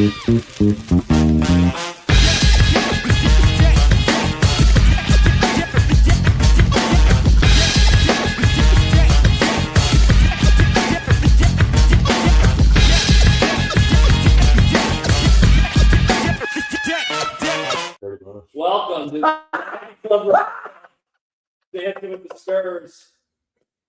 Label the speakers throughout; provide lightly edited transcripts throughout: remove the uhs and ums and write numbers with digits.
Speaker 1: Welcome to Dancing with the Stars.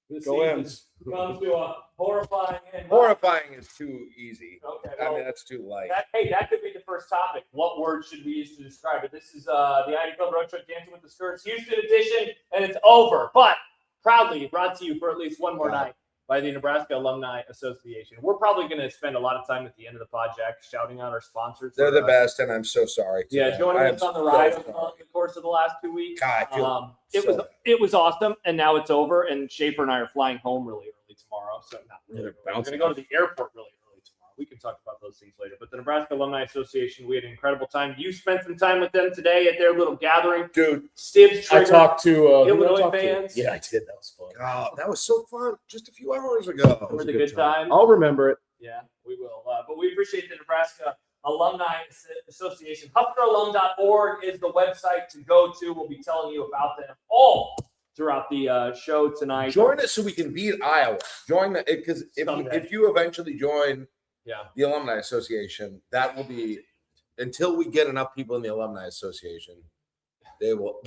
Speaker 1: This season comes to a horrifying end.
Speaker 2: Horrifying is too easy.
Speaker 1: Okay,
Speaker 2: I mean, that's too light.
Speaker 1: That could be the first topic. What word should we use to describe it? This is the ID Club Road Trip Dancing with the Stars Houston edition, and it's over. But proudly brought to you for at least one more night by the Nebraska Alumni Association. We're probably going to spend a lot of time at the end of the project shouting out our sponsors.
Speaker 2: They're the best, and I'm so sorry.
Speaker 1: Joining us on the ride over the course of the last 2 weeks. It was awesome, and now it's over. And Schaefer and I are flying home really early tomorrow. So not really. We're going to go to the airport really early tomorrow. We can talk about those things later. But the Nebraska Alumni Association, we had an incredible time. You spent some time with them today at their little gathering.
Speaker 2: Dude,
Speaker 1: Stibbs
Speaker 3: I talked to
Speaker 1: Illinois fans.
Speaker 3: Yeah, I did. That was fun.
Speaker 2: Oh, that was so fun just a few hours ago.
Speaker 1: Were the good times?
Speaker 3: I'll remember it.
Speaker 1: Yeah, we will. But we appreciate the Nebraska Alumni Association. HuskerAlum.org is the website to go to. We'll be telling you about them all throughout the show tonight.
Speaker 2: Join us so we can beat Iowa. Join the because if you eventually join the Alumni Association, that will be until we get enough people in the Alumni Association. They will.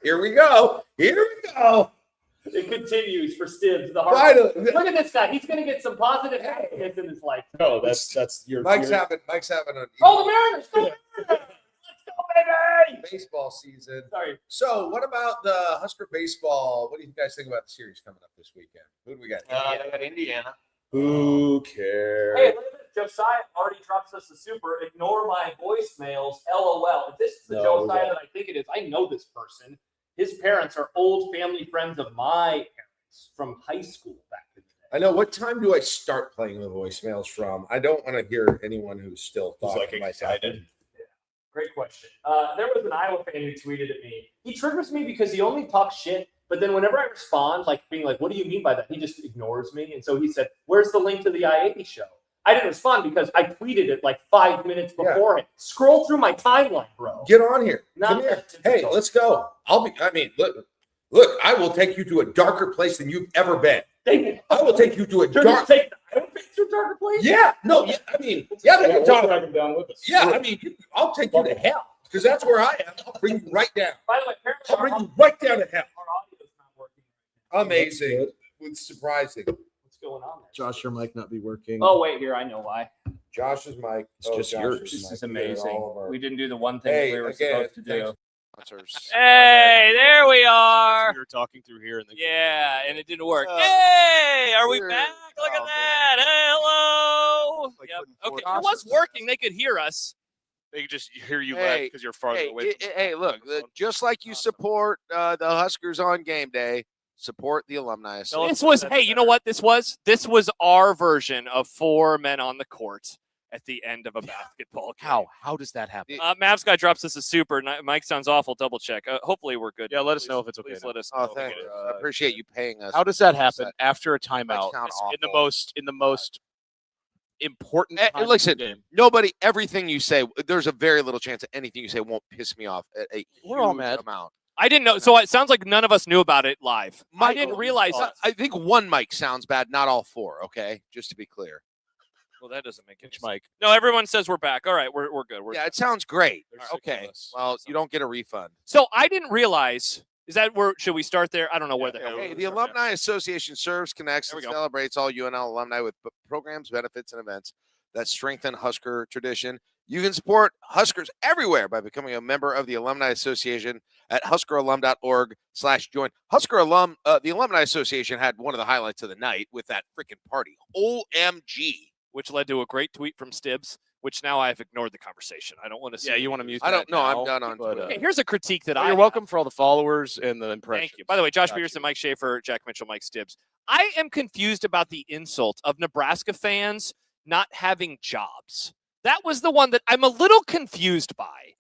Speaker 2: Here we go.
Speaker 1: It continues for Stibbs. The
Speaker 2: Finally.
Speaker 1: Look at this guy. He's going to get some positive happiness in his life.
Speaker 3: No, that's your.
Speaker 2: Mike's having an
Speaker 1: Oh, the Mariners! Go Mariners! Let's go, baby!
Speaker 2: baseball season.
Speaker 1: Sorry.
Speaker 2: So, what about the Husker baseball? What do you guys think about the series coming up this weekend? Who do we got?
Speaker 4: I got Indiana.
Speaker 3: Who cares?
Speaker 1: Hey, look at this. Josiah already drops us a super. Ignore my voicemails. LOL. If this is the Josiah that I think it is, I know this person. His parents are old family friends of my parents from high school back in the day.
Speaker 2: I know. What time do I start playing the voicemails from? I don't want to hear anyone who's still talking.
Speaker 4: Excited.
Speaker 1: Yeah. Great question. There was an Iowa fan who tweeted at me. He triggers me because he only talks shit, but then whenever I respond, like being like, what do you mean by that? He just ignores me. And so he said, where's the link to the I-80 show? I didn't respond because I tweeted it like 5 minutes beforehand. Scroll through my timeline, bro.
Speaker 2: Get on here. Come here. Hey, let's go. Look, I will take you to a darker place than you've ever been. I will take you to a darker place. Yeah. No, yeah, I mean, yeah, they can talk.
Speaker 3: Drag him down with us.
Speaker 2: Yeah, I mean, I'll take you to hell because that's where I am. I'll bring you right down.
Speaker 1: By the way,
Speaker 2: I'll bring you right down to hell.
Speaker 1: Our audio is not working.
Speaker 2: Amazing. It's surprising.
Speaker 1: What's going on there?
Speaker 3: Josh, your mic not be working.
Speaker 1: Oh, wait, here. I know why.
Speaker 2: Josh's mic.
Speaker 3: It's just yours.
Speaker 1: This is amazing. We didn't do the one thing we were supposed to do.
Speaker 4: Hey, there we are.
Speaker 3: We were talking through here.
Speaker 4: Yeah, and it didn't work. Hey, are we back? Look at that. Hey, hello. Yep. Okay, it was working. They could hear us.
Speaker 3: They could just hear you because you're farther away.
Speaker 5: Hey, look, just like you support the Huskers on game day, support the Alumni Association.
Speaker 4: This was, hey, you know what this was? This was our version of 4 men on the court at the end of a basketball game.
Speaker 5: How does that happen?
Speaker 4: Mavs guy drops us a super. Mike sounds awful. Double check. Hopefully we're good.
Speaker 3: Yeah, let us know if it's okay.
Speaker 4: Please let us
Speaker 5: Oh,
Speaker 4: know.
Speaker 5: thank you. I appreciate you paying us.
Speaker 3: How does that happen after a timeout
Speaker 5: sound
Speaker 3: in the most important time
Speaker 5: listen,
Speaker 3: of the game?
Speaker 5: Nobody, everything you say, there's a very little chance that anything you say won't piss me off at a
Speaker 3: We're all
Speaker 5: huge
Speaker 3: mad.
Speaker 5: amount.
Speaker 4: I didn't know. So it sounds like none of us knew about it live. I didn't realize.
Speaker 5: I think one mic sounds bad, not all 4. Okay, just to be clear.
Speaker 4: Well, that doesn't make any sense.
Speaker 3: Mike.
Speaker 4: No, everyone says we're back. All right, we're good.
Speaker 5: Yeah, it sounds great.
Speaker 4: There's 6 of
Speaker 5: Okay,
Speaker 4: us.
Speaker 5: well, you don't get a refund.
Speaker 4: So I didn't realize. Is that where should we start there? I don't know where the hell.
Speaker 5: Hey, the Alumni Association serves, connects, and celebrates all UNL alumni with programs, benefits, and events that strengthen Husker tradition. You can support Huskers everywhere by becoming a member of the Alumni Association at huskeralum.org/join. Husker Alum, the Alumni Association had one of the highlights of the night with that freaking party. OMG.
Speaker 4: Which led to a great tweet from Stibbs, which now I've ignored the conversation. I don't want to see.
Speaker 3: Yeah, you want to mute
Speaker 5: I don't know.
Speaker 3: now,
Speaker 5: I'm done on
Speaker 3: but,
Speaker 5: Twitter.
Speaker 4: Okay, here's a critique that
Speaker 3: You're welcome for all the followers and the impressions.
Speaker 4: Thank you. By the way, Josh
Speaker 3: Got
Speaker 4: Pearson,
Speaker 3: you.
Speaker 4: Mike Schaefer, Jack Mitchell, Mike Stibbs. I am confused about the insult of Nebraska fans not having jobs. That was the one that I'm a little confused by.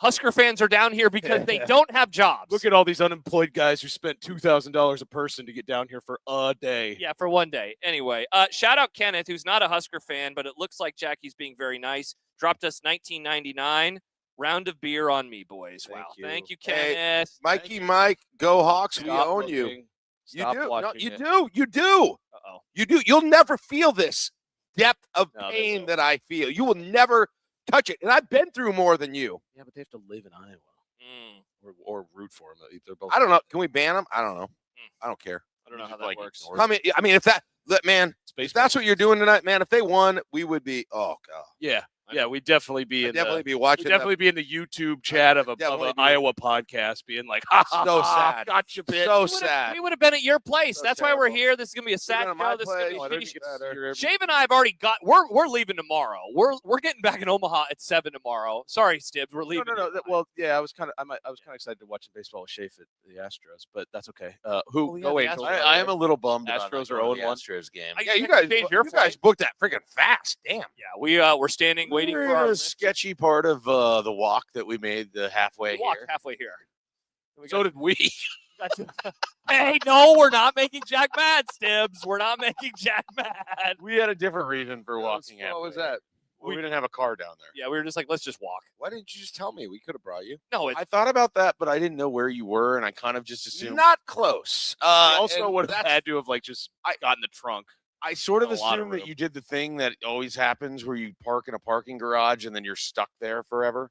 Speaker 4: Husker fans are down here because they don't have jobs.
Speaker 3: Look at all these unemployed guys who spent $2,000 a person to get down here for a day.
Speaker 4: Yeah, for one day. Anyway, shout out Kenneth, who's not a Husker fan, but it looks like Jackie's being very nice. Dropped us $19.99. Round of beer on me, boys. Thank you, Kenneth.
Speaker 5: Hey, Mikey, Mike, go Hawks. We own you.
Speaker 3: Stop
Speaker 5: you do.
Speaker 3: watching
Speaker 5: You
Speaker 3: it.
Speaker 5: do. You do.
Speaker 4: Uh-oh.
Speaker 5: You do. You'll never feel this depth of
Speaker 3: No, they
Speaker 5: pain
Speaker 3: won't.
Speaker 5: that I feel. You will never touch it. And I've been through more than you.
Speaker 3: Yeah, but they have to live in Iowa
Speaker 4: Mm.
Speaker 3: or root for them. They're both.
Speaker 5: I don't know. Can we ban them? I don't know. I don't care.
Speaker 4: I don't know how
Speaker 3: Just,
Speaker 4: that
Speaker 3: like,
Speaker 4: works.
Speaker 3: ignore
Speaker 5: I mean, if that, man,
Speaker 3: Space
Speaker 5: if that's what you're doing tonight, man, if they won, we would be, oh, God.
Speaker 3: Yeah, we'd definitely be
Speaker 5: I'd
Speaker 3: in
Speaker 5: definitely
Speaker 3: the,
Speaker 5: be watching.
Speaker 3: we'd definitely be in the YouTube chat of an
Speaker 5: definitely be-
Speaker 3: Iowa podcast, being like, "Ha ha,
Speaker 5: So
Speaker 3: ha,
Speaker 5: sad.
Speaker 3: gotcha, bitch."
Speaker 5: So sad.
Speaker 4: We would have been at your place.
Speaker 5: So
Speaker 4: That's why we're
Speaker 5: terrible.
Speaker 4: here. This is gonna be a sad
Speaker 5: been at my
Speaker 4: show. This is
Speaker 5: place.
Speaker 4: gonna
Speaker 5: Oh, I
Speaker 4: be
Speaker 5: don't
Speaker 4: shitty.
Speaker 5: get better.
Speaker 4: Shave and I have already got. We're leaving tomorrow. We're getting back in Omaha at 7 tomorrow. Sorry, Stibbs. We're leaving.
Speaker 3: No. Well, yeah, I was kind of excited to watch baseball with Shafe at the Astros, but that's okay. Who?
Speaker 4: yeah,
Speaker 3: Go
Speaker 4: the
Speaker 3: wait.
Speaker 4: Astros.
Speaker 6: I am a little bummed.
Speaker 3: Astros
Speaker 6: about
Speaker 3: are
Speaker 6: not going to
Speaker 3: 0-1.
Speaker 6: the Astros game.
Speaker 4: I-
Speaker 5: Yeah, you guys,
Speaker 4: changed your
Speaker 5: you guys
Speaker 4: flight.
Speaker 5: booked that freaking fast. Damn.
Speaker 4: Yeah, we're standing waiting
Speaker 6: We're
Speaker 4: for our
Speaker 6: in a
Speaker 4: lift.
Speaker 6: sketchy part of the walk that we made the halfway
Speaker 4: We walked
Speaker 6: here.
Speaker 4: halfway here.
Speaker 3: So did we.
Speaker 4: Hey, no, we're not making Jack mad, Stibbs. We're not making Jack mad.
Speaker 6: We had a different reason for walking
Speaker 5: What was
Speaker 6: halfway.
Speaker 5: that?
Speaker 6: Well, we didn't have a car down there.
Speaker 4: Yeah, we were just like, let's just walk.
Speaker 5: Why didn't you just tell me? We could have brought you.
Speaker 4: No, it's
Speaker 6: I thought about that, but I didn't know where you were, and I kind of just assumed.
Speaker 5: Not close.
Speaker 3: I also
Speaker 5: and
Speaker 3: would have
Speaker 5: that's-
Speaker 3: had to have just gotten the trunk.
Speaker 6: I sort of
Speaker 3: a lot of
Speaker 6: assumed that
Speaker 3: room.
Speaker 6: you did the thing that always happens where you park in a parking garage and then you're stuck there forever.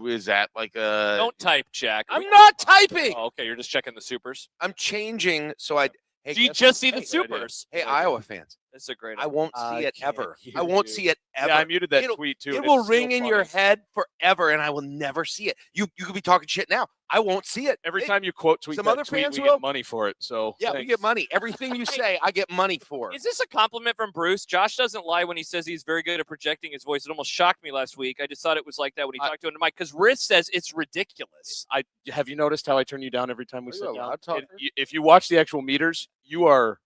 Speaker 6: Is that like a?
Speaker 4: don't type, Jack.
Speaker 5: I'm not typing.
Speaker 4: Oh, okay, you're just checking the supers.
Speaker 5: I'm changing. So I. Hey,
Speaker 4: Do you
Speaker 5: guess
Speaker 4: just see the
Speaker 5: what?
Speaker 4: supers?
Speaker 5: Hey, Iowa fans,
Speaker 4: That's a great.
Speaker 5: I won't
Speaker 6: I
Speaker 5: see it
Speaker 6: can't
Speaker 5: ever.
Speaker 6: hear
Speaker 5: I won't
Speaker 6: you.
Speaker 5: see it ever.
Speaker 3: Yeah, I muted that
Speaker 5: It'll-
Speaker 3: tweet too.
Speaker 5: It
Speaker 3: and
Speaker 5: will
Speaker 3: it's still
Speaker 5: ring in your
Speaker 3: funny.
Speaker 5: head forever, and I will never see it. You could be talking shit now. I won't see it.
Speaker 3: Every
Speaker 5: Hey,
Speaker 3: time you quote tweet
Speaker 5: some
Speaker 3: that
Speaker 5: other
Speaker 3: tweet,
Speaker 5: fans
Speaker 3: we
Speaker 5: will.
Speaker 3: get money for it. So
Speaker 5: Yeah, we
Speaker 3: thanks.
Speaker 5: get money. Everything you say, I get money for.
Speaker 4: Is this a compliment from Bruce? Josh doesn't lie when he says he's very good at projecting his voice. It almost shocked me last week. I just thought it was like that when he talked to him. Mike, because Riz says it's ridiculous.
Speaker 3: Have you noticed how I turn you down every time we
Speaker 5: Are you
Speaker 3: sit
Speaker 5: a
Speaker 3: down?
Speaker 5: loud talker?
Speaker 3: If you watch the actual meters, you are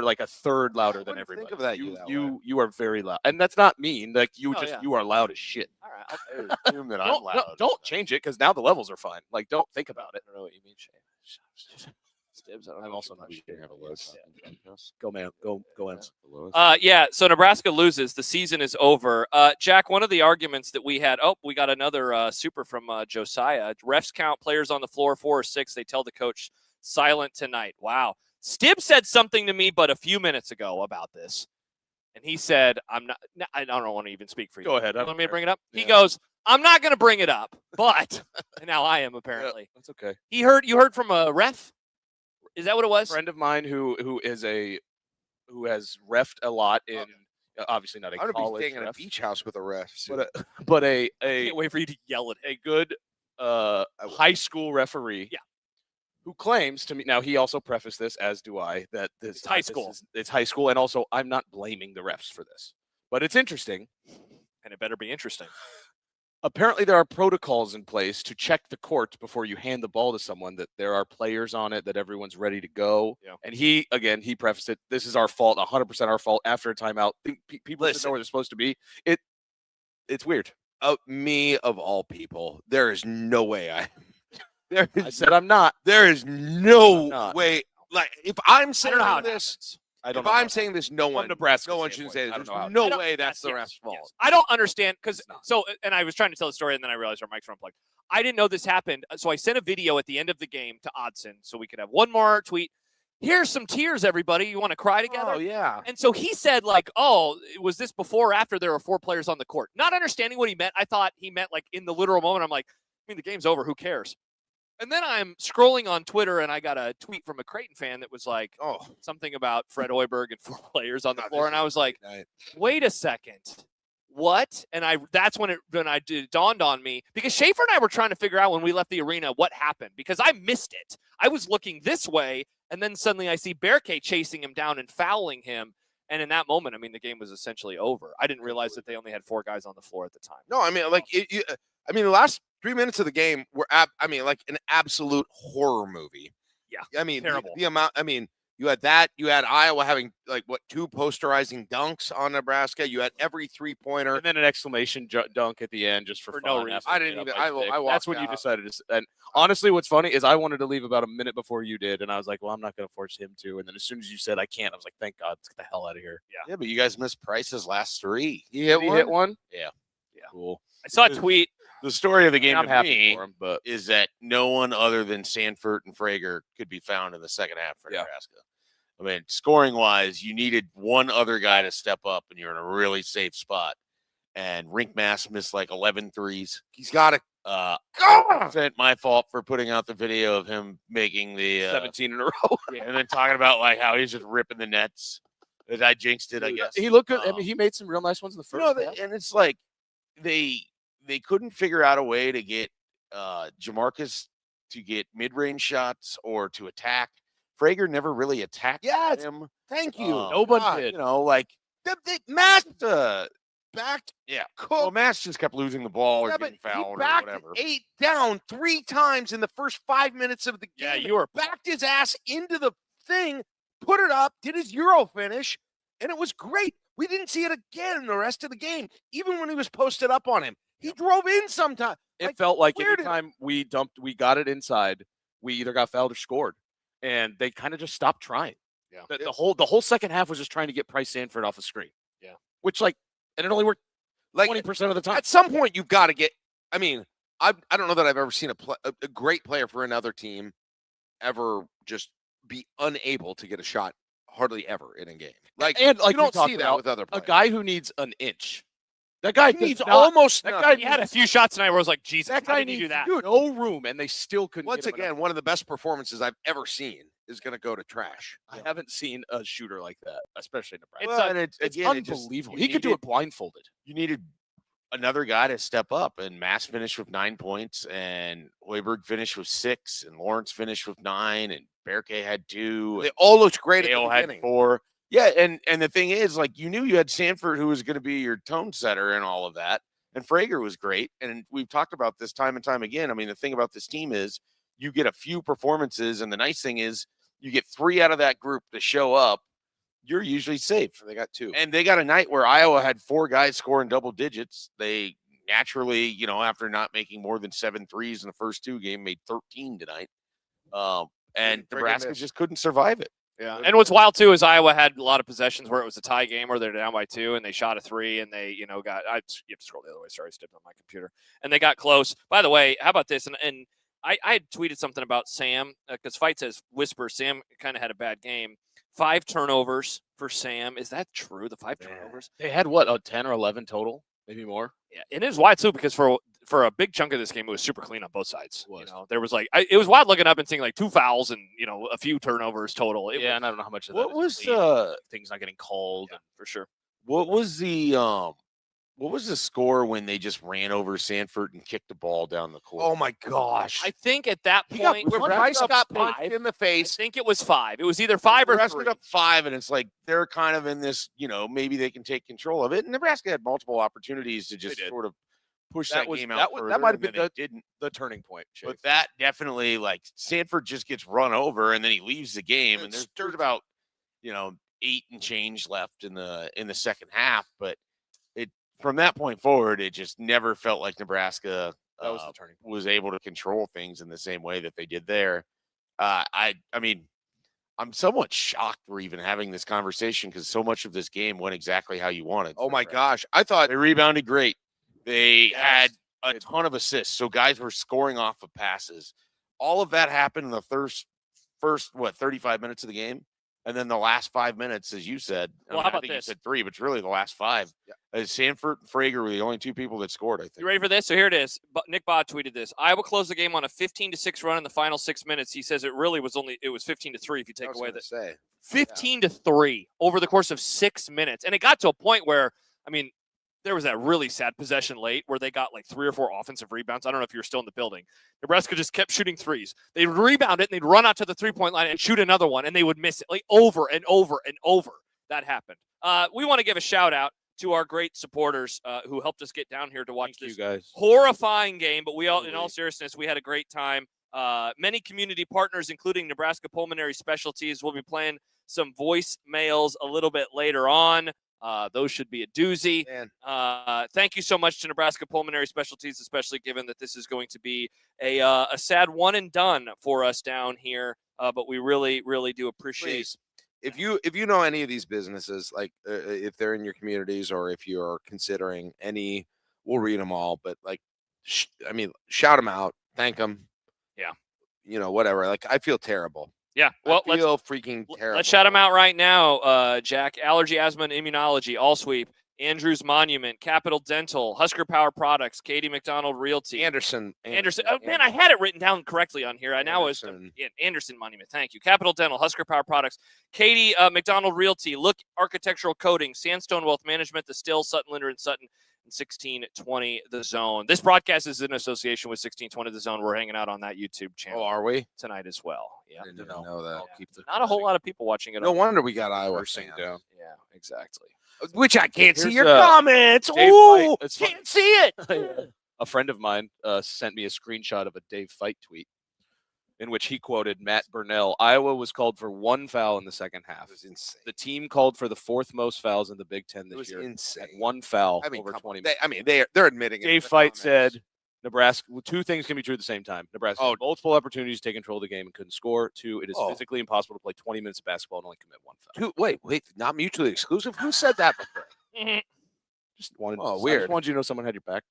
Speaker 3: like a third louder than
Speaker 5: wouldn't
Speaker 3: everybody.
Speaker 5: think of that you that way.
Speaker 3: you are very loud, and that's not mean. Like you
Speaker 4: Oh,
Speaker 3: just
Speaker 4: yeah.
Speaker 3: you are loud as shit.
Speaker 4: All right.
Speaker 6: I assume that I'm
Speaker 3: Don't,
Speaker 6: loud.
Speaker 3: don't change it because now the levels are fine. Like don't think about it.
Speaker 4: I don't know what you mean, Shane. Stibbs, I don't know
Speaker 3: I'm
Speaker 4: what
Speaker 3: also
Speaker 4: you
Speaker 3: not
Speaker 4: mean.
Speaker 3: sure.
Speaker 6: Have a list.
Speaker 3: Go man, go Ents.
Speaker 4: Yeah, so Nebraska loses. The season is over. Jack, one of the arguments that we had, we got another super from Josiah. Refs count players on the floor 4 or 6. They tell the coach silent tonight. Wow. Stibb said something to me but a few minutes ago about this. And he said, I don't want to even speak for you.
Speaker 3: Go ahead.
Speaker 4: You want me to bring it up?
Speaker 3: Yeah.
Speaker 4: He goes, I'm not going to bring it up, but and now I am apparently.
Speaker 3: That's okay.
Speaker 4: You heard from a ref? Is that what it was?
Speaker 3: Friend of mine who has refed a lot in obviously not a
Speaker 5: I'm gonna be
Speaker 3: college
Speaker 5: staying in a
Speaker 3: ref,
Speaker 5: beach house with a ref. soon.
Speaker 3: but a
Speaker 4: Can't wait for you to yell at him.
Speaker 3: a good high school referee.
Speaker 4: Yeah.
Speaker 3: Who claims to me now? He also prefaced this, as do I, that this
Speaker 4: It's high school.
Speaker 3: It's high school, and also I'm not blaming the refs for this, but it's interesting.
Speaker 4: And it better be interesting.
Speaker 3: Apparently, there are protocols in place to check the court before you hand the ball to someone. That there are players on it, that everyone's ready to go.
Speaker 4: Yeah.
Speaker 3: And he prefaced it. This is our fault, 100% our fault. After a timeout, people didn't
Speaker 5: Listen.
Speaker 3: know where they're supposed to be. It's weird.
Speaker 5: Me of all people, there is no way There
Speaker 3: I
Speaker 5: is
Speaker 3: said I'm not.
Speaker 5: There is
Speaker 3: I'm
Speaker 5: no
Speaker 3: not.
Speaker 5: way. Like if I'm
Speaker 4: I don't
Speaker 5: saying
Speaker 4: know how it
Speaker 5: this,
Speaker 4: happens.
Speaker 3: I don't
Speaker 5: if
Speaker 3: know.
Speaker 5: I'm saying this, no one,
Speaker 3: Nebraska
Speaker 5: no one should say this.
Speaker 3: I don't know how
Speaker 5: There's
Speaker 3: it
Speaker 5: no
Speaker 4: I don't-
Speaker 5: way that's the
Speaker 4: yes,
Speaker 5: ref's fault.
Speaker 4: yes. I don't understand because and I was trying to tell the story and then I realized our mics were unplugged. I didn't know this happened, so I sent a video at the end of the game to Odson so we could have one more tweet. Here's some tears, everybody. You want to cry together?
Speaker 5: Oh yeah.
Speaker 4: And so he said, like, oh, was this before or after there were 4 players on the court? Not understanding what he meant. I thought he meant like in the literal moment. I'm like, the game's over. Who cares? And then I'm scrolling on Twitter and I got a tweet from a Creighton fan that was like, something about Fred Hoiberg and 4 players on the floor. And I was like, wait a second. What? And that's when it dawned on me because Schaefer and I were trying to figure out when we left the arena what happened because I missed it. I was looking this way and then suddenly I see Berkay chasing him down and fouling him. And in that moment, the game was essentially over. I didn't realize that they only had 4 guys on the floor at the time.
Speaker 5: No, the last 3 minutes of the game were like an absolute horror movie.
Speaker 4: Yeah.
Speaker 5: I mean,
Speaker 4: terrible.
Speaker 5: the amount. You had that. You had Iowa having like what 2 posterizing dunks on Nebraska. You had every 3-pointer.
Speaker 3: And then an exclamation dunk at the end just for
Speaker 4: no
Speaker 3: fun
Speaker 4: reason.
Speaker 3: after
Speaker 5: I
Speaker 3: they
Speaker 5: didn't
Speaker 3: get
Speaker 5: even.
Speaker 3: up by 6.
Speaker 5: I walked
Speaker 3: That's when you
Speaker 5: out.
Speaker 3: decided to. And honestly, what's funny is I wanted to leave about a minute before you did, and I was like, "Well, I'm not going to force him to." And then as soon as you said I can't, I was like, "Thank God, let's get the hell out of here."
Speaker 5: Yeah, but you guys missed Price's last 3. He
Speaker 3: Did he hit one?
Speaker 5: Yeah.
Speaker 3: Cool.
Speaker 4: I saw a tweet.
Speaker 5: The story of the game
Speaker 3: I'm
Speaker 5: to
Speaker 3: happy
Speaker 5: me
Speaker 3: for him, but
Speaker 5: is that no one other than Sanford and Frager could be found in the second half for Nebraska. I mean, scoring wise, you needed one other guy to step up, and you're in a really safe spot. And Rink Mass missed like 11 threes. He's got a percent my fault for putting out the video of him making the
Speaker 3: 17 in a row.
Speaker 5: and then talking about like how he's just ripping the nets. That I jinxed it, I guess.
Speaker 3: He looked good. I mean, he made some real nice ones in the first half.
Speaker 5: And it's like they couldn't figure out a way to get Jamarcus to get mid-range shots or to attack. Frager never really attacked him. Thank you.
Speaker 3: Nobody did.
Speaker 5: You know, like Mass backed. Yeah, well, Mass just kept losing the ball or getting fouled or whatever. 8 down 3 times in the first 5 minutes of the game.
Speaker 4: Yeah, you were
Speaker 5: backed his ass into the thing, put it up, did his Euro finish, and it was great. We didn't see it again the rest of the game, even when he was posted up on him. He drove in sometime.
Speaker 3: It felt like every time we got it inside, we either got fouled or scored, and they kind of just stopped trying.
Speaker 4: Yeah,
Speaker 3: the whole second half was just trying to get Price Sanford off the screen.
Speaker 4: Yeah,
Speaker 3: which and it only worked like 20% of the time.
Speaker 5: At some point, you've got to get. I mean, I don't know that I've ever seen a great player for another team ever just be unable to get a shot. Hardly ever in a game. You don't see that with other players.
Speaker 3: A guy who needs an inch. That guy
Speaker 5: needs almost.
Speaker 3: That guy
Speaker 4: he had a few shots tonight where I was like, Jesus,
Speaker 3: that guy
Speaker 4: needs
Speaker 3: do that.
Speaker 4: Dude,
Speaker 3: no room, and they still couldn't.
Speaker 5: Once again, one of the best performances I've ever seen is going to go to trash.
Speaker 3: I haven't seen a shooter like that, especially in
Speaker 5: Nebraska.
Speaker 3: It's unbelievable. He could do it blindfolded.
Speaker 5: You needed another guy to step up, and Mass finished with 9 points, and Hoiberg finished with 6, and Lawrence finished with 9, and Berke had 2. They all looked great at the beginning. Had 4. Yeah, and the thing is, like, you knew you had Sanford, who was going to be your tone setter and all of that, and Frager was great. And we've talked about this time and time again. I mean, the thing about this team is you get a few performances, and the nice thing is you get 3 out of that group to show up. You're usually safe.
Speaker 2: They got 2.
Speaker 5: And they got a night where Iowa had 4 guys scoring double digits. They naturally, after not making more than 7 threes in the first 2 games, made 13 tonight. And Nebraska just couldn't survive it.
Speaker 4: Yeah, and what's wild too is Iowa had a lot of possessions where it was a tie game where they're down by 2 and they shot a 3 and they, you have to scroll the other way. Sorry, I stepped on my computer. And they got close. By the way, how about this? And I had tweeted something about Sam because Fight says whisper. Sam kind of had a bad game. 5 turnovers for Sam. Is that true? The 5 turnovers?
Speaker 3: They had what, 10 or 11 total, maybe more.
Speaker 4: Yeah, and it was wild too because for a big chunk of this game, it was super clean on both sides. There was it was wild looking up and seeing like 2 fouls and a few turnovers total.
Speaker 3: And I don't know how much of that.
Speaker 5: What was
Speaker 3: things not getting called?
Speaker 4: Yeah, for sure.
Speaker 5: What was the score when they just ran over Sanford and kicked the ball down the court?
Speaker 2: Oh my gosh!
Speaker 4: I think at that point,
Speaker 5: where Bryce got punched in the face.
Speaker 4: I think it was 5. It was either 5 or 3.
Speaker 5: Nebraska up 5, and it's like they're kind of in this. Maybe they can take control of it. And Nebraska had multiple opportunities to just sort of push that game out.
Speaker 3: That might have been the turning point. Chase.
Speaker 5: But that definitely, like, Sanford just gets run over, and then he leaves the game. And there's about 8 and change left in the second half. But from that point forward, it just never felt like Nebraska was able to control things in the same way that they did there. I mean, I'm somewhat shocked we're even having this conversation because so much of this game went exactly how you wanted.
Speaker 2: Oh my gosh! I thought
Speaker 5: they rebounded great. They had a ton of assists, so guys were scoring off of passes. All of that happened in the first 35 minutes of the game. And then the last 5 minutes, as you said,
Speaker 4: how about
Speaker 5: you
Speaker 4: this?
Speaker 5: said 3, but it's really the last 5. Yeah. Sanford and Frager were the only 2 people that scored, I think.
Speaker 4: You ready for this? So here it is. Nick Bod tweeted this. Iowa closed the game on a 15-6 run in the final 6 minutes. He says it was 15-3 if you take away the 15-3 over the course of 6 minutes. And it got to a point where, there was that really sad possession late where they got like 3 or 4 offensive rebounds. I don't know if you were still in the building. Nebraska just kept shooting threes. They'd rebound it, and they'd run out to the 3-point line and shoot another one, and they would miss it like over and over and over. That happened. We want to give a shout-out to our great supporters who helped us get down here to watch this horrifying game. But in all seriousness, we had a great time. Many community partners, including Nebraska Pulmonary Specialties, will be playing some voicemails a little bit later on. Those should be a doozy. Thank you so much to Nebraska Pulmonary Specialties, especially given that this is going to be a sad one and done for us down here. But we really, really do appreciate.
Speaker 5: Please, if you know any of these businesses, like if they're in your communities or if you're considering any, we'll read them all. But like, shout them out, thank them.
Speaker 4: Yeah.
Speaker 5: Whatever. Like, I feel terrible.
Speaker 4: Yeah, well,
Speaker 5: I feel freaking terrible.
Speaker 4: Let's shout them out right now, Jack. Allergy, Asthma, and Immunology, AllSweep, Andrews Monument, Capital Dental, Husker Power Products, Katie McDonald Realty.
Speaker 5: Anderson.
Speaker 4: Oh, man, I had it written down correctly on here. I now was Anderson Monument. Thank you. Capital Dental, Husker Power Products, Katie McDonald Realty, Look Architectural Coating, Sandstone Wealth Management, The Still, Sutton, Linder, and Sutton. 1620 The Zone. This broadcast is in association with 1620 The Zone. We're hanging out on that YouTube channel.
Speaker 5: Oh, are we?
Speaker 4: Tonight as well. Yeah.
Speaker 5: I didn't know that.
Speaker 4: Not a whole lot of people watching it.
Speaker 5: No wonder we got Iowa fans.
Speaker 3: Down.
Speaker 4: Yeah, exactly.
Speaker 5: Which I can't see
Speaker 3: Here's
Speaker 5: your comments.
Speaker 3: Dave
Speaker 5: Ooh,
Speaker 3: Fight.
Speaker 5: can't see it.
Speaker 3: A friend of mine sent me a screenshot of a Dave Fight tweet in which he quoted Matt Burnell. Iowa was called for 1 foul in the second half.
Speaker 5: It was insane.
Speaker 3: The team called for the 4th most fouls in the Big Ten this year.
Speaker 5: Insane.
Speaker 3: At 1 foul
Speaker 5: I mean,
Speaker 3: over
Speaker 5: come
Speaker 3: 20
Speaker 5: on.
Speaker 3: minutes.
Speaker 5: They're admitting it.
Speaker 3: Dave Fight said Nebraska. Well, 2 things can be true at the same time. Nebraska had multiple opportunities to take control of the game and couldn't score. 2, it is physically impossible to play 20 minutes of basketball and only commit 1 foul.
Speaker 5: 2, wait, not mutually exclusive. Who said that before?
Speaker 3: Just wanted.
Speaker 5: Weird.
Speaker 3: I just wanted you to know someone had your back.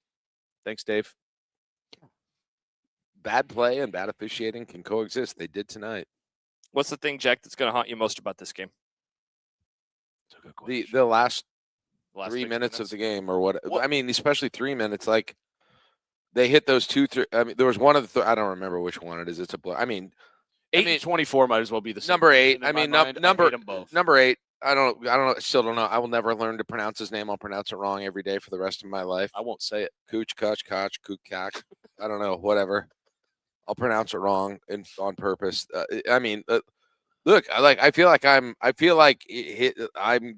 Speaker 3: Thanks, Dave.
Speaker 5: Bad play and bad officiating can coexist. They did tonight.
Speaker 4: What's the thing, Jack, that's going to haunt you most about this game?
Speaker 5: The last 3 minutes of the game, or what? I mean, especially 3 minutes. Like, they hit those 2, 3. I mean, there was one of the. I don't remember which one it is. It's a blur. I mean,
Speaker 3: 8 and 24 might as well be the same.
Speaker 5: Number 8. I mean,
Speaker 3: number
Speaker 5: number 8. I don't know. I still don't know. I will never learn to pronounce his name. I'll pronounce it wrong every day for the rest of my life.
Speaker 3: I won't say it.
Speaker 5: Cooch, Koch, Kook, Kak. I don't know. Whatever. I'll pronounce it wrong and on purpose. I mean, look. I feel like I'm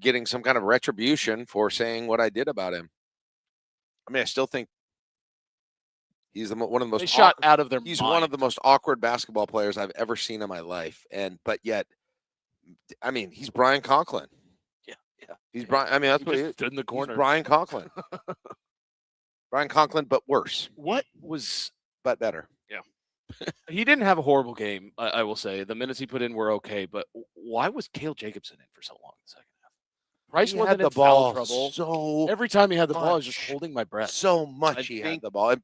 Speaker 5: getting some kind of retribution for saying what I did about him. I mean, I still think he's one of the most.
Speaker 3: They shot out of their.
Speaker 5: He's one of the most awkward basketball players I've ever seen in my life, but yet, I mean, he's Brian Conklin.
Speaker 3: Yeah.
Speaker 5: He's Brian. I mean, that's what he is.
Speaker 3: Stood in the corner.
Speaker 5: He's Brian Conklin. Brian Conklin, but worse. But better.
Speaker 4: Yeah.
Speaker 3: He didn't have a horrible game, I will say. The minutes he put in were okay, but why was Cale Jacobson in for so long in the second half? Price wasn't in foul trouble.
Speaker 5: So
Speaker 3: every time he had the ball, I was just holding my breath.
Speaker 5: So much he had the ball.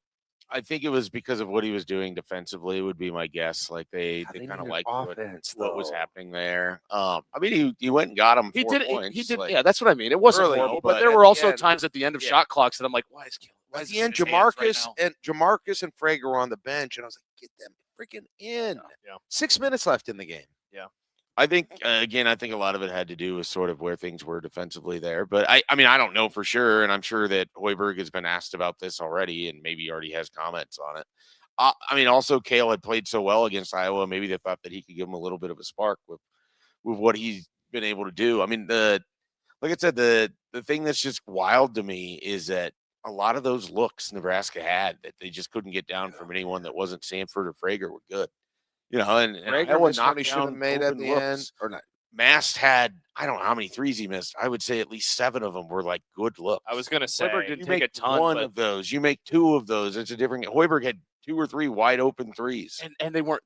Speaker 6: I think it was because of what he was doing defensively, would be my guess. Like they kind of liked what was happening there. I mean, he went and got him.
Speaker 3: He
Speaker 6: 4
Speaker 3: did.
Speaker 6: points,
Speaker 3: He did.
Speaker 6: like,
Speaker 3: Yeah, that's what I mean. It wasn't
Speaker 6: early,
Speaker 3: horrible,
Speaker 6: but
Speaker 3: but there
Speaker 6: at
Speaker 3: were
Speaker 6: the
Speaker 3: also
Speaker 6: end-
Speaker 3: times at the end of shot clocks that I'm like, why is Cale?
Speaker 5: At the end, Jamarcus and Frager were on the bench, and I was like, get them freaking in.
Speaker 4: Yeah.
Speaker 5: 6 minutes left in the game.
Speaker 4: Yeah.
Speaker 6: I think again, I think a lot of it had to do with sort of where things were defensively there. But I mean, I don't know for sure, and I'm sure that Hoiberg has been asked about this already, and maybe already has comments on it. I mean, also Cale had played so well against Iowa, maybe they thought that he could give him a little bit of a spark with what he's been able to do. I mean, like I said, the thing that's just wild to me is that a lot of those looks Nebraska had that they just couldn't get down from anyone that wasn't Sanford or Frager were good. You know, and Iowa knocked
Speaker 5: should have
Speaker 6: down
Speaker 5: made at
Speaker 6: open
Speaker 5: the
Speaker 6: looks.
Speaker 5: end, or not.
Speaker 6: Mast had, I don't know how many threes he missed. I would say at least 7 of them were like good looks.
Speaker 4: I was going to say,
Speaker 3: Hoiberg did
Speaker 6: You
Speaker 3: take
Speaker 6: make
Speaker 3: a ton,
Speaker 6: one
Speaker 3: but-
Speaker 6: of those. You make 2 of those. It's a different. Hoiberg had 2 or 3 wide open threes.
Speaker 3: and they weren't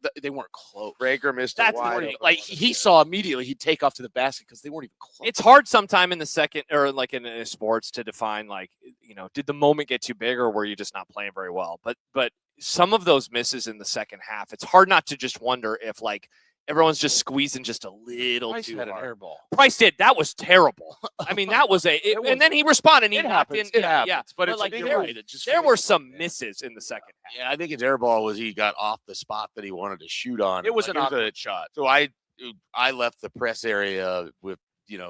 Speaker 3: close.
Speaker 5: Frager missed
Speaker 3: That's
Speaker 5: a wide
Speaker 3: the thing.
Speaker 5: open
Speaker 3: Like
Speaker 5: one.
Speaker 3: he saw immediately, he'd take off to the basket because they weren't even close.
Speaker 4: it's hard sometime in the second or like in sports to define, like, you know, did the moment get too big or were you just not playing very well? But some of those misses in the second half, it's hard not to just wonder if like everyone's just squeezing just a little
Speaker 3: Price
Speaker 4: too
Speaker 3: had an
Speaker 4: hard.
Speaker 3: air ball.
Speaker 4: Price did. That was terrible. I mean, that was and then he responded. And he
Speaker 3: It
Speaker 4: knocked
Speaker 3: happens.
Speaker 4: in.
Speaker 3: It happens. But it's
Speaker 4: like
Speaker 3: you're
Speaker 4: there,
Speaker 3: right. It just
Speaker 4: there
Speaker 3: feels
Speaker 4: were
Speaker 3: like
Speaker 4: some
Speaker 3: that.
Speaker 4: misses in the second half.
Speaker 6: Yeah, I think his air ball was he got off the spot that he wanted to shoot on.
Speaker 3: It was
Speaker 6: Like,
Speaker 3: an awkward shot.
Speaker 6: So I left the press area with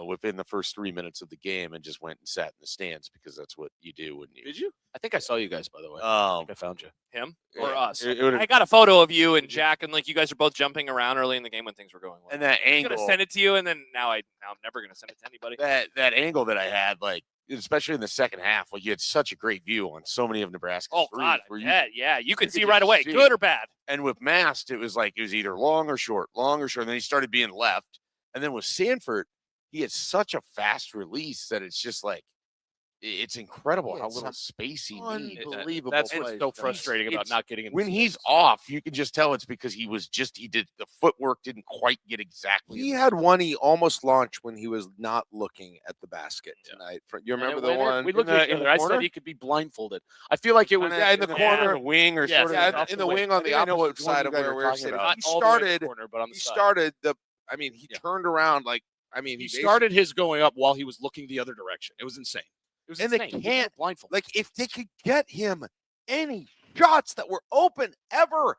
Speaker 6: within the first 3 minutes of the game and just went and sat in the stands because that's what you do when you.
Speaker 3: Did you? I think I saw you guys, by the way.
Speaker 6: Oh,
Speaker 3: I think I found you.
Speaker 4: Him or
Speaker 6: Yeah.
Speaker 4: us?
Speaker 6: It
Speaker 4: I got a photo of you and Jack, and like you guys are both jumping around early in the game when things were going well.
Speaker 6: and that
Speaker 4: I'm
Speaker 6: angle,
Speaker 4: gonna send it to you, and then now I'm never gonna send it to anybody.
Speaker 6: that angle that I had, like especially in the second half, like you had such a great view on so many of Nebraska's
Speaker 4: Oh
Speaker 6: threes
Speaker 4: God,
Speaker 6: where
Speaker 4: you could see
Speaker 6: could
Speaker 4: right
Speaker 6: just
Speaker 4: away,
Speaker 6: see.
Speaker 4: good or bad.
Speaker 6: And with Mast, it was either long or short. And then he started being left. And then with Sanford, he had such a fast release that it's just like, it's incredible how little space he needs.
Speaker 5: Unbelievable.
Speaker 3: That's what's
Speaker 5: plays.
Speaker 3: so frustrating about not getting him.
Speaker 6: When he's off, you can just tell it's because he did the footwork didn't quite get exactly.
Speaker 5: He had one he almost launched when he was not looking at the basket tonight. You remember the one?
Speaker 3: We looked at each other. I
Speaker 6: corner?
Speaker 3: said he could be blindfolded. I feel like it was
Speaker 5: in the corner,
Speaker 6: the wing, or
Speaker 3: Yes,
Speaker 6: sort
Speaker 5: yeah,
Speaker 6: of
Speaker 5: in the wing on the
Speaker 6: I know
Speaker 5: opposite
Speaker 6: which one
Speaker 5: side
Speaker 6: you
Speaker 5: of
Speaker 6: guys
Speaker 5: where
Speaker 6: are
Speaker 5: we were
Speaker 6: talking
Speaker 5: sitting.
Speaker 6: about.
Speaker 5: He
Speaker 3: Not all the way to the
Speaker 5: started.
Speaker 3: corner, but on the
Speaker 5: He
Speaker 3: side.
Speaker 5: started the. He
Speaker 3: Yeah.
Speaker 5: turned around like.
Speaker 3: He started his going up while he was looking the other direction. It was insane. It was
Speaker 5: And they
Speaker 3: insane. He
Speaker 5: can't-
Speaker 3: was blindfolded.
Speaker 5: Like if they could get him any shots that were open ever,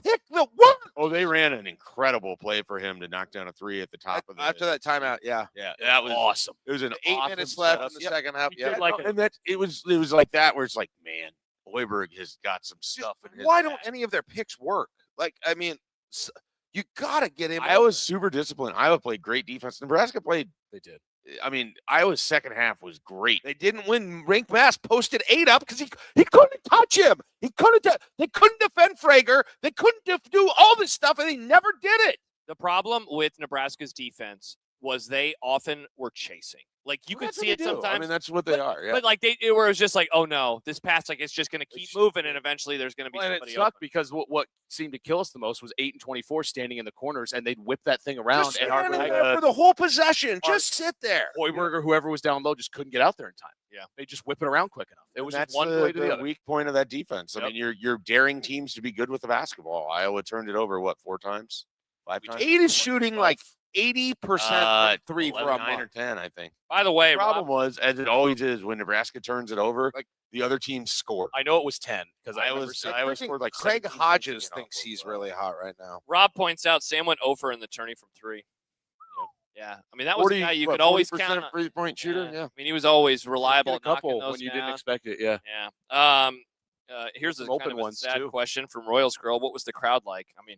Speaker 5: pick the one.
Speaker 6: Oh, they ran an incredible play for him to knock down a three at the top of the.
Speaker 5: After that timeout, yeah.
Speaker 6: Yeah, that was
Speaker 3: awesome.
Speaker 6: It was an
Speaker 5: 8
Speaker 6: awesome
Speaker 5: minutes left
Speaker 6: setup.
Speaker 5: in the second half.
Speaker 3: He
Speaker 5: Yeah.
Speaker 3: did like
Speaker 6: and that it was like that where it's like, man, Hoiberg has got some stuff in his
Speaker 5: Why
Speaker 6: bag.
Speaker 5: don't any of their picks work? Like, you gotta get him.
Speaker 6: Iowa's super disciplined. Iowa played great defense. Nebraska played.
Speaker 3: They did.
Speaker 6: Iowa's second half was great.
Speaker 5: They didn't win. Rink Mass posted 8 up because he couldn't touch him. He couldn't. They couldn't defend Frager. They couldn't do all this stuff, and he never did it.
Speaker 4: The problem with Nebraska's defense was they often were chasing. Like you could
Speaker 6: That's
Speaker 4: see
Speaker 6: what
Speaker 4: it
Speaker 6: they do.
Speaker 4: sometimes.
Speaker 6: That's what they are. Yeah.
Speaker 4: But like it was just like, oh no, this pass it's just going to keep moving, and eventually there's going to be
Speaker 3: And it
Speaker 4: somebody
Speaker 3: sucked
Speaker 4: open.
Speaker 3: because what seemed to kill us the most was 8 and 24 standing in the corners, and they'd whip that thing around.
Speaker 5: Just
Speaker 3: And
Speaker 5: stand
Speaker 3: our
Speaker 5: there for the whole possession. Just sit there.
Speaker 3: Hoiberg or whoever was down low just couldn't get out there in time.
Speaker 4: Yeah.
Speaker 3: They just whip it around quick enough. It was
Speaker 6: That's
Speaker 3: just one
Speaker 6: the,
Speaker 3: way to the
Speaker 6: the
Speaker 3: other.
Speaker 6: weak point of that defense. I
Speaker 3: Yep.
Speaker 6: mean, you're daring teams to be good with the basketball. Iowa turned it over 4 times, 5 times.
Speaker 5: 8 is shooting like 80% from three for a
Speaker 6: 9 or
Speaker 5: month.
Speaker 6: 10, I think.
Speaker 4: By the way,
Speaker 6: The problem
Speaker 4: Rob,
Speaker 6: was, as it always is, when Nebraska turns it over, the other team score.
Speaker 3: I know it was 10 because I
Speaker 6: Iowa
Speaker 5: I think
Speaker 6: scored like
Speaker 5: Craig
Speaker 6: 17
Speaker 5: Hodges
Speaker 6: off
Speaker 5: thinks
Speaker 6: of,
Speaker 5: he's really hot right now.
Speaker 4: Rob points out Sam went over in the tourney from 3. Yeah, I mean that was a guy you could always count on.
Speaker 6: 3-point shooter. Yeah.
Speaker 4: I mean he was always reliable.
Speaker 3: a couple
Speaker 4: knocking those
Speaker 3: when you
Speaker 4: down.
Speaker 3: didn't expect it. Yeah.
Speaker 4: Yeah. Here's a
Speaker 3: Some
Speaker 4: kind
Speaker 3: open
Speaker 4: of a
Speaker 3: ones,
Speaker 4: sad
Speaker 3: too.
Speaker 4: question from Royals Girl. What was the crowd like? I mean,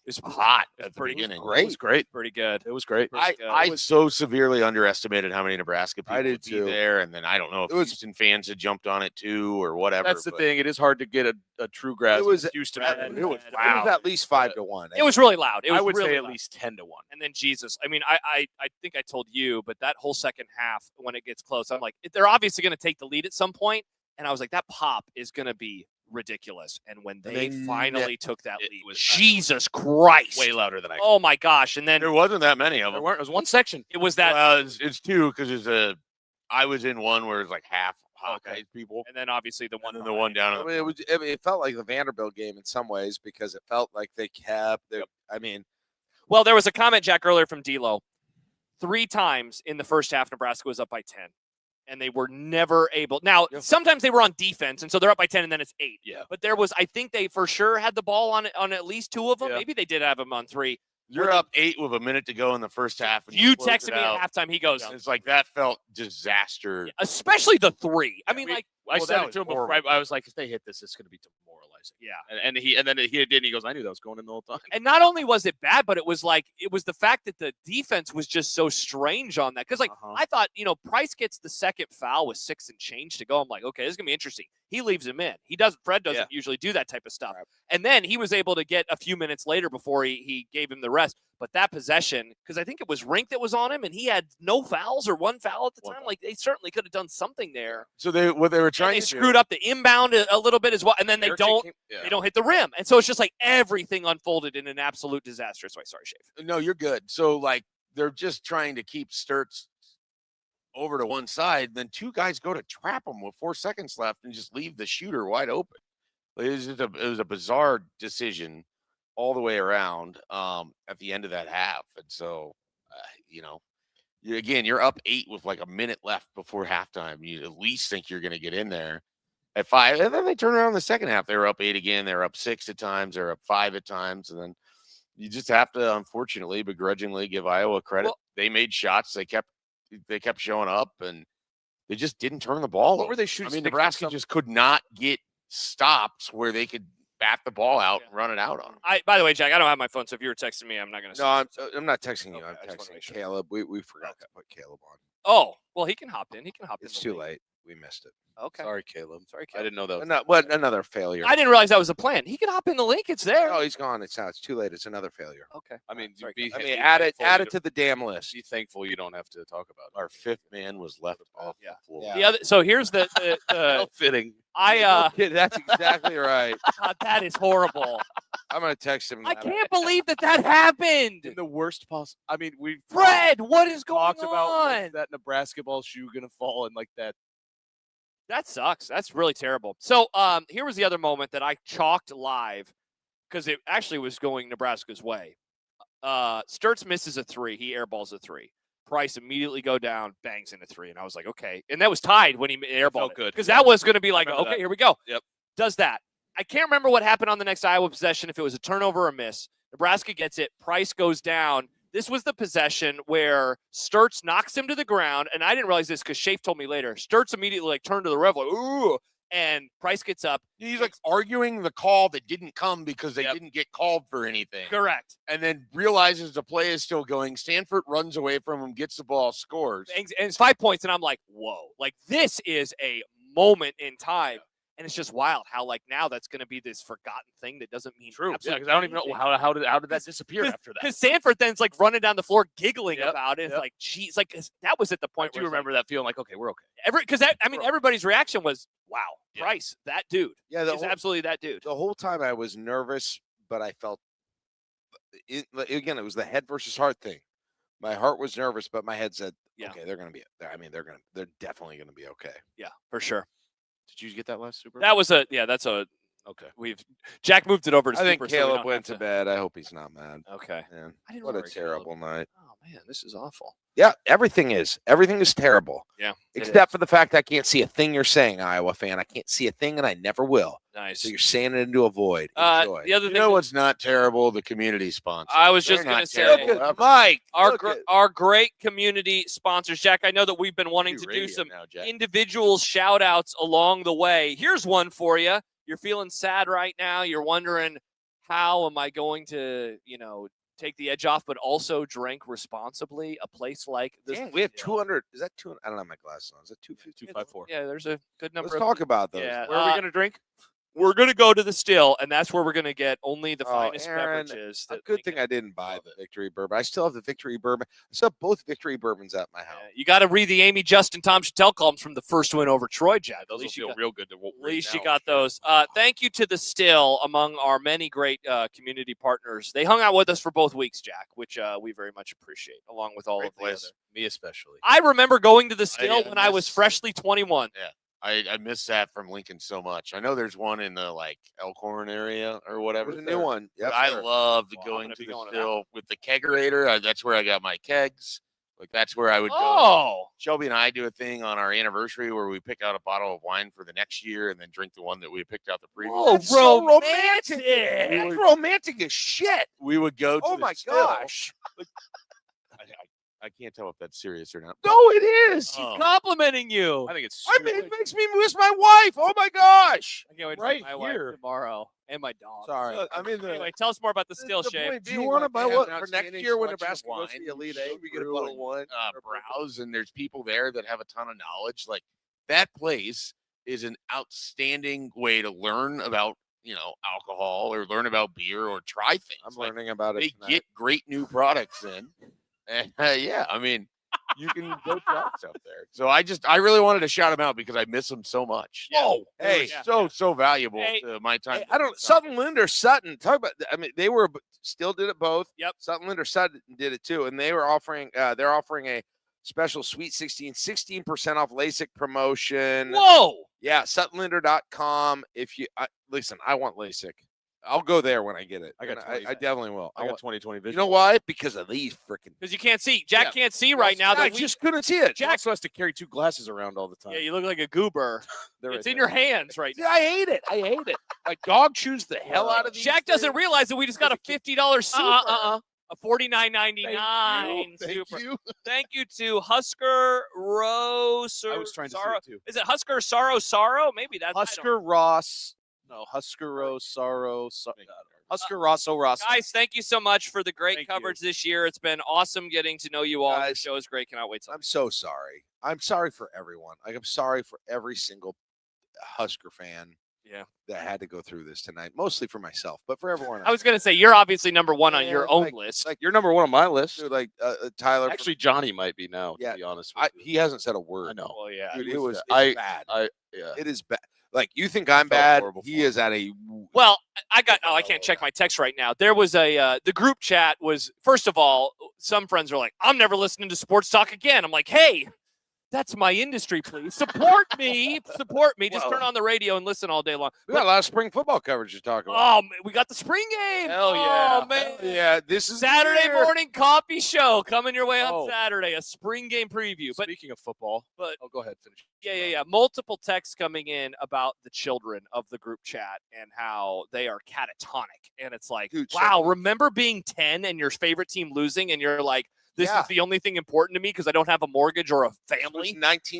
Speaker 6: It was hot at the
Speaker 4: pretty
Speaker 6: beginning.
Speaker 3: It was great.
Speaker 4: pretty good.
Speaker 3: It was great.
Speaker 6: I so severely underestimated how many Nebraska people
Speaker 5: I did
Speaker 6: would be
Speaker 5: too.
Speaker 6: there, and then I don't know if
Speaker 5: It was-
Speaker 6: Houston fans had jumped on it too or whatever.
Speaker 3: That's the
Speaker 6: but
Speaker 3: thing. It is hard to get a true grasp.
Speaker 5: It was-
Speaker 3: of Houston.
Speaker 4: It
Speaker 3: It was
Speaker 4: was
Speaker 5: It
Speaker 3: wow.
Speaker 5: was at least 5-1.
Speaker 4: It was really loud. It was
Speaker 3: I would
Speaker 4: really
Speaker 3: say at
Speaker 4: loud.
Speaker 3: least 10 to 1.
Speaker 4: And then Jesus, I mean, I think I told you, but that whole second half when it gets close, I'm like, they're obviously going to take the lead at some point, and I was like, that pop is going to be ridiculous. And when they
Speaker 5: they
Speaker 4: finally took that
Speaker 3: it
Speaker 4: lead,
Speaker 3: was
Speaker 4: Jesus Christ,
Speaker 3: Way louder than I.
Speaker 4: oh my gosh! And then
Speaker 6: There wasn't that many of
Speaker 3: There
Speaker 6: them.
Speaker 3: weren't. It was one section.
Speaker 4: it was that,
Speaker 6: Well, it's 2 because I was in one where it's like half Hawkeyes people,
Speaker 4: and then obviously the one,
Speaker 6: and then the one down.
Speaker 5: I mean, it felt like the Vanderbilt game in some ways because it felt like they kept. I mean,
Speaker 4: Well, there was a comment, Jack, earlier from D'Lo. 3 times in the first half, Nebraska was up by 10. And they were never able. Now, sometimes they were on defense, and so they're up by 10, and then it's 8.
Speaker 3: Yeah.
Speaker 4: But there was, I think they for sure had the ball on at least 2 of them.
Speaker 3: Yeah.
Speaker 4: Maybe they did have them on 3.
Speaker 6: You're up 8 with a minute to go in the first half. And
Speaker 4: You
Speaker 6: close
Speaker 4: texted
Speaker 6: it
Speaker 4: me
Speaker 6: out.
Speaker 4: at halftime. He goes,
Speaker 6: It's like that felt disaster.
Speaker 4: especially the 3. I mean,
Speaker 3: We-
Speaker 4: like,
Speaker 3: I
Speaker 6: Well,
Speaker 3: said
Speaker 6: that
Speaker 3: it
Speaker 6: was
Speaker 3: to him before.
Speaker 6: horrible.
Speaker 3: I was like, if they hit this, it's going to be demoralizing.
Speaker 4: yeah.
Speaker 3: And then he did. And he goes, I knew that was going in the whole time.
Speaker 4: And not only was it bad, but it was the fact that the defense was just so strange on that. Because, I thought, Price gets the second foul with 6 and change to go. I'm like, okay, this is going to be interesting. He leaves him in. Fred doesn't usually do that type of stuff.
Speaker 5: Right.
Speaker 4: And then he was able to get a few minutes later before he gave him the rest. But that possession, because I think it was Rink that was on him, and he had no fouls or 1 foul at the
Speaker 3: One
Speaker 4: time.
Speaker 3: foul.
Speaker 4: Like, they certainly could have done something there.
Speaker 6: So what they were
Speaker 4: And
Speaker 6: trying
Speaker 4: they
Speaker 6: to
Speaker 4: screwed up the inbound a little bit as well. And then they
Speaker 3: Eric
Speaker 4: don't
Speaker 3: came-
Speaker 4: they don't hit the rim. And so it's just like everything unfolded in an absolute disaster. So sorry, Shave.
Speaker 6: No, you're good. So they're just trying to keep Sturtz over to one side. Then 2 guys go to trap him with 4 seconds left and just leave the shooter wide open. It was a bizarre decision all the way around at the end of that half. And so, you're up 8 with like a minute left before halftime. You at least think you're going to get in there at 5. And then they turn around in the second half. They were up 8 again. They're up 6 at times. They're up 5 at times. And then you just have to, unfortunately, begrudgingly give Iowa credit.
Speaker 4: Well,
Speaker 6: they made shots. They kept showing up, and they just didn't turn the ball
Speaker 3: What
Speaker 6: over.
Speaker 3: were they shooting?
Speaker 6: I mean, Nebraska just could not get stops where they could bat the ball out and run it out on them.
Speaker 4: By the way, Jack, I don't have my phone, so if you were texting me, I'm not going to.
Speaker 5: No, I'm not texting you.
Speaker 4: Okay,
Speaker 5: I'm
Speaker 4: I just wanna
Speaker 5: texting
Speaker 4: make sure.
Speaker 5: Caleb. We forgot to put Caleb on.
Speaker 4: Oh, well, he can hop in. He can hop in.
Speaker 5: It's too late. We missed it.
Speaker 4: Okay.
Speaker 3: Sorry, Caleb.
Speaker 4: Sorry,
Speaker 3: I didn't know that.
Speaker 5: Another failure.
Speaker 4: I didn't realize that was a plan. He can hop in the link. It's there.
Speaker 5: No, he's gone. It's too late. It's another failure.
Speaker 4: Okay.
Speaker 3: I mean,
Speaker 4: Sorry,
Speaker 5: Add it to the damn list.
Speaker 3: Be thankful you don't have to talk about it.
Speaker 6: Our fifth man was left off the floor.
Speaker 5: Yeah.
Speaker 4: The other. So here's the
Speaker 3: Fitting.
Speaker 5: That's exactly right.
Speaker 4: God, that is horrible.
Speaker 5: I'm gonna text him.
Speaker 4: I can't believe that happened.
Speaker 3: In the worst possible. I mean, we've
Speaker 4: Fred, what is going
Speaker 3: talked about like,
Speaker 4: on?
Speaker 3: that Nebrasketball shoe gonna fall and like that.
Speaker 4: That sucks. That's really terrible. So here was the other moment that I chalked live because it actually was going Nebraska's way. Sturtz misses a 3. He airballs a 3. Price immediately go down, bangs in a 3. And I was like, okay. And that was tied when he airballed
Speaker 3: good.
Speaker 4: Because that was going to be like, okay,
Speaker 3: that.
Speaker 4: here we go.
Speaker 3: Yep.
Speaker 4: Does that. I can't remember what happened on the next Iowa possession, if it was a turnover or a miss. Nebraska gets it. Price goes down. This was the possession where Sturtz knocks him to the ground, and I didn't realize this because Shafe told me later. Sturtz immediately turned to the ref like, ooh, and Price gets up.
Speaker 6: He's arguing the call that didn't come because they didn't get called for anything.
Speaker 4: Correct.
Speaker 6: And then realizes the play is still going. Stanford runs away from him, gets the ball, scores.
Speaker 4: And it's 5 points, and I'm like, whoa. Like, this is a moment in time. And it's just wild how, like, now that's going to be this forgotten thing that doesn't mean
Speaker 3: True. Yeah,
Speaker 4: absolutely
Speaker 3: because I don't even know how did that disappear after that.
Speaker 4: Because Stanford then's like running down the floor giggling about it. It's like, geez, like that was at the point.
Speaker 3: I do remember that feeling like, okay, we're okay.
Speaker 4: Because everybody's reaction was, wow, Price, that dude.
Speaker 5: Yeah,
Speaker 4: is absolutely that dude.
Speaker 5: The whole time I was nervous, but I felt again it was the head versus heart thing. My heart was nervous, but my head said, okay, they're going to be. I mean, they're definitely going to be okay.
Speaker 4: Yeah, for sure.
Speaker 3: Did you get that last Super?
Speaker 4: That was that's a okay. Jack moved it over to
Speaker 5: I
Speaker 4: Super.
Speaker 5: think Caleb went to bed. I hope he's not mad.
Speaker 4: Okay.
Speaker 5: Man,
Speaker 4: I didn't
Speaker 5: what a
Speaker 4: remember
Speaker 5: terrible night.
Speaker 4: Oh man, this is awful.
Speaker 5: Yeah, everything is terrible.
Speaker 4: Yeah.
Speaker 5: Except for the fact I can't see a thing you're saying, Iowa fan. I can't see a thing, and I never will.
Speaker 4: Nice.
Speaker 5: So you're saying it into a void. Enjoy.
Speaker 4: The other
Speaker 6: You
Speaker 4: thing
Speaker 6: know what's not terrible? The community sponsor.
Speaker 4: I was just
Speaker 6: They're
Speaker 4: going
Speaker 6: not
Speaker 4: to say,
Speaker 6: terrible ever.
Speaker 5: Mike,
Speaker 4: our great community sponsors. Jack, I know that we've been wanting to do some individual shout outs along the way. Here's one for you. You're feeling sad right now. You're wondering, how am I going to, take the edge off, but also drink responsibly? A place like this.
Speaker 5: Dang, we have 200. Is that 200? I don't have my glasses on. Is that 250?
Speaker 3: 254.
Speaker 4: Yeah, there's a good number.
Speaker 5: Let's talk about those.
Speaker 4: Yeah,
Speaker 3: Where are we going to drink?
Speaker 4: We're going to go to the Still, and that's where we're going to get only the finest
Speaker 5: Aaron,
Speaker 4: beverages.
Speaker 5: A good thing I didn't buy the Victory Bourbon. I still have the Victory Bourbon. I still have both Victory Bourbons at my house.
Speaker 4: You got to read the Amy, Justin, Tom Chattel columns from the first win over Troy, Jack.
Speaker 3: Those will feel real good.
Speaker 4: At least you got those. Thank you to the Still, among our many great community partners. They hung out with us for both weeks, Jack, which we very much appreciate, along with all of the other.
Speaker 3: Me especially.
Speaker 4: I remember going to the Still when I was freshly 21.
Speaker 6: Yeah. I miss that from Lincoln so much. I know there's one in the Elkhorn area or whatever.
Speaker 5: There's a new one.
Speaker 6: Yep, I loved going to the Still with the kegerator. That's where I got my kegs. That's where I would go.
Speaker 4: Oh,
Speaker 6: Shelby and I do a thing on our anniversary where we pick out a bottle of wine for the next year and then drink the one that we picked out the previous.
Speaker 5: Oh,
Speaker 6: year.
Speaker 5: so romantic! That's romantic as shit.
Speaker 6: We would go to
Speaker 5: Oh
Speaker 6: the
Speaker 5: my
Speaker 6: Still.
Speaker 5: gosh!
Speaker 6: I can't tell if that's serious or not.
Speaker 5: No, it is.
Speaker 4: she's complimenting you.
Speaker 3: I think it's.
Speaker 5: It makes me miss my wife. Oh my gosh!
Speaker 4: I can't wait to
Speaker 5: right
Speaker 4: see my wife
Speaker 5: here.
Speaker 4: tomorrow and my dog.
Speaker 5: Sorry.
Speaker 4: Anyway, tell us more about the Still, Shay.
Speaker 5: Do you want to buy what for next year when Nebraska goes to the Elite Eight? We get a bottle of wine.
Speaker 6: Browse, and there's people there that have a ton of knowledge. That place is an outstanding way to learn about alcohol or learn about beer or try things.
Speaker 5: I'm learning about it.
Speaker 6: They get great new products in, and I mean, you can go try stuff there. So I really wanted to shout them out because I miss them so much.
Speaker 5: Oh, hey,
Speaker 6: so valuable
Speaker 4: Hey,
Speaker 6: to my time.
Speaker 5: Hey, I don't. Sutton, Linder, Sutton. Talk about. I mean, they were still did it both.
Speaker 4: Yep.
Speaker 5: Sutton, Linder, Sutton did it too, and they were offering. They're offering a special Sweet 16% off LASIK promotion.
Speaker 4: Whoa.
Speaker 5: Yeah, SuttonLinder.com. If you listen, I want LASIK. I'll go there when I get it.
Speaker 3: I
Speaker 5: definitely will.
Speaker 3: I got 20/20 vision.
Speaker 5: You know why? Because of these freaking.
Speaker 4: Because you can't see. Jack can't see right now.
Speaker 5: I just couldn't see it.
Speaker 3: Jack also has to carry 2 glasses around all the time.
Speaker 4: Yeah, you look like a goober. It's in your hands right now.
Speaker 5: I hate it. My dog chews the hell out of these.
Speaker 4: Jack doesn't realize that we just got a $50 super. A $49.99. Thank you to Husker Rose.
Speaker 3: I was trying to
Speaker 4: Sorrow.
Speaker 3: see it too.
Speaker 4: Is it Husker Sorrow? Maybe that's
Speaker 3: Husker Ross. No, Husker Rose Husker Rosso Rosso.
Speaker 4: Guys, thank you so much for the great
Speaker 3: Thank
Speaker 4: coverage this year. It's been awesome getting to know you all. The
Speaker 5: Guys,
Speaker 4: show is great. Cannot wait.
Speaker 5: I'm so sorry. I'm sorry for everyone. Like, I'm sorry for every single Husker fan.
Speaker 4: Yeah.
Speaker 5: That had to go through this tonight, mostly for myself, but for everyone else.
Speaker 4: I was going to say, you're obviously number one on
Speaker 5: Yeah,
Speaker 4: your own
Speaker 5: like-
Speaker 4: list.
Speaker 5: like-
Speaker 3: You're number one on my list.
Speaker 5: Dude, like Tyler.
Speaker 3: Actually, Johnny might be now.
Speaker 5: Yeah,
Speaker 3: To be honest with you.
Speaker 5: he hasn't said a word.
Speaker 3: I know.
Speaker 4: Well, yeah.
Speaker 5: Dude,
Speaker 3: It
Speaker 5: it
Speaker 3: was,
Speaker 5: was
Speaker 3: I-
Speaker 5: bad.
Speaker 3: Yeah.
Speaker 5: It is bad. Like, you think I'm
Speaker 3: felt
Speaker 5: bad?
Speaker 3: horrible
Speaker 5: He
Speaker 3: for
Speaker 5: is at a.
Speaker 4: Well, I can't check my text right now. There was the group chat was, first of all, some friends are like, I'm never listening to sports talk again. I'm like, hey, that's my industry, please. Support me. Support me. Just
Speaker 5: Well-
Speaker 4: turn on the radio and listen all day long.
Speaker 5: We got a lot of spring football coverage to talk about.
Speaker 4: Oh, man, we got the spring game.
Speaker 3: Hell yeah.
Speaker 4: Oh, man.
Speaker 5: Yeah, this is
Speaker 4: Saturday
Speaker 5: the year.
Speaker 4: morning coffee show coming your way on
Speaker 3: Oh.
Speaker 4: Saturday. A spring game preview. But
Speaker 3: Speaking of football,
Speaker 4: but-
Speaker 3: oh, go ahead, finish.
Speaker 4: yeah. Multiple texts coming in about the children of the group chat and how they are catatonic. And it's like,
Speaker 5: Dude,
Speaker 4: wow, remember being 10 and your favorite team losing and you're like, this
Speaker 5: Yeah.
Speaker 4: is the only thing important to me because I don't have a mortgage or a
Speaker 5: It was
Speaker 4: family.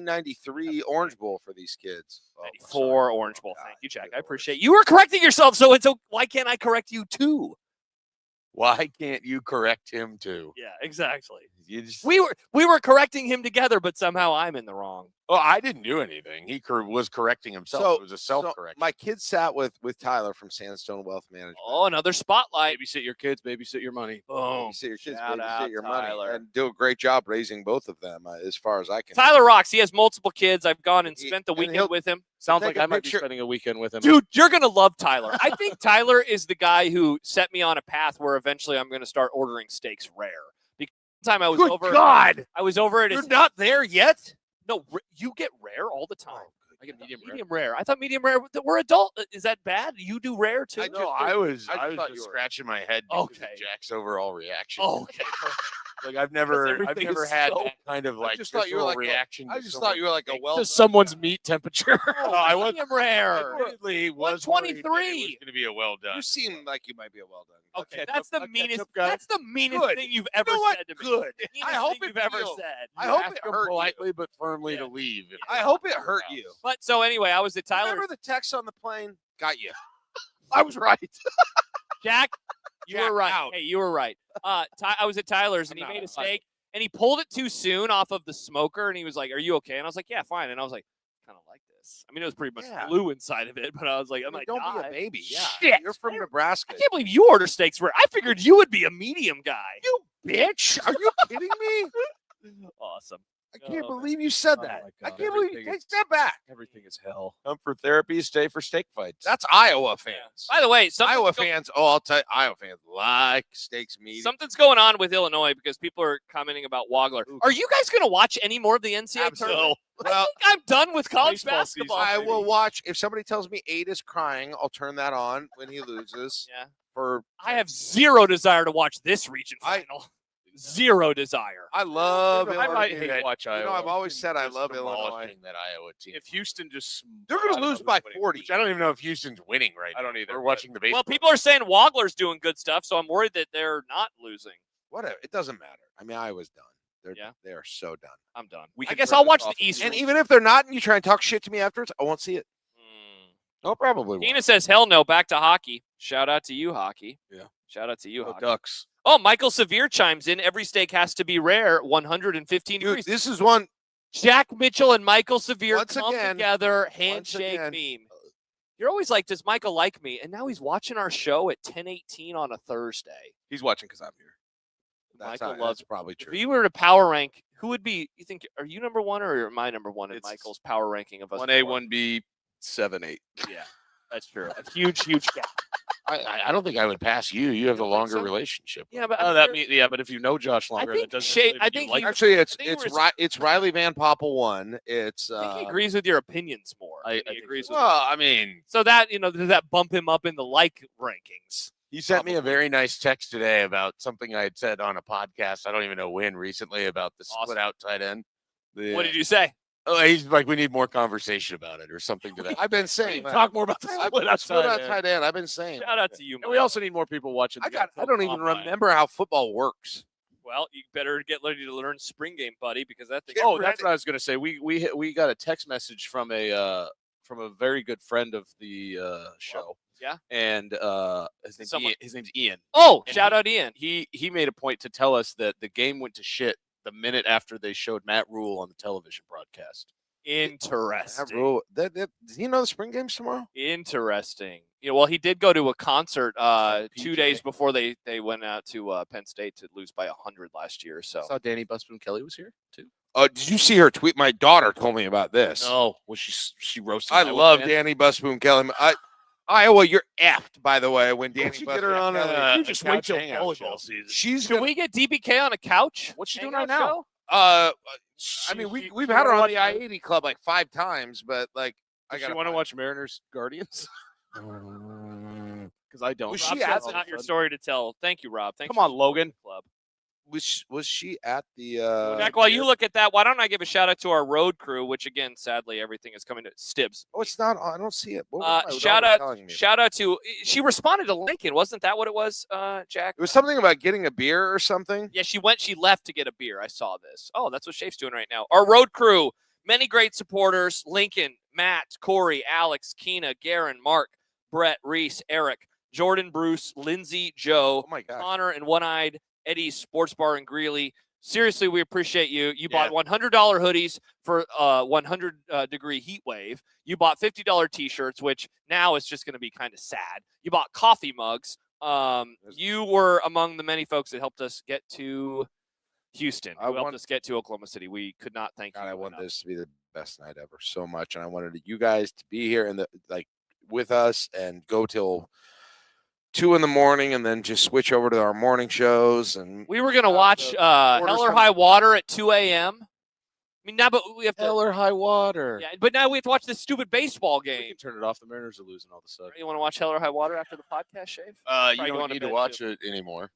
Speaker 5: 1993 Orange Bowl for these kids. Oh,
Speaker 4: 94
Speaker 5: sorry.
Speaker 4: Orange Bowl.
Speaker 5: God,
Speaker 4: Thank you, Jack.
Speaker 5: good
Speaker 4: I
Speaker 5: Lord.
Speaker 4: appreciate you were correcting yourself. So why can't I correct you too?
Speaker 6: Why can't you correct him too?
Speaker 4: Yeah, exactly.
Speaker 6: You just,
Speaker 4: We were correcting him together, but somehow I'm in the wrong.
Speaker 6: well, I didn't do anything. He was correcting himself. It was a self-correction.
Speaker 5: My kid sat with Tyler from Sandstone Wealth Management.
Speaker 4: Oh, another spotlight.
Speaker 3: Babysit your kids, babysit your money.
Speaker 4: Boom.
Speaker 5: Babysit your kids,
Speaker 4: Shout out,
Speaker 5: babysit your
Speaker 4: Tyler.
Speaker 5: money, and do a great job raising both of them, as far as I can.
Speaker 4: Tyler rocks. He has multiple kids. I've gone and
Speaker 5: He-
Speaker 4: spent the
Speaker 5: and
Speaker 4: weekend
Speaker 5: he'll-
Speaker 4: with him.
Speaker 3: Sounds
Speaker 5: Take
Speaker 3: like
Speaker 5: a
Speaker 3: I might be
Speaker 5: picture-
Speaker 3: spending a weekend with him.
Speaker 4: Dude, you're going to love Tyler. I think Tyler is the guy who set me on a path where eventually I'm going to start ordering steaks rare. Because one time I was over I was over at his
Speaker 5: not there yet.
Speaker 4: No, you get rare all the time.
Speaker 3: I get medium rare.
Speaker 4: Medium rare. I thought medium rare. We're adult. Is that bad? You do rare too?
Speaker 6: I was
Speaker 5: I
Speaker 6: just
Speaker 5: thought you were-
Speaker 6: scratching my head because
Speaker 4: Okay.
Speaker 6: of Jack's overall reaction.
Speaker 4: Okay.
Speaker 6: Like I've never
Speaker 4: everything is
Speaker 6: had
Speaker 4: so-
Speaker 6: that kind of like
Speaker 5: just thought you were
Speaker 6: visceral
Speaker 5: like a-
Speaker 6: reaction.
Speaker 5: I
Speaker 6: to
Speaker 5: just
Speaker 6: someone
Speaker 5: thought you were like a
Speaker 6: eating.
Speaker 5: well.
Speaker 3: Just someone's meat temperature.
Speaker 6: No, I was
Speaker 4: medium rare.
Speaker 6: admittedly was worried that it
Speaker 4: 123.
Speaker 6: was going to be a well done.
Speaker 5: You seem like you might be a well done.
Speaker 4: Okay,
Speaker 3: ketchup-
Speaker 4: that's the
Speaker 3: a
Speaker 4: meanest.
Speaker 3: ketchup guy.
Speaker 4: That's the meanest
Speaker 5: Good.
Speaker 4: thing you've
Speaker 5: You
Speaker 4: ever
Speaker 5: know what?
Speaker 4: said to me.
Speaker 5: Good.
Speaker 4: Meanest
Speaker 5: I hope
Speaker 4: thing
Speaker 5: it
Speaker 4: you've ever
Speaker 5: feels-
Speaker 4: said.
Speaker 5: I hope
Speaker 6: Ask
Speaker 5: it
Speaker 6: him
Speaker 5: hurt you.
Speaker 6: politely but firmly
Speaker 4: Yeah.
Speaker 6: to leave.
Speaker 5: I hope it hurt you.
Speaker 4: But so anyway, I was at Tyler's.
Speaker 5: Remember the text on the plane? Got you.
Speaker 6: I was right.
Speaker 4: Jack, you
Speaker 5: Jack
Speaker 4: were right.
Speaker 5: out.
Speaker 4: Hey, you were right. I was at Tyler's and he
Speaker 5: I'm
Speaker 4: made a
Speaker 5: not.
Speaker 4: steak and he pulled it too soon off of the smoker and he was like, "Are you okay?" And I was like, "Yeah, fine." And I was like, "Kind of like this." I mean, it was pretty much
Speaker 5: Yeah.
Speaker 4: glue inside of it, but I was like, "I
Speaker 5: I mean,
Speaker 4: might
Speaker 5: don't
Speaker 4: die."
Speaker 5: be a baby. Yeah.
Speaker 4: Shit.
Speaker 5: You're from Nebraska.
Speaker 4: I can't believe you order steaks rare. I figured you would be a medium guy.
Speaker 5: You bitch. Are you kidding me?
Speaker 4: Awesome.
Speaker 5: I can't
Speaker 4: Oh,
Speaker 5: believe you said
Speaker 3: Oh
Speaker 5: that.
Speaker 3: my
Speaker 5: I
Speaker 3: God.
Speaker 5: can't believe you
Speaker 3: Everything
Speaker 5: take step back.
Speaker 3: Everything is hell.
Speaker 6: Come for therapy, stay for steak fights.
Speaker 5: That's Iowa fans.
Speaker 4: By the way,
Speaker 5: Iowa fans. Oh, I'll tell you, Iowa fans like steaks meat.
Speaker 4: something's going on with Illinois because people are commenting about Wagler. Are you guys going to watch any more of the NCAA tournament? I
Speaker 5: Well,
Speaker 4: think I'm done with college
Speaker 3: Baseball season.
Speaker 4: basketball.
Speaker 5: I
Speaker 4: baby.
Speaker 5: will watch. If somebody tells me 8 is crying, I'll turn that on when he loses.
Speaker 4: Yeah.
Speaker 5: For
Speaker 4: I have zero desire to watch this region
Speaker 5: I-
Speaker 4: final. Zero desire.
Speaker 5: I love
Speaker 3: I
Speaker 5: Illinois.
Speaker 3: might hate watch
Speaker 5: You
Speaker 3: Iowa.
Speaker 5: know, I've always said I
Speaker 6: Just
Speaker 5: love Illinois.
Speaker 6: demolishing that Iowa team.
Speaker 3: If Houston just
Speaker 5: They're going
Speaker 3: I
Speaker 5: to
Speaker 3: don't
Speaker 5: lose
Speaker 3: know
Speaker 5: by
Speaker 3: who's winning.
Speaker 5: 40.
Speaker 6: Which I don't even know if Houston's winning right
Speaker 3: I
Speaker 6: now.
Speaker 3: don't either,
Speaker 6: We're
Speaker 3: but-
Speaker 6: watching the baseball.
Speaker 4: Well, people are saying Wagler's doing good stuff, so I'm worried that they're not losing.
Speaker 5: Whatever. It doesn't matter. I mean, Iowa's done.
Speaker 4: Yeah.
Speaker 5: They are so done.
Speaker 4: I'm done.
Speaker 3: We
Speaker 4: I
Speaker 3: can
Speaker 4: guess
Speaker 3: turn
Speaker 4: I'll
Speaker 3: this
Speaker 4: watch the
Speaker 3: off.
Speaker 4: East.
Speaker 5: And even if they're not, and you try and talk shit to me afterwards, I won't see it.
Speaker 6: Oh, probably won't.
Speaker 4: Tina says, "Hell no, back to hockey." Shout out to you, hockey.
Speaker 3: Yeah.
Speaker 4: Shout out to you,
Speaker 3: Go
Speaker 4: hockey.
Speaker 3: Ducks.
Speaker 4: Oh, Michael Severe chimes in. Every steak has to be rare. 115
Speaker 5: Dude,
Speaker 4: degrees.
Speaker 5: this is one.
Speaker 4: Jack Mitchell and Michael Severe
Speaker 5: Once
Speaker 4: come
Speaker 5: again-
Speaker 4: together.
Speaker 5: once
Speaker 4: Handshake
Speaker 5: again,
Speaker 4: meme. You're always like, "Does Michael like me?" And now he's watching our show at 10:18 on a Thursday.
Speaker 3: He's watching because I'm here.
Speaker 4: Michael loves.
Speaker 5: That's probably
Speaker 4: If
Speaker 5: true.
Speaker 4: you were to power rank, who would be? You think? Are you number one or am I number one in
Speaker 3: It's
Speaker 4: Michael's power ranking of us?
Speaker 3: 1A,
Speaker 4: four?
Speaker 3: 1B, 7, 8.
Speaker 4: Yeah, that's true. A huge gap.
Speaker 6: I don't think I would pass you. You have the
Speaker 4: don't think
Speaker 6: longer
Speaker 4: so?
Speaker 6: relationship.
Speaker 4: Yeah, but
Speaker 3: Oh, that mean, yeah, but if you know Josh longer,
Speaker 4: think
Speaker 3: that doesn't.
Speaker 4: Shay-
Speaker 3: mean
Speaker 4: I
Speaker 3: you
Speaker 4: think
Speaker 3: like
Speaker 4: he-
Speaker 3: him.
Speaker 5: Actually,
Speaker 4: I think
Speaker 5: it's Riley Van Poppel 1. It's
Speaker 4: I think he agrees with your opinions more.
Speaker 3: I
Speaker 4: than he
Speaker 3: think
Speaker 4: agrees
Speaker 3: so.
Speaker 4: with.
Speaker 6: Well, I mean,
Speaker 4: So that does that bump him up in the like rankings?
Speaker 6: he sent me a very nice text today about something I had said on a podcast. I don't even know when recently about the split
Speaker 4: Awesome.
Speaker 6: out tight end.
Speaker 4: What did you say?
Speaker 6: Oh, he's like, we need more conversation about it or something to that.
Speaker 5: I've been saying that.
Speaker 3: Talk more about the split outside.
Speaker 5: Outside in. I've been saying.
Speaker 4: Shout out to you,
Speaker 3: And
Speaker 4: man.
Speaker 3: we also need more people watching.
Speaker 5: I don't even remember how football works.
Speaker 4: Well, you better get ready to learn spring game, buddy, because that thing.
Speaker 3: Oh, that's what I was going to say. We got a text message from a very good friend of the show.
Speaker 4: Yeah.
Speaker 3: And his name's Ian.
Speaker 4: Oh,
Speaker 3: And
Speaker 4: shout out Ian.
Speaker 3: He made a point to tell us that the game went to shit the minute after they showed Matt Rule on the television broadcast.
Speaker 4: Interesting.
Speaker 5: Does he know the spring games tomorrow?
Speaker 4: Interesting. Well, he did go to a concert 2
Speaker 3: PJ.
Speaker 4: days before they went out to Penn State to lose by 100 last year. So
Speaker 3: I saw Danny Busboom Kelly was here too.
Speaker 5: Did you see her tweet? My daughter told me about this.
Speaker 3: No, was she roasted?
Speaker 5: I love Danny Busboom Kelly. Iowa, you're effed, by the way, when Danny
Speaker 3: Get
Speaker 5: Busboom
Speaker 3: her on
Speaker 5: Kelly.
Speaker 3: you just wait till volleyball season.
Speaker 5: She's
Speaker 4: can we get DBK on a couch?
Speaker 3: What's she doing
Speaker 4: Hangout
Speaker 3: right now?
Speaker 4: show?
Speaker 5: I mean, we've had her on the I-80 Club like 5 times, but like,
Speaker 3: Does she want to watch Mariners Guardians? Because I don't.
Speaker 5: Was
Speaker 4: Rob
Speaker 5: she
Speaker 4: says
Speaker 5: at
Speaker 4: it's not your story to tell. Thank you, Rob. Thanks
Speaker 3: Come on,
Speaker 4: for
Speaker 3: Logan.
Speaker 4: Club.
Speaker 5: Was she at the?
Speaker 4: Jack, while you look at that, why don't I give a shout out to our road crew? Which again, sadly, everything is coming to Stibbs.
Speaker 5: Oh, it's not. I don't see it. What was my
Speaker 4: Shout
Speaker 5: daughter
Speaker 4: out!
Speaker 5: telling me?
Speaker 4: Shout out to. She responded to Lincoln. Wasn't that what it was, Jack?
Speaker 5: It was something about getting a beer or something.
Speaker 4: Yeah, she left to get a beer. I saw this. Oh, that's what Shafe's doing right now. Our road crew, many great supporters: Lincoln, Matt, Corey, Alex, Cina, Gerren, Mark, Bret, Reese, Erik, Jordan, Bruce, Lindsay, Joe,
Speaker 5: Oh my God.
Speaker 4: Connor, and One-Eyed Eddie's Sports Bar in Greeley. Seriously, we appreciate you. You bought $100 hoodies for 100 degree heat wave. You bought $50 t-shirts, which now is just going to be kind of sad. You bought coffee mugs. You were among the many folks that helped us get to Houston, who helped us get to Oklahoma City. We could not thank you.
Speaker 5: God, I want
Speaker 4: enough.
Speaker 5: this to be the best night ever so much, and I wanted you guys to be here and with us and go till 2 a.m. and then just switch over to our morning shows. And
Speaker 4: we were gonna watch Hell or High Water at 2 a.m. I mean, now, but we have to.
Speaker 3: Hell or High Water.
Speaker 4: Yeah, but now we have to watch this stupid baseball
Speaker 3: We
Speaker 4: game.
Speaker 3: can turn it off. The Mariners are losing all of a sudden.
Speaker 4: You want to watch Hell or High Water after the podcast, Shave?
Speaker 6: You don't need to watch it anymore.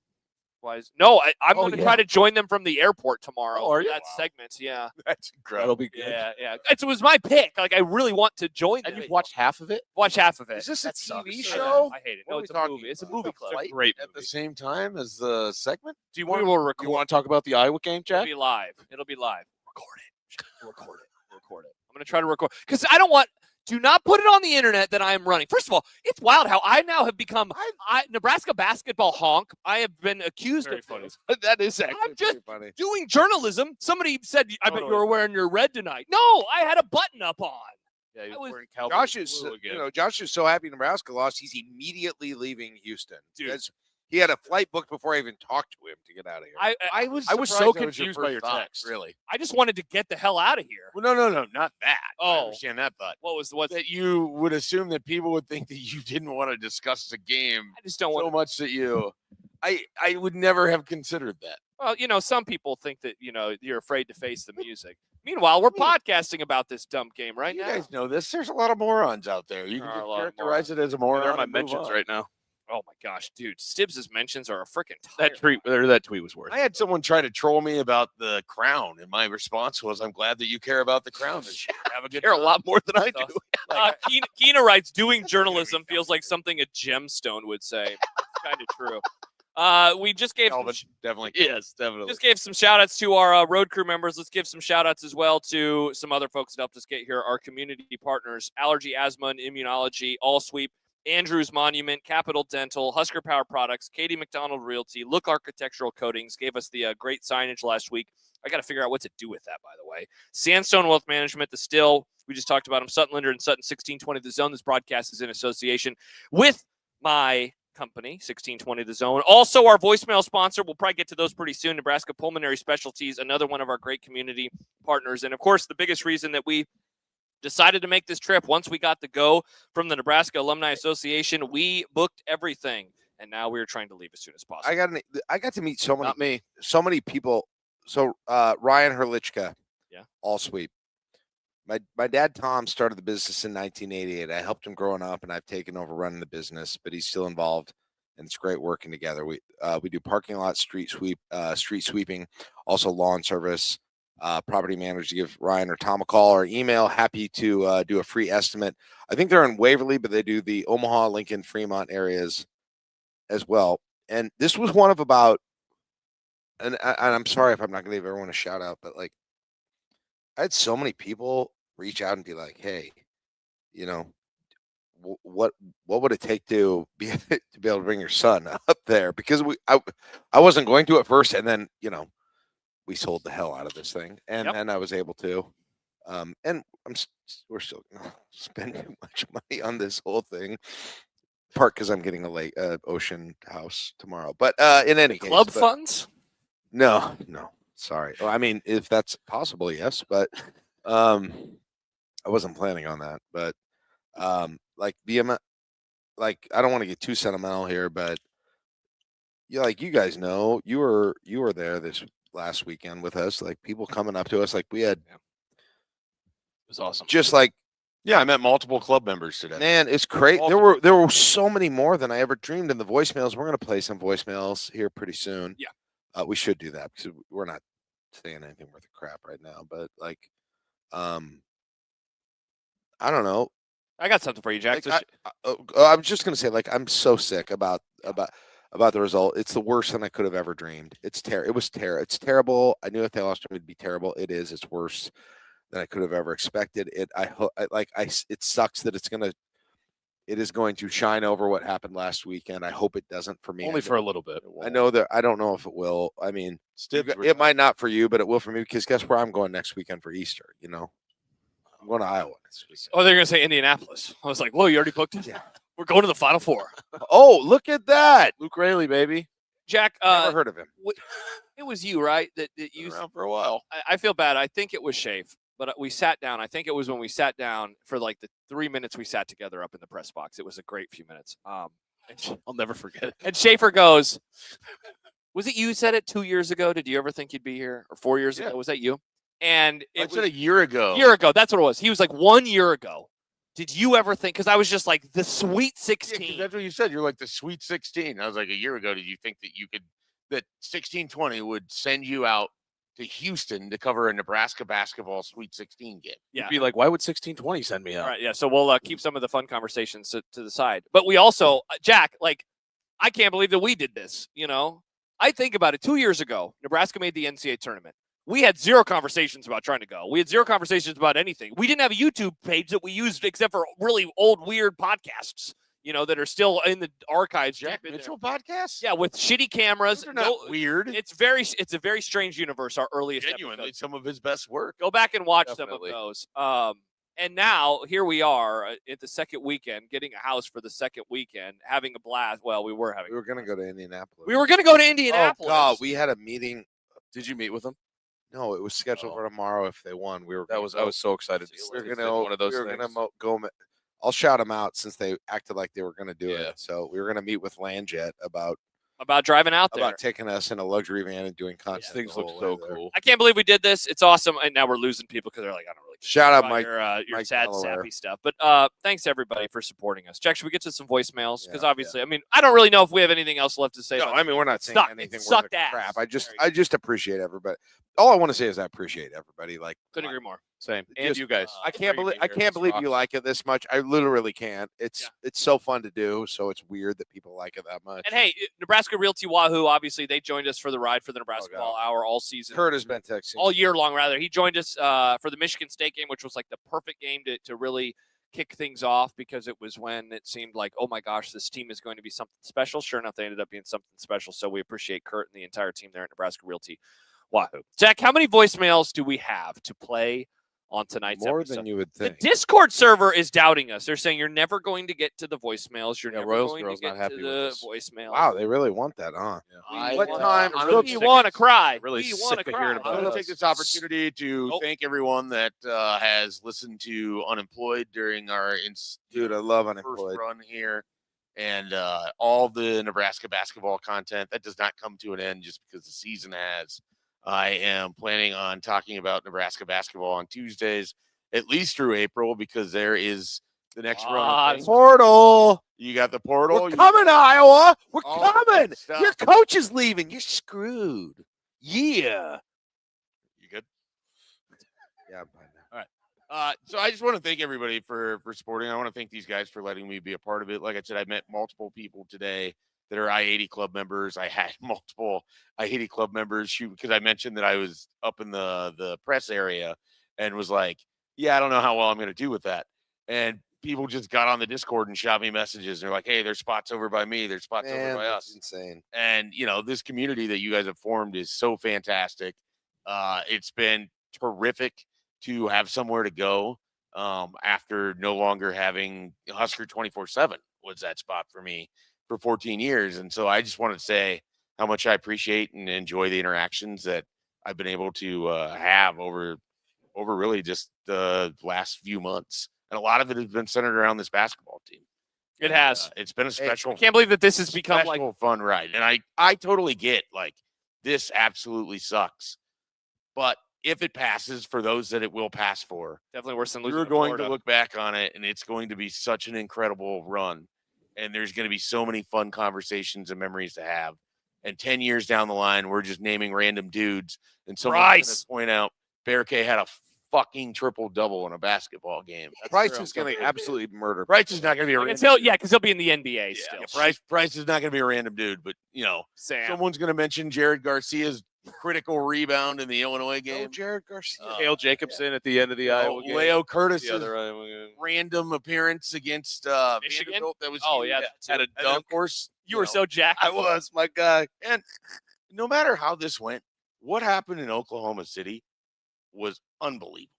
Speaker 4: No, I'm going to try to join them from the airport tomorrow.
Speaker 3: Oh, are you?
Speaker 4: That segment, yeah.
Speaker 6: That's incredible.
Speaker 3: That'll be good.
Speaker 4: Yeah. It was my pick. Like, I really want to join them.
Speaker 3: And you've watched half of it?
Speaker 4: Watch half of it.
Speaker 5: is this a
Speaker 3: That
Speaker 5: TV
Speaker 3: sucks.
Speaker 5: show?
Speaker 4: I hate it.
Speaker 5: What
Speaker 4: No,
Speaker 5: are
Speaker 4: it's
Speaker 5: we
Speaker 4: a
Speaker 5: talking
Speaker 4: movie. It's a
Speaker 5: about?
Speaker 4: movie club.
Speaker 3: It's a great
Speaker 6: At
Speaker 3: movie.
Speaker 6: the same time as the segment?
Speaker 3: Do you
Speaker 4: We
Speaker 3: want?
Speaker 4: will
Speaker 3: You
Speaker 4: record.
Speaker 3: want to talk about the Iowa game,
Speaker 4: It'll
Speaker 3: Jack?
Speaker 4: be live. Record it. Record it. I'm going to try to record. Because I don't want. Do not put it on the internet that I am running. First of all, it's wild how I now have become Nebraska basketball honk. I have been accused
Speaker 3: Very
Speaker 4: of
Speaker 3: funny.
Speaker 5: That is actually
Speaker 4: I'm just
Speaker 5: pretty funny.
Speaker 4: doing journalism. Somebody said, I bet you
Speaker 3: Totally.
Speaker 4: were wearing your red tonight. No, I had a button up on.
Speaker 3: Yeah,
Speaker 4: I was-
Speaker 3: wearing cowboy
Speaker 5: Josh is,
Speaker 3: blue again.
Speaker 5: Josh is so happy Nebraska lost. He's immediately leaving Houston.
Speaker 4: Dude.
Speaker 5: He had a flight booked before I even talked to him to get out of here.
Speaker 4: I
Speaker 6: was
Speaker 3: I was so
Speaker 6: surprised that was
Speaker 3: confused by your
Speaker 6: first thought,
Speaker 3: text.
Speaker 6: Really?
Speaker 4: I just wanted to get the hell out of here.
Speaker 6: Well, no, not that. I
Speaker 4: Oh.
Speaker 6: understand that, but
Speaker 4: What's
Speaker 6: that you would assume that people would think that you didn't want to discuss the game
Speaker 4: I just don't
Speaker 6: so
Speaker 4: want.
Speaker 6: much that you. I would never have considered that.
Speaker 4: Well, some people think that you're afraid to face the music. Meanwhile, we're podcasting about this dumb game right
Speaker 6: You
Speaker 4: now.
Speaker 6: guys know this. There's a lot of morons out there. You
Speaker 4: There
Speaker 6: can
Speaker 4: are a
Speaker 6: just
Speaker 4: lot of
Speaker 6: characterize it as a moron.
Speaker 3: They're on my
Speaker 6: and move
Speaker 3: mentions
Speaker 6: on.
Speaker 3: right now.
Speaker 4: Oh my gosh, dude! Stibbs' mentions are a freaking
Speaker 3: That tweet was worth.
Speaker 6: I had someone try to troll me about the crown, and my response was, "I'm glad that you care about the crown this year.
Speaker 3: Have a good
Speaker 6: Care a lot more than I do."
Speaker 4: Kina writes, "Doing journalism feels like something a gemstone would say." It's kind of true. We just gave
Speaker 6: Kelvin, definitely.
Speaker 3: Yes, definitely.
Speaker 4: Just gave some shout outs to our road crew members. Let's give some shout outs as well to some other folks that helped us get here. Our community partners, Allergy, Asthma, and Immunology, AllSweep, Andrews Monument, Capital Dental, Husker Power Products, Katie McDonald Realty, Look Architectural Coatings, gave us the great signage last week. I got to figure out what to do with that, by the way. Sandstone Wealth Management, The Still, we just talked about them, Sutton, Linder, and Sutton 1620 The Zone. This broadcast is in association with my company, 1620 The Zone. Also, our voicemail sponsor, we'll probably get to those pretty soon, Nebraska Pulmonary Specialties, another one of our great community partners. And, of course, the biggest reason that we decided to make this trip, once we got the go from the Nebraska Alumni Association, we booked everything. And now we're trying to leave as soon as possible.
Speaker 5: I got to meet so
Speaker 6: Not me.
Speaker 5: many people. So Ryan Herlichka,
Speaker 4: Yeah.
Speaker 5: AllSweep. My dad Tom started the business in 1988. I helped him growing up, and I've taken over running the business, but he's still involved, and it's great working together. We do parking lot street sweeping, also lawn service, property manager to give Ryan or Tom a call or email. Happy to do a free estimate. I think they're in Waverly, but they do the Omaha, Lincoln, Fremont areas as well. And this was one of about, and I'm sorry if I'm not going to give everyone a shout out, but like I had so many people reach out and be like, hey, you know, what would it take to be able to bring your son up there? Because I wasn't going to at first, and then we sold the hell out of this thing, and then I was able to. And we're still gonna spend too much money on this whole thing. Part because I'm getting a ocean house tomorrow, but in any case,
Speaker 4: club funds.
Speaker 5: No, sorry. Well, I mean, if that's possible, yes, but I wasn't planning on that. But like the amount, like I don't want to get too sentimental here, but you guys know, you were there this last weekend with us. Like people coming up to us, like we had.
Speaker 3: It was awesome.
Speaker 5: Just like.
Speaker 6: Yeah, I met multiple club members today.
Speaker 5: Man, it's great. There were so many more than I ever dreamed in the voicemails. We're gonna play some voicemails here pretty soon.
Speaker 4: Yeah,
Speaker 5: we should do that because we're not saying anything worth of crap right now. But like, I don't know.
Speaker 4: I got something for you, Jack.
Speaker 5: Like, I was just gonna say, like, I'm so sick about the result. It's the worst than I could have ever dreamed. It's It's terrible. I knew if they lost, it would be terrible. It is. It's worse than I could have ever expected. It sucks that it is going to shine over what happened last weekend. I hope it doesn't for me.
Speaker 3: Only for a little bit.
Speaker 5: I know that I don't know if it will. I mean, it might not for you, but it will for me because guess where I'm going next weekend for Easter? I'm going to Iowa next weekend.
Speaker 4: Oh, they're going to say Indianapolis. I was like, whoa, you already booked it?
Speaker 5: Yeah.
Speaker 4: We're going to the Final Four.
Speaker 5: Oh, look at that.
Speaker 3: Luke Raley, baby.
Speaker 4: Jack,
Speaker 5: never heard of him.
Speaker 4: It was you, right? That you
Speaker 6: around for a while.
Speaker 4: I feel bad. I think it was Shafe. But we sat down. I think it was when we sat down for like the 3 minutes we sat together up in the press box. It was a great few minutes.
Speaker 3: I'll never forget it.
Speaker 4: And Schaefer goes, was it you who said it 2 years ago? Did you ever think you'd be here? Or 4 years ago? Was that you? And
Speaker 6: I said a year ago.
Speaker 4: That's what it was. He was like 1 year ago. Did you ever think? Because I was just like the Sweet 16.
Speaker 6: Yeah, that's what you said. You're like the Sweet 16. I was like, a year ago, did you think that that 1620 would send you out to Houston to cover a Nebraska basketball Sweet 16 game?
Speaker 4: Yeah.
Speaker 3: You'd be like, why would 1620 send me out?
Speaker 4: All right, yeah. So we'll keep some of the fun conversations to the side. But we also, Jack, like, I can't believe that we did this. I think about it. 2 years ago, Nebraska made the NCAA tournament. We had zero conversations about trying to go. We had zero conversations about anything. We didn't have a YouTube page that we used except for really old, weird podcasts, that are still in the archives.
Speaker 6: Jack Mitchell podcast?
Speaker 4: Yeah, with shitty cameras.
Speaker 6: They're not weird.
Speaker 4: It's a very strange universe, our earliest
Speaker 6: Genuinely,
Speaker 4: episodes.
Speaker 6: some of his best work.
Speaker 4: Go back and watch
Speaker 3: Definitely.
Speaker 4: some of those. And now here we are at the second weekend, getting a house for the second weekend, having a blast. Well, we were
Speaker 5: going to go to Indianapolis.
Speaker 4: We were going to go to Indianapolis.
Speaker 5: Oh, God, we had a meeting.
Speaker 3: Did you meet with them?
Speaker 5: No, it was scheduled for tomorrow if they won.
Speaker 3: I was so excited.
Speaker 5: We're going to one of those. We're going to go. I'll shout them out since they acted like they were going to do it. So we were going to meet with Landjet about
Speaker 4: driving out there,
Speaker 5: about taking us in a luxury van and doing content.
Speaker 3: Things look so cool.
Speaker 4: I can't believe we did this. It's awesome. And now we're losing people because they're like, I don't really care
Speaker 5: shout out
Speaker 4: about
Speaker 5: Mike.
Speaker 4: Your
Speaker 5: Mike
Speaker 4: sad,
Speaker 5: Delaware.
Speaker 4: sappy stuff. But thanks everybody for supporting us. Jack, should we get to some voicemails? Because obviously, I mean, I don't really know if we have anything else left to say.
Speaker 5: No, I mean, we're not saying anything worth
Speaker 4: sucked
Speaker 5: of
Speaker 4: ass.
Speaker 5: crap. I just appreciate everybody. All I want to say is I appreciate everybody. Like,
Speaker 4: couldn't agree more.
Speaker 3: Same. And you guys.
Speaker 5: I can't believe you like it this much. I literally can't. It's so fun to do. So it's weird that people like it that much.
Speaker 4: And hey, Nebraska Realty Wahoo, obviously they joined us for the ride for the Nebraska Ball Hour all season.
Speaker 5: Kurt has been texting
Speaker 4: all year long. Rather, he joined us for the Michigan State game, which was like the perfect game to really kick things off because it was when it seemed like, oh my gosh, this team is going to be something special. Sure enough, they ended up being something special. So we appreciate Kurt and the entire team there at Nebraska Realty Wahoo. Jack, how many voicemails do we have to play on tonight's
Speaker 5: More
Speaker 4: episode?
Speaker 5: than you would think.
Speaker 4: The Discord server is doubting us. They're saying you're never going to get to the voicemails. You're never
Speaker 3: Royals
Speaker 4: going
Speaker 3: Girl's
Speaker 4: to
Speaker 3: not
Speaker 4: get
Speaker 3: happy
Speaker 4: to
Speaker 3: with
Speaker 4: the
Speaker 3: us.
Speaker 4: voicemails.
Speaker 5: Wow, they really want that, huh?
Speaker 4: What
Speaker 5: time?
Speaker 4: You want to cry?
Speaker 3: Really
Speaker 4: We
Speaker 3: sick
Speaker 4: wanna
Speaker 3: of
Speaker 4: cry.
Speaker 3: hearing
Speaker 6: I'm
Speaker 3: about
Speaker 6: going
Speaker 3: it.
Speaker 6: to take this opportunity to thank everyone that has listened to Unemployed during our
Speaker 5: Dude, I love
Speaker 6: first
Speaker 5: Unemployed.
Speaker 6: run here, and all the Nebraska basketball content. That does not come to an end just because the season has. I am planning on talking about Nebraska basketball on Tuesdays, at least through April, because there is the next run. of things.
Speaker 5: Portal.
Speaker 6: You got the portal.
Speaker 5: We're coming to Iowa. We're
Speaker 6: all
Speaker 5: coming.
Speaker 6: that stuff.
Speaker 5: Your coach is leaving. You're screwed. Yeah.
Speaker 6: You good?
Speaker 5: Yeah.
Speaker 6: So I just want to thank everybody for supporting. I want to thank these guys for letting me be a part of it. Like I said, I met multiple people today that are I-80 club members. I had multiple I-80 club members shoot because I mentioned that I was up in the press area and was like, yeah, I don't know how well I'm going to do with that. And people just got on the Discord and shot me messages. They're like, hey, there's spots over by me. There's spots over by us.
Speaker 5: Insane.
Speaker 6: And, this community that you guys have formed is so fantastic. It's been terrific to have somewhere to go after no longer having Husker 24/7 was that spot for me for 14 years. And so I just wanted to say how much I appreciate and enjoy the interactions that I've been able to have over really just the last few months. And a lot of it has been centered around this basketball team.
Speaker 4: It has.
Speaker 6: It's been a special.
Speaker 4: I can't believe that this has become like
Speaker 6: fun ride. And I totally get like this absolutely sucks. But if it passes for those that it will pass for,
Speaker 4: definitely worse than losing.
Speaker 6: You're going to look back on it and it's going to be such an incredible run. And there's going to be so many fun conversations and memories to have. And 10 years down the line, we're just naming random dudes. And someone's going to point out Bear K had a fucking triple-double in a basketball game.
Speaker 5: Price is going to absolutely murder.
Speaker 6: Price is not going to be a random
Speaker 4: dude. Yeah, because he'll be in the NBA still.
Speaker 6: Yeah, Price is not going to be a random dude, but, someone's going to mention Jared Garcia's critical rebound in the Illinois game.
Speaker 5: Jared Garcia.
Speaker 3: Hale Jacobson at the end of the Iowa game.
Speaker 6: Leo Curtis'
Speaker 3: the other Iowa game.
Speaker 6: random appearance against
Speaker 4: Michigan.
Speaker 6: Vanderbilt. That was
Speaker 3: had a dunk.
Speaker 6: Of course,
Speaker 4: you were so jacked.
Speaker 6: I was, my guy. And no matter how this went, what happened in Oklahoma City was unbelievable.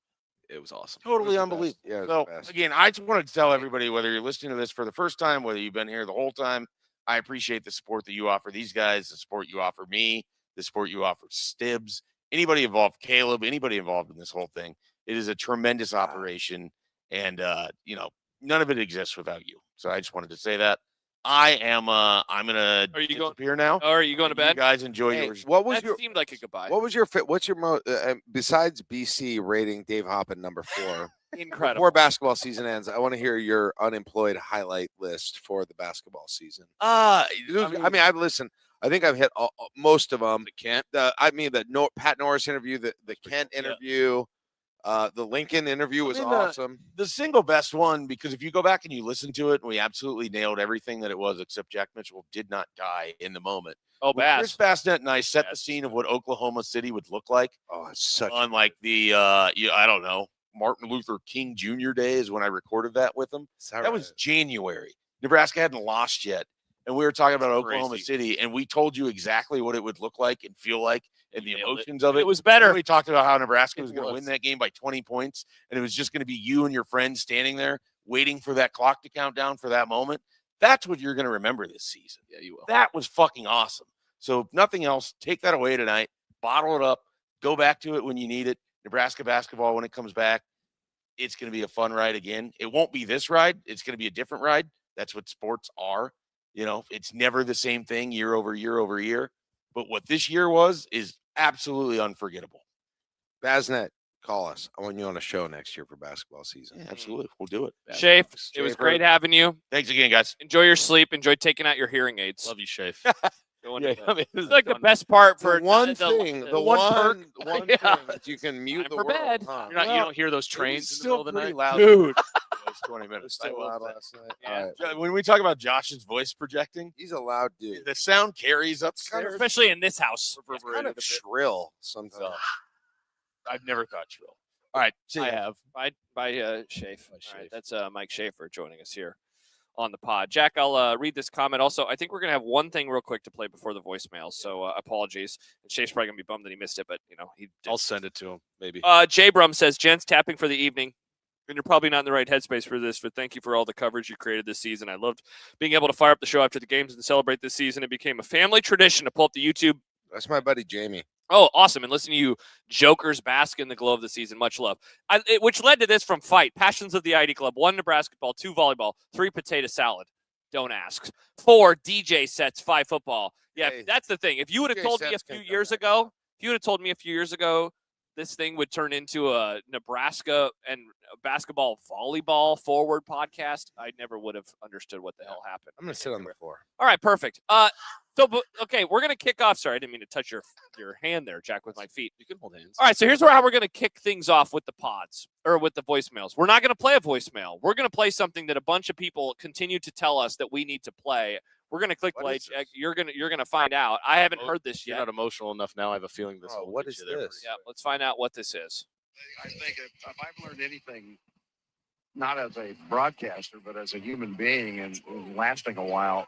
Speaker 3: It was awesome.
Speaker 6: Totally unbelievable.
Speaker 5: Yeah,
Speaker 6: so, again, I just wanted to tell everybody, whether you're listening to this for the first time, whether you've been here the whole time, I appreciate the support that you offer these guys, the support you offer me, the support you offer Stibbs, anybody involved, Caleb, anybody involved in this whole thing. It is a tremendous operation, and, none of it exists without you. So I just wanted to say that. I'm gonna disappear now.
Speaker 4: Or are you going to bed?
Speaker 6: You guys enjoy yours.
Speaker 5: What was
Speaker 4: that seemed like a goodbye.
Speaker 5: What's your besides BC rating Dave Hoppin number 4?
Speaker 4: Incredible.
Speaker 5: Before basketball season ends, I want to hear your unemployed highlight list for the basketball season. I've listened. I think I've hit most of them. The Pat Norris interview, the Kent interview. The Lincoln interview was awesome.
Speaker 6: The single best one, because if you go back and you listen to it, we absolutely nailed everything that it was, except Jack Mitchell did not die in the moment.
Speaker 4: Oh, Bass.
Speaker 6: Chris Bassnett and I set the scene of what Oklahoma City would look like.
Speaker 5: Oh, it's such
Speaker 6: on like the I don't know, Martin Luther King Jr. Day is when I recorded that with him. That was January. Nebraska hadn't lost yet. And we were talking about Oklahoma City, and we told you exactly what it would look like and feel like and the emotions of it.
Speaker 4: It was better.
Speaker 6: And we talked about how Nebraska was going to win that game by 20 points, and it was just going to be you and your friends standing there waiting for that clock to count down for that moment. That's what you're going to remember this season.
Speaker 3: Yeah, you will.
Speaker 6: That was fucking awesome. So if nothing else, take that away tonight, bottle it up, go back to it when you need it. Nebraska basketball, when it comes back, it's going to be a fun ride again. It won't be this ride. It's going to be a different ride. That's what sports are. It's never the same thing year over year over year. But what this year is absolutely unforgettable.
Speaker 5: Basnet, call us. I want you on a show next year for basketball season.
Speaker 6: Yeah, absolutely. We'll do it.
Speaker 4: Shafe, it was great having you.
Speaker 6: Thanks again, guys.
Speaker 4: Enjoy your sleep. Enjoy taking out your hearing aids.
Speaker 3: Love you, Shafe.
Speaker 4: It's like the best part for
Speaker 5: the one thing that you can mute the
Speaker 4: for
Speaker 5: world.
Speaker 4: bed.
Speaker 5: Huh?
Speaker 3: You don't hear those trains in the middle of the night.
Speaker 5: Loud.
Speaker 6: Dude. It was 20 minutes.
Speaker 5: Still loud last night.
Speaker 4: Yeah.
Speaker 5: All right.
Speaker 6: When we talk about Josh's voice projecting,
Speaker 5: He's a loud dude.
Speaker 6: the sound carries upstairs.
Speaker 4: Especially in this house.
Speaker 5: It's kind of shrill sometimes.
Speaker 6: I've never thought shrill. All right.
Speaker 3: I have.
Speaker 4: By Shafe. All right, that's Mike Schaefer joining us here on the pod. Jack, I'll read this comment. Also, I think we're going to have one thing real quick to play before the voicemail, so apologies. And Shafe's probably going to be bummed that he missed it, but, he did.
Speaker 3: I'll send it to him, maybe.
Speaker 4: J. Brum says, gents, tapping for the evening. And you're probably not in the right headspace for this, but thank you for all the coverage you created this season. I loved being able to fire up the show after the games and celebrate this season. It became a family tradition to pull up the YouTube.
Speaker 5: That's my buddy Jamie.
Speaker 4: Oh, awesome. And listen to you jokers bask in the glow of the season. Much love. Which led to this from Fight. Passions of the ID Club. 1 Nebrasketball, 2 volleyball, 3 potato salad. Don't ask. 4 DJ sets, 5 football. Yeah,
Speaker 5: Hey,
Speaker 4: that's the thing. If you would have
Speaker 5: DJ
Speaker 4: told me a
Speaker 5: sets
Speaker 4: few
Speaker 5: can
Speaker 4: years
Speaker 5: come
Speaker 4: ago, this thing would turn into a Nebraska and basketball volleyball forward podcast, I never would have understood what the hell happened.
Speaker 5: I'm going to sit on the floor.
Speaker 4: All right, perfect. Okay, we're going to kick off. Sorry, I didn't mean to touch your hand there, Jack, with my feet.
Speaker 3: You can hold hands.
Speaker 4: All right, so here's how we're going to kick things off with the pods or with the voicemails. We're not going to play a voicemail. We're going to play something that a bunch of people continue to tell us that we need to play. We're going to click play. You're going to find out. I haven't heard this yet.
Speaker 3: You're not emotional enough now. I have a feeling this.
Speaker 5: What is this?
Speaker 4: Yeah, let's find out what this is.
Speaker 7: I think if I've learned anything, not as a broadcaster, but as a human being and lasting a while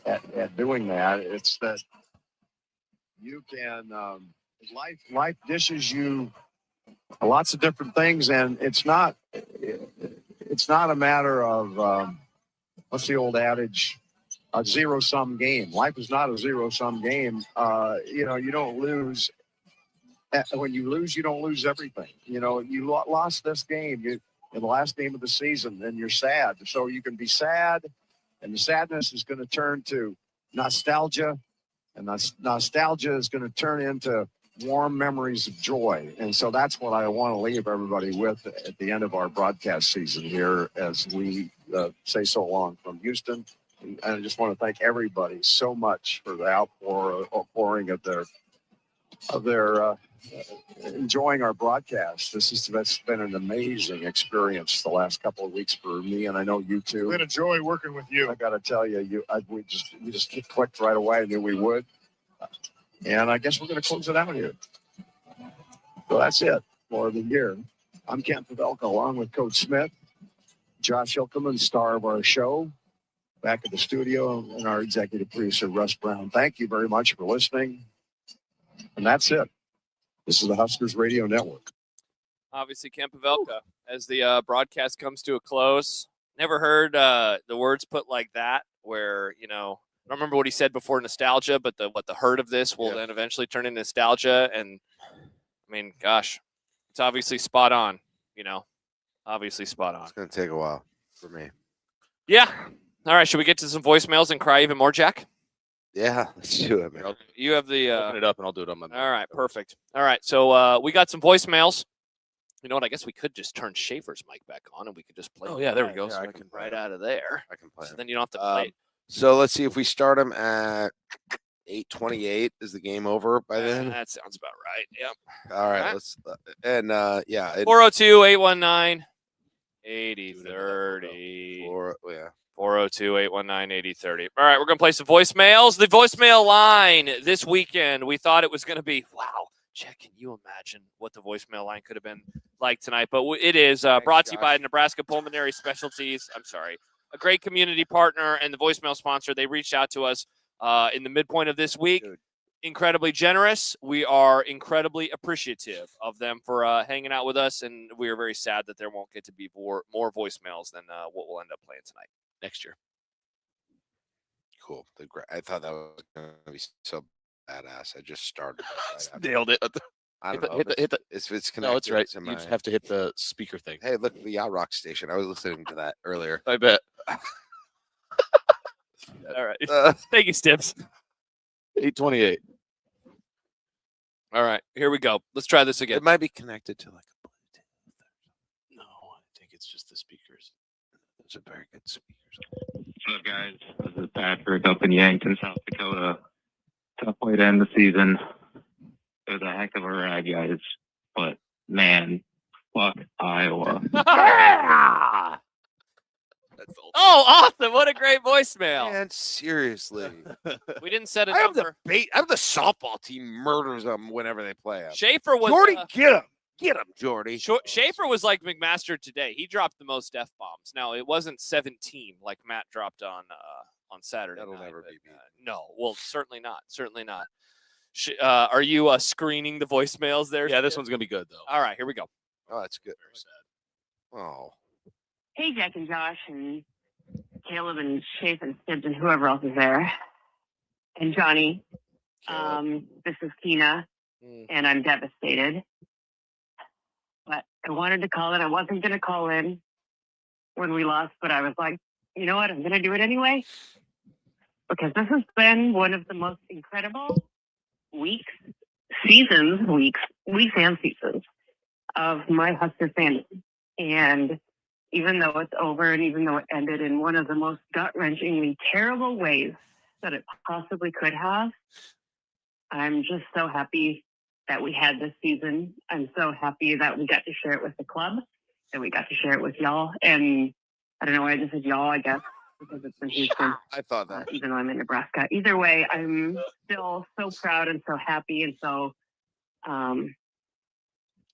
Speaker 7: at doing that, it's that you can, life dishes you lots of different things, and it's not a matter of, what's the old adage? A zero-sum game. Life is not a zero-sum game. You don't lose. When you lose, you don't lose everything. You lost this game in the last game of the season, and you're sad. So you can be sad, and the sadness is going to turn to nostalgia, and nostalgia is going to turn into warm memories of joy. And so that's what I want to leave everybody with at the end of our broadcast season here as we say so long from Houston. And I just want to thank everybody so much for the outpouring of their enjoying our broadcast. That's been an amazing experience the last couple of weeks for me, and I know you too.
Speaker 8: It's been a joy working with you.
Speaker 7: I got to tell you, we just clicked right away. I knew we would, and I guess we're going to close it out here. So that's it for the year. I'm Kent Pavelka, along with Coach Schmidt, Josh Hilkeman, star of our show, back at the studio, and our executive producer, Russ Brown. Thank you very much for listening. And that's it. This is the Huskers Radio Network.
Speaker 4: Obviously, Kent Pavelka, as the broadcast comes to a close. Never heard the words put like that, where, I don't remember what he said before nostalgia, but the hurt of this will then eventually turn into nostalgia. And, I mean, gosh, it's obviously spot on, obviously spot on.
Speaker 5: It's going to take a while for me.
Speaker 4: Yeah. All right, should we get to some voicemails and cry even more, Jack?
Speaker 5: Yeah, let's do it, man.
Speaker 4: You have the
Speaker 3: open it up, and I'll do it on my.
Speaker 4: All right, perfect. All right, so we got some voicemails. You know what? I guess we could just turn Schaefer's mic back on, and we could just play.
Speaker 3: Oh yeah, there we go.
Speaker 5: Yeah,
Speaker 3: So
Speaker 5: I
Speaker 3: I
Speaker 5: can
Speaker 3: can
Speaker 4: right out of there.
Speaker 5: I can play.
Speaker 4: So then you don't have to play.
Speaker 5: So let's see if we start them at 8:28. Is the game over by then?
Speaker 4: That sounds about right. Yep.
Speaker 5: All right,
Speaker 4: right.
Speaker 5: let's
Speaker 4: 402-819-8030. 402-819-8030. All right, we're going to play some voicemails. The voicemail line this weekend, we thought it was going to be, wow, Jack, can you imagine what the voicemail line could have been like tonight? But it is brought to you by Nebraska Pulmonary Specialties. I'm sorry. A great community partner and the voicemail sponsor. They reached out to us in the midpoint of this week.
Speaker 5: Dude.
Speaker 4: Incredibly generous. We are incredibly appreciative of them for hanging out with us, and we are very sad that there won't get to be more voicemails than what we'll end up playing tonight. Next year.
Speaker 5: Cool. I thought that was going to be so badass. I just started.
Speaker 3: Nailed it.
Speaker 5: I don't know.
Speaker 3: Hit the.
Speaker 5: It's connected.
Speaker 3: No, it's right.
Speaker 5: to
Speaker 3: You
Speaker 5: my-
Speaker 3: just have to hit the speaker thing.
Speaker 5: Hey, look, the Yacht Rock station. I was listening to that earlier.
Speaker 3: I bet.
Speaker 4: All right. Thank you, Stips.
Speaker 3: 828.
Speaker 4: All right. Here we go. Let's try this again.
Speaker 5: It might be connected to like a Bluetooth.
Speaker 3: No, I think it's just the speakers.
Speaker 5: Those are very good speakers.
Speaker 9: What's up, guys? This is Patrick up in Yankton, South Dakota. Tough way to end the season. It was a heck of a ride, guys. But, man, fuck Iowa.
Speaker 4: Oh, awesome. What a great voicemail.
Speaker 5: Man, seriously.
Speaker 4: We didn't set a
Speaker 5: I'm
Speaker 4: number.
Speaker 5: the softball team murders them whenever they play them.
Speaker 4: Schaefer was
Speaker 5: Jordy, get him. Get him, Jordy.
Speaker 4: Schaefer was like McMaster today. He dropped the most F-bombs. Now, it wasn't 17 like Matt dropped on Saturday.
Speaker 5: That'll
Speaker 4: night,
Speaker 5: never
Speaker 4: but,
Speaker 5: be beat.
Speaker 4: no, well, certainly not. Certainly not. Are you screening the voicemails there?
Speaker 3: Yeah, this
Speaker 4: Skip?
Speaker 3: one's gonna be good though.
Speaker 4: All right, here we go.
Speaker 5: Oh, that's good.
Speaker 3: Very sad.
Speaker 5: Oh.
Speaker 10: Hey, Jack and Josh and Caleb and Shafe and Stibbs and whoever else is there. And Johnny. This is Cina, and I'm devastated. But I wanted to call in. I wasn't going to call in when we lost, but I was like, you know what? I'm going to do it anyway. Because this has been one of the most incredible weeks weeks and seasons of my Husker fandom. And even though it's over and even though it ended in one of the most gut-wrenchingly terrible ways that it possibly could have, I'm just so happy that we had this season. I'm so happy that we got to share it with the club, that we got to share it with y'all. And I don't know why I just said y'all, I guess, because it's in Houston.
Speaker 5: I thought that.
Speaker 10: Even though I'm in Nebraska. Either way, I'm still so proud and so happy and so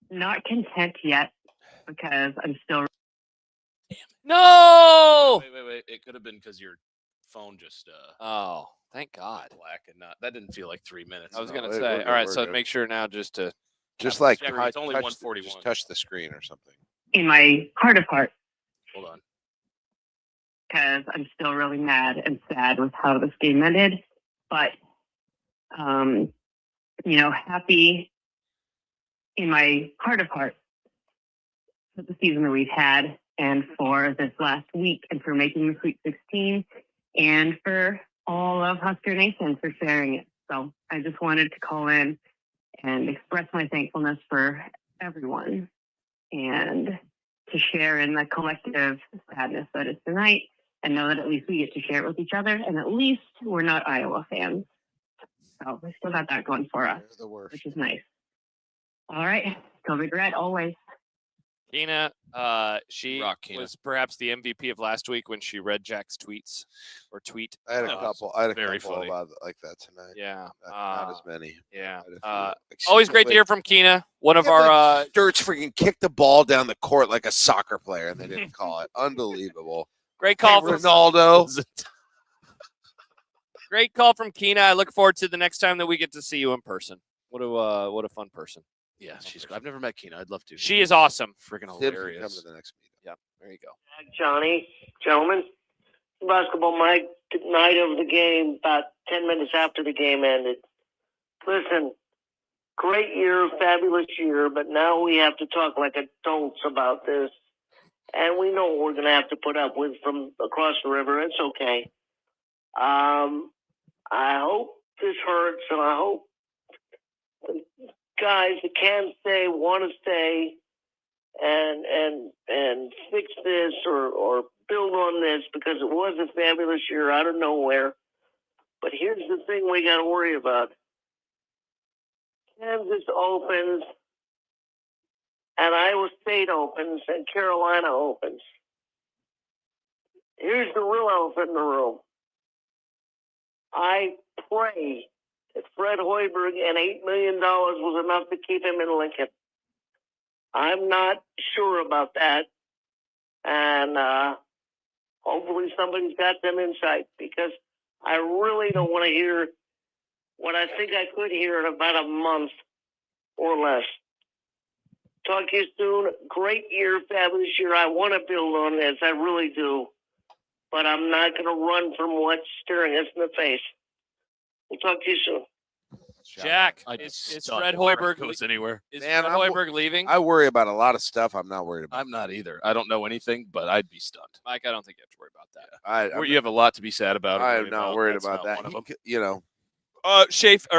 Speaker 10: not content yet because I'm still.
Speaker 4: No.
Speaker 3: Wait. It could have been because your phone just
Speaker 4: Oh, thank God.
Speaker 3: black and not. That didn't feel like 3 minutes.
Speaker 4: I was
Speaker 5: No,
Speaker 4: gonna
Speaker 5: we're
Speaker 4: say.
Speaker 5: good,
Speaker 4: All right,
Speaker 5: we're
Speaker 4: so
Speaker 5: good.
Speaker 4: make sure now just
Speaker 5: like
Speaker 3: check.
Speaker 5: three,
Speaker 3: It's only
Speaker 5: touch,
Speaker 3: 141.
Speaker 5: Just touch the screen or something.
Speaker 10: In my heart of hearts,
Speaker 3: Hold on.
Speaker 10: because I'm still really mad and sad with how this game ended. But, happy in my heart of hearts for the season that we've had and for this last week and for making the Sweet 16 and for all of Husker Nation for sharing it. So I just wanted to call in and express my thankfulness for everyone and to share in the collective sadness that is tonight and know that at least we get to share it with each other and at least we're not Iowa fans. So we still got that going for us,
Speaker 5: They're the worst.
Speaker 10: which is nice. All right. Go Big Red always.
Speaker 4: Cina, she
Speaker 3: Rock Cina.
Speaker 4: was perhaps the MVP of last week when she read Jack's tweets or tweet.
Speaker 5: I had a couple. I had a
Speaker 3: very
Speaker 5: couple
Speaker 3: funny.
Speaker 5: about like that tonight.
Speaker 4: Yeah.
Speaker 5: Not as many.
Speaker 4: Yeah.
Speaker 5: I had a few.
Speaker 4: Always great to hear from Cina. One of our
Speaker 5: Sturts freaking kicked the ball down the court like a soccer player, and they didn't call it. Unbelievable.
Speaker 4: great call from
Speaker 5: Ronaldo.
Speaker 4: Great call from Cina. I look forward to the next time that we get to see you in person. What a fun person.
Speaker 3: Yeah, I've never met Kina. I'd love to.
Speaker 4: She is awesome.
Speaker 3: Freaking
Speaker 5: Tibbs can come
Speaker 3: hilarious.
Speaker 5: to the next meeting.
Speaker 4: Yeah, there you go.
Speaker 8: Johnny, gentlemen, basketball Mike, night of the game, about 10 minutes after the game ended. Listen, great year, fabulous year, but now we have to talk like adults about this. And we know what we're going to have to put up with from across the river. It's okay. I hope this hurts, and I hope the guys that can stay want to stay and fix this or build on this, because it was a fabulous year out of nowhere. But here's the thing we got to worry about. Kansas opens, and Iowa State opens, and Carolina opens. Here's the real elephant in the room. I pray that Fred Hoiberg and $8 million was enough to keep him in Lincoln. I'm not sure about that. And hopefully somebody's got them insight, because I really don't want to hear what I think I could hear in about a month or less. Talk to you soon. Great year, fabulous year. I want to build on this. I really do. But I'm not going to run from what's staring us in the face. We'll talk to you soon.
Speaker 4: Jack,
Speaker 3: I'd
Speaker 4: is
Speaker 3: stun
Speaker 4: Fred
Speaker 3: if Fred
Speaker 4: Hoiberg
Speaker 3: goes anywhere.
Speaker 4: Is
Speaker 5: Man,
Speaker 4: Fred Hoiberg leaving?
Speaker 5: I worry about a lot of stuff. I'm not worried about.
Speaker 3: I'm not either. I don't know anything, but I'd be stunned.
Speaker 4: Mike, I don't think you have to worry about that.
Speaker 3: You have a lot to be sad about. or
Speaker 5: I'm
Speaker 3: worried
Speaker 5: not worried
Speaker 3: That's
Speaker 5: about
Speaker 3: not
Speaker 5: that.
Speaker 3: one of them.
Speaker 5: You know,
Speaker 4: Sorry,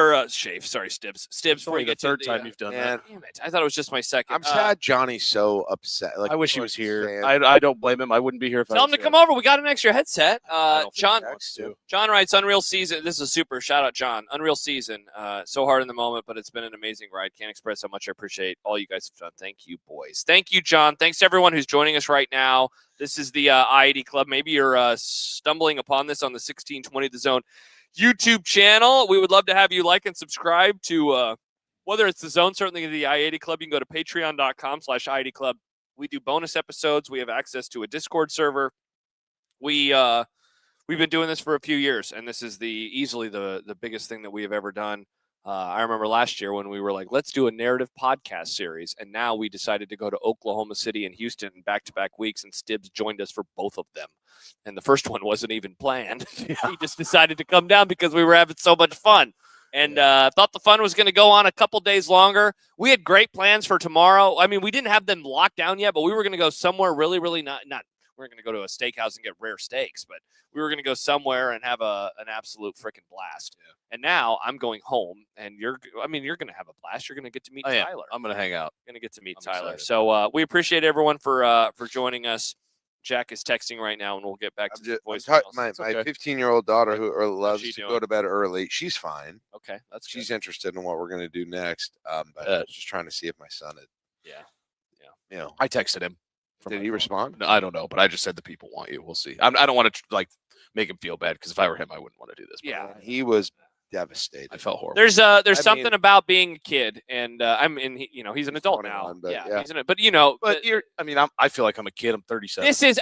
Speaker 4: Stibbs. Stibbs,
Speaker 3: It's
Speaker 4: before
Speaker 3: only
Speaker 4: you
Speaker 3: the
Speaker 4: get to
Speaker 3: third
Speaker 4: the,
Speaker 3: time you've done that.
Speaker 4: Damn it. I thought it was just my second.
Speaker 5: I'm sad Johnny's so upset. Like,
Speaker 3: I wish he was here.
Speaker 5: saying-
Speaker 3: I don't blame him. I wouldn't be here if I
Speaker 4: Tell
Speaker 3: was
Speaker 4: him to
Speaker 3: here.
Speaker 4: come over. We got an extra headset.
Speaker 3: I don't think
Speaker 4: John
Speaker 3: he wants to.
Speaker 4: John writes, Unreal Season. This is a super shout out, John. Unreal Season. So hard in the moment, but it's been an amazing ride. Can't express how much I appreciate all you guys have done. Thank you, boys. Thank you, John. Thanks to everyone who's joining us right now. This is the I-80 Club. Maybe you're stumbling upon this on the 1620 The Zone YouTube channel. We would love to have you like and subscribe to whether it's The Zone, certainly the I-80 Club. You can go to patreon.com/I-80 Club. We do bonus episodes. We have access to a Discord server. We've been doing this for a few years, and this is easily the biggest thing that we have ever done. I remember last year when we were like, let's do a narrative podcast series, and now we decided to go to Oklahoma City and Houston in back-to-back weeks, and Stibbs joined us for both of them. And the first one wasn't even planned. He just decided to come down because we were having so much fun. And thought the fun was going to go on a couple days longer. We had great plans for tomorrow. I mean, we didn't have them locked down yet, but we were going to go somewhere really, really not. we weren't going to go to a steakhouse and get rare steaks, but we were going to go somewhere and have an absolute freaking blast. Yeah. And now I'm going home, and you're going to have a blast. You're going to get to meet Tyler.
Speaker 3: I'm going to hang out.
Speaker 4: Going to get to meet
Speaker 3: I'm
Speaker 4: Tyler.
Speaker 3: excited.
Speaker 4: So we appreciate everyone for joining us. Jack is texting right now, and we'll get back to the voicemails.
Speaker 5: My 15-year-old daughter who loves to
Speaker 4: doing?
Speaker 5: go to bed early. She's fine.
Speaker 4: Okay, that's
Speaker 5: she's
Speaker 4: good.
Speaker 5: interested in what we're going to do next. But I was just trying to see if my son had.
Speaker 4: Yeah.
Speaker 3: I texted him.
Speaker 5: Did he respond?
Speaker 3: No, I don't know, but I just said the people want you. We'll see. I don't want to make him feel bad because if I were him, I wouldn't want to do this.
Speaker 4: Yeah,
Speaker 5: he was devastated.
Speaker 3: I felt horrible.
Speaker 4: There's something about being a kid, and he's an adult now. He's
Speaker 3: I feel like I'm a kid. I'm 37.
Speaker 4: This is,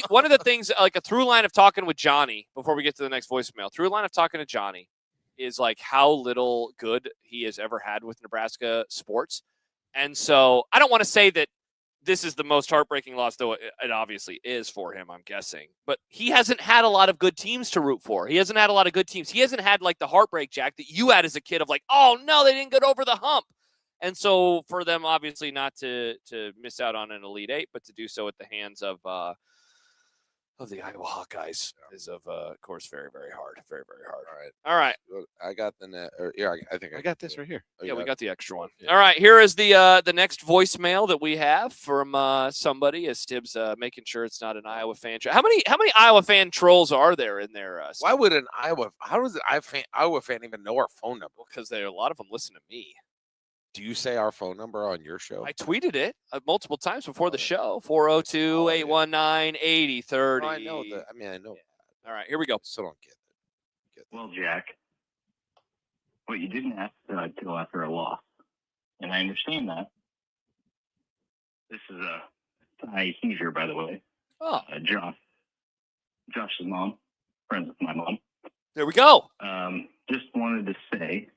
Speaker 4: one of the things, like a through line of talking with Johnny before we get to the next voicemail. Through line of talking to Johnny is like how little good he has ever had with Nebraska sports, and so I don't want to say that this is the most heartbreaking loss, though it obviously is for him, I'm guessing. But he hasn't had a lot of good teams to root for. He hasn't had a lot of good teams. He hasn't had like the heartbreak, Jack, that you had as a kid of like, oh no, they didn't get over the hump. And so for them, obviously, not to miss out on an Elite Eight, but to do so at the hands of the Iowa Hawkeyes is of course very, very hard. Very, very hard. All right.
Speaker 5: I got the net. I think
Speaker 3: I got this right here.
Speaker 4: Yeah, we got the extra one. Yeah. All right, here is the next voicemail that we have from somebody. As Tibbs making sure it's not an Iowa fan. How many Iowa fan trolls are there in there?
Speaker 5: Why would an Iowa? How does an Iowa fan even know our phone number?
Speaker 4: Because a lot of them listen to me.
Speaker 5: Do you say our phone number on your show?
Speaker 4: I tweeted it multiple times before the show. 402-819-8030.
Speaker 5: I know that. I know.
Speaker 4: Yeah. All right, here we go.
Speaker 5: Still don't get it.
Speaker 9: Well, Jack, what you didn't ask to go after a loss, and I understand that. This is a thigh seizure, by the way.
Speaker 4: Oh,
Speaker 9: Josh's mom, friends with my mom.
Speaker 4: There we go.
Speaker 9: Just wanted to say,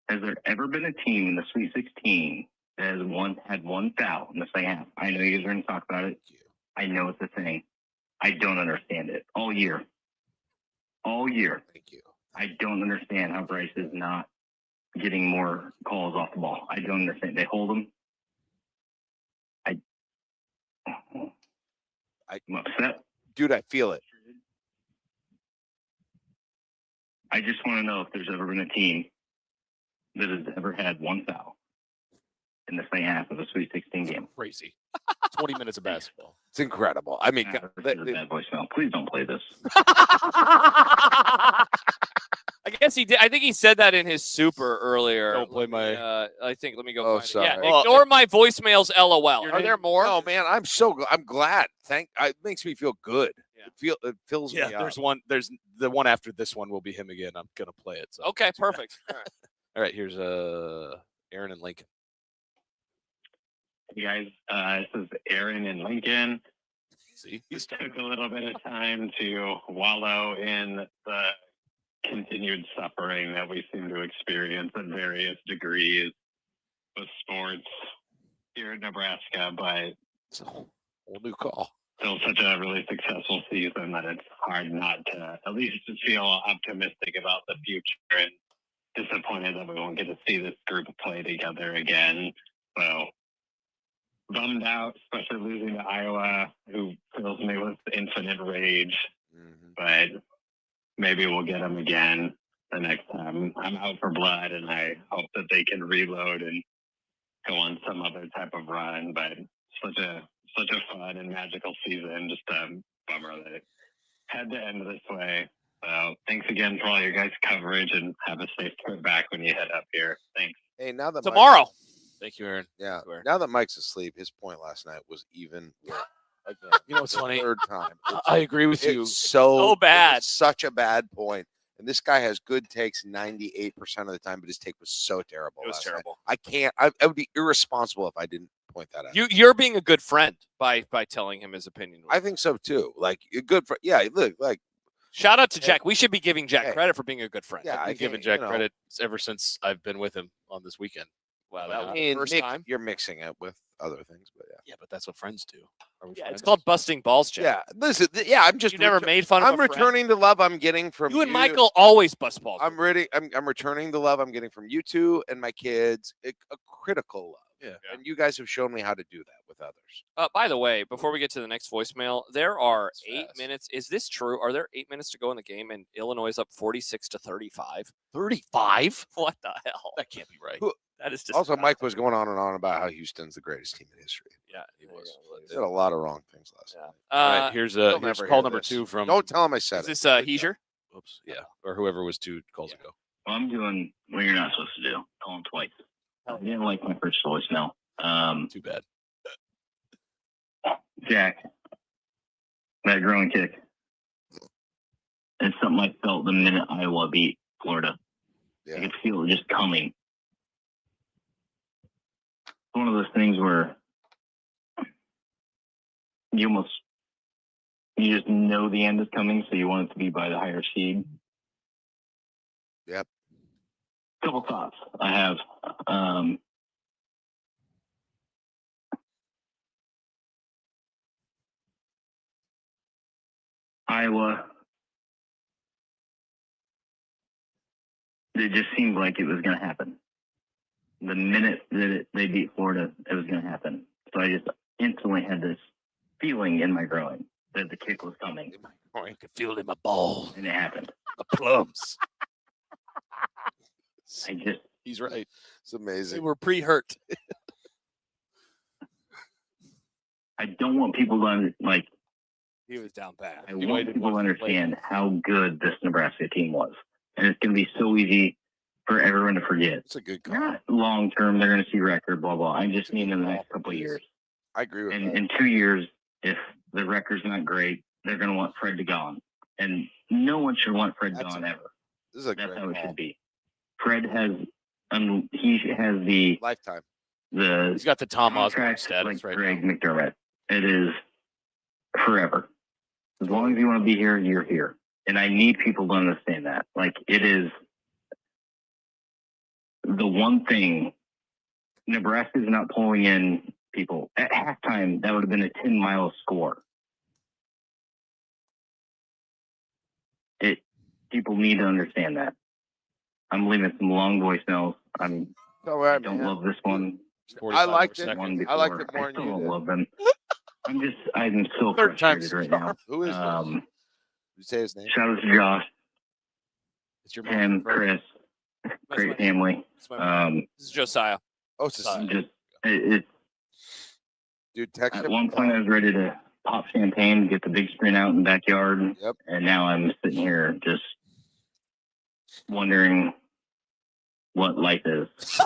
Speaker 9: has there ever been a team in the Sweet 16 that has had one foul in the second half? I know you guys are going to talk about it. I know it's a thing. I don't understand it. All year.
Speaker 5: Thank you.
Speaker 9: I don't understand how Bryce is not getting more calls off the ball. I don't understand. They hold him. I'm upset.
Speaker 5: Dude, I feel it.
Speaker 9: I just want to know if there's ever been a team that has ever had one foul in the second half of a Sweet 16 game.
Speaker 3: Crazy. 20 minutes of basketball.
Speaker 5: It's incredible. I mean,
Speaker 9: bad voicemail. Please don't play this.
Speaker 4: I guess he did. I think he said that in his super earlier.
Speaker 3: Don't play my.
Speaker 4: I think. Let me go.
Speaker 5: Oh,
Speaker 4: find
Speaker 5: sorry.
Speaker 4: It. Yeah. Ignore my voicemails. LOL. Are there more?
Speaker 5: Oh man, I'm glad. It makes me feel good. Yeah. It fills me up.
Speaker 3: There's one. There's the one after this one will be him again. I'm gonna play it. So.
Speaker 4: Okay. Perfect. All right.
Speaker 3: All right. Here's Aaron and Lincoln.
Speaker 9: Hey guys, this is Aaron in Lincoln.
Speaker 3: See,
Speaker 9: It took a little bit of time to wallow in the continued suffering that we seem to experience at various degrees with sports here in Nebraska, but
Speaker 3: so whole new call.
Speaker 9: Still such a really successful season that it's hard not to at least feel optimistic about the future, and disappointed that we won't get to see this group play together again. So bummed out, especially losing to Iowa, who fills me with infinite rage. But maybe we'll get them again the next time. I'm out for blood, and I hope that they can reload and go on some other type of run. But such a fun and magical season. Just a bummer that it had to end this way. So thanks again for all your guys' coverage, and have a safe trip back when you head up here. Thanks.
Speaker 5: Hey, now that
Speaker 4: tomorrow.
Speaker 3: Thank you, Aaron.
Speaker 5: Yeah. Now that Mike's asleep, his point last night was even worse. Again,
Speaker 3: you know what's funny?
Speaker 5: Third time.
Speaker 3: I agree with you.
Speaker 5: So
Speaker 4: bad.
Speaker 5: It's such a bad point. And this guy has good takes 98% of the time, but his take was so terrible.
Speaker 4: It was terrible.
Speaker 5: I can't. I would be irresponsible if I didn't point that out.
Speaker 4: You're being a good friend by telling him his opinion.
Speaker 5: I think so too. Like a good friend. Yeah. Look, like.
Speaker 4: Shout out to Jack. We should be giving Jack credit for being a good friend.
Speaker 5: Yeah,
Speaker 3: I've been giving Jack credit ever since I've been with him on this weekend.
Speaker 4: Wow, that was
Speaker 5: the
Speaker 4: first time.
Speaker 5: You're mixing it with other things, but yeah.
Speaker 3: Yeah, but that's what friends do.
Speaker 4: Yeah, it's called busting balls, Jack.
Speaker 5: Yeah, listen. Yeah, I'm just.
Speaker 4: You never made fun of.
Speaker 5: I'm returning the love I'm getting from
Speaker 4: you. And Michael always bust balls.
Speaker 5: I'm returning the love I'm getting from you two and my kids. A critical love.
Speaker 3: Yeah.
Speaker 5: And you guys have shown me how to do that with others.
Speaker 4: By the way, before we get to the next voicemail, there are
Speaker 3: That's
Speaker 4: 8
Speaker 3: fast.
Speaker 4: minutes. Is this true? Are there 8 minutes to go in the game and Illinois is up 46-35?
Speaker 3: 35?
Speaker 4: What the hell?
Speaker 3: That can't be right.
Speaker 4: That is
Speaker 5: Also, Mike
Speaker 4: disgusting.
Speaker 5: was going on and on about how Houston's the greatest team in history.
Speaker 4: Yeah, he was.
Speaker 5: He said a lot of wrong things last night.
Speaker 3: All right, here's
Speaker 5: He'll
Speaker 3: here's
Speaker 5: never
Speaker 3: call
Speaker 5: hear
Speaker 3: number
Speaker 5: this.
Speaker 3: 2 from.
Speaker 5: Don't tell him I said
Speaker 4: Is
Speaker 5: it.
Speaker 4: this Heesier?
Speaker 3: Oops. Yeah. Or whoever was 2 calls ago.
Speaker 9: Well, I'm doing what you're not supposed to do. Calling twice. I didn't like my first voicemail.
Speaker 3: Too bad.
Speaker 9: Jack, that growing kick. It's something I felt the minute Iowa beat Florida.
Speaker 5: Yeah.
Speaker 9: I could feel it just coming. It's one of those things where you just know the end is coming, so you want it to be by the higher seed.
Speaker 5: Yep.
Speaker 9: Couple thoughts I have. Iowa, it just seemed like it was going to happen. The minute that they beat Florida, it was going to happen. So I just instantly had this feeling in my groin that the kick was coming.
Speaker 3: I could feel it in my balls.
Speaker 9: And it happened.
Speaker 3: The plums. He's right.
Speaker 5: It's
Speaker 4: They
Speaker 5: amazing.
Speaker 4: were pre-hurt.
Speaker 9: I don't want people to
Speaker 4: He was down bad.
Speaker 9: I want people to understand how good this Nebraska team was. And it's going to be so easy for everyone to forget.
Speaker 5: It's a good call.
Speaker 9: Not long term, they're going to see record, blah, blah. I just mean in the next couple of years.
Speaker 5: I agree with
Speaker 9: And
Speaker 5: that.
Speaker 9: in 2 years, if the record's not great, they're going to want Fred to gone. And no one should want Fred gone ever.
Speaker 5: This is a
Speaker 9: That's
Speaker 5: great
Speaker 9: how it
Speaker 5: call.
Speaker 9: should be. Fred has, he has the
Speaker 5: Lifetime.
Speaker 3: He's got the Tom Osborne
Speaker 9: contract
Speaker 3: status
Speaker 9: like
Speaker 3: right
Speaker 9: Greg
Speaker 3: now.
Speaker 9: McDermott. It is forever. As long as you want to be here, you're here. And I need people to understand that. Like, it is the one thing Nebraska's not pulling in people. At halftime, that would have been a 10-mile score. People need to understand that. I'm leaving some long voicemails. I don't love this one.
Speaker 5: I liked it.
Speaker 9: One
Speaker 5: I liked it
Speaker 9: before.
Speaker 5: more
Speaker 9: I
Speaker 5: than
Speaker 9: still
Speaker 5: you
Speaker 9: don't
Speaker 5: did.
Speaker 9: love them. I'm so
Speaker 3: Third
Speaker 9: frustrated
Speaker 3: time's
Speaker 9: right now.
Speaker 5: Who is this? Did you say his name?
Speaker 9: Shout out to Josh,
Speaker 3: It's your
Speaker 9: Tim, Chris, great family.
Speaker 4: This is Josiah.
Speaker 5: Oh, it's a dude. Text
Speaker 9: At
Speaker 5: him.
Speaker 9: one point, I was ready to pop champagne, get the big screen out in the backyard.
Speaker 5: Yep.
Speaker 9: And now I'm sitting here just wondering what life is.
Speaker 5: Jeez,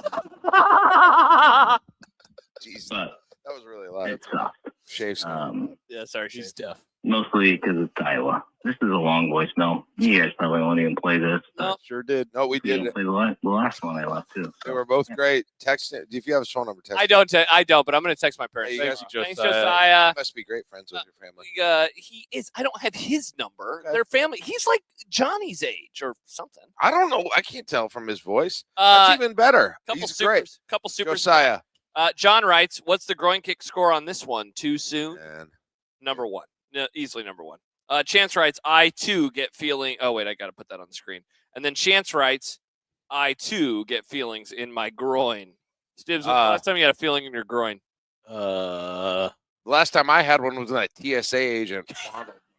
Speaker 9: But
Speaker 5: that was really loud.
Speaker 9: it sucks.
Speaker 5: Shave.
Speaker 4: Yeah, sorry, she's deaf.
Speaker 9: Mostly because it's Iowa. This is a long voicemail. You guys probably won't even play this.
Speaker 4: No.
Speaker 5: Sure did. No, we
Speaker 9: We
Speaker 5: did
Speaker 9: didn't
Speaker 5: it.
Speaker 9: play the last one I left too.
Speaker 5: They were both great. Text it. If you have his phone number, text
Speaker 4: I don't, but I'm going to text my parents.
Speaker 5: Hey, you
Speaker 4: Thanks,
Speaker 5: guys-
Speaker 4: thanks, Josiah.
Speaker 5: You must be great friends with your family.
Speaker 4: He is. I don't have his number.
Speaker 5: Okay.
Speaker 4: Their family. He's like Johnny's age or something.
Speaker 5: I don't know. I can't tell from his voice. That's even better. He's great.
Speaker 4: Couple supers.
Speaker 5: Josiah.
Speaker 4: John writes, "What's the groin kick score on this one? Too soon?
Speaker 5: Man.
Speaker 4: Number one. No, easily number one." Chance writes, "I too get feeling." Oh wait, I got to put that on the screen. And then Chance writes, "I too get feelings in my groin." Stibbs, when's the last time you had a feeling in your groin?
Speaker 5: The last time I had one was that TSA agent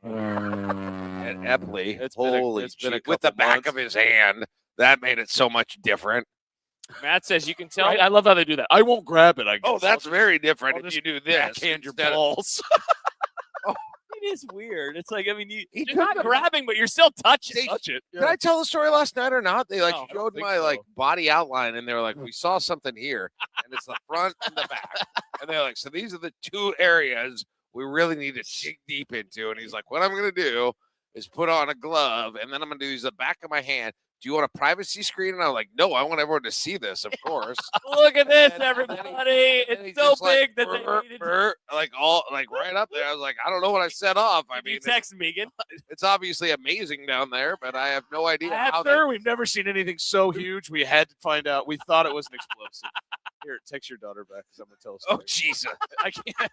Speaker 5: at Epley.
Speaker 3: It's been a
Speaker 5: with the
Speaker 3: couple
Speaker 5: back
Speaker 3: months.
Speaker 5: of his hand. That made it so much different.
Speaker 4: Matt says you can tell.
Speaker 3: Right? I love how they do that. I won't grab it. I guess.
Speaker 5: Oh, that's very different
Speaker 3: I'll
Speaker 5: if
Speaker 3: just
Speaker 5: you do this.
Speaker 3: backhand your
Speaker 5: instead of-
Speaker 3: balls.
Speaker 4: It is weird. It's like, I mean, you're
Speaker 5: could
Speaker 4: not
Speaker 5: have-
Speaker 4: grabbing, but you're still touching.
Speaker 3: Touch it.
Speaker 5: Did I tell the story last night or not? They
Speaker 3: No, I don't
Speaker 5: showed
Speaker 3: think
Speaker 5: my
Speaker 3: so.
Speaker 5: body outline and they were like, we saw something here, and it's the front and the back. And they're like, so these are the two areas we really need to dig deep into. And he's like, what I'm gonna do is put on a glove, and then I'm gonna use the back of my hand. Do you want a privacy screen? And I'm like, no, I want everyone to see this, of course.
Speaker 4: Look at this,
Speaker 5: And
Speaker 4: everybody.
Speaker 5: and he's
Speaker 4: It's so
Speaker 5: just
Speaker 4: big that
Speaker 5: "Brr,
Speaker 4: they needed
Speaker 5: brr," right up there. I was like, I don't know what I set off. I mean,
Speaker 4: you text Megan.
Speaker 5: it's obviously amazing down there, but I have no idea how
Speaker 3: Sir, we've never seen anything so huge. We had to find out. We thought it was an explosive. Here, text your daughter back because I'm gonna tell a story.
Speaker 5: Oh, Jesus.
Speaker 3: I can't.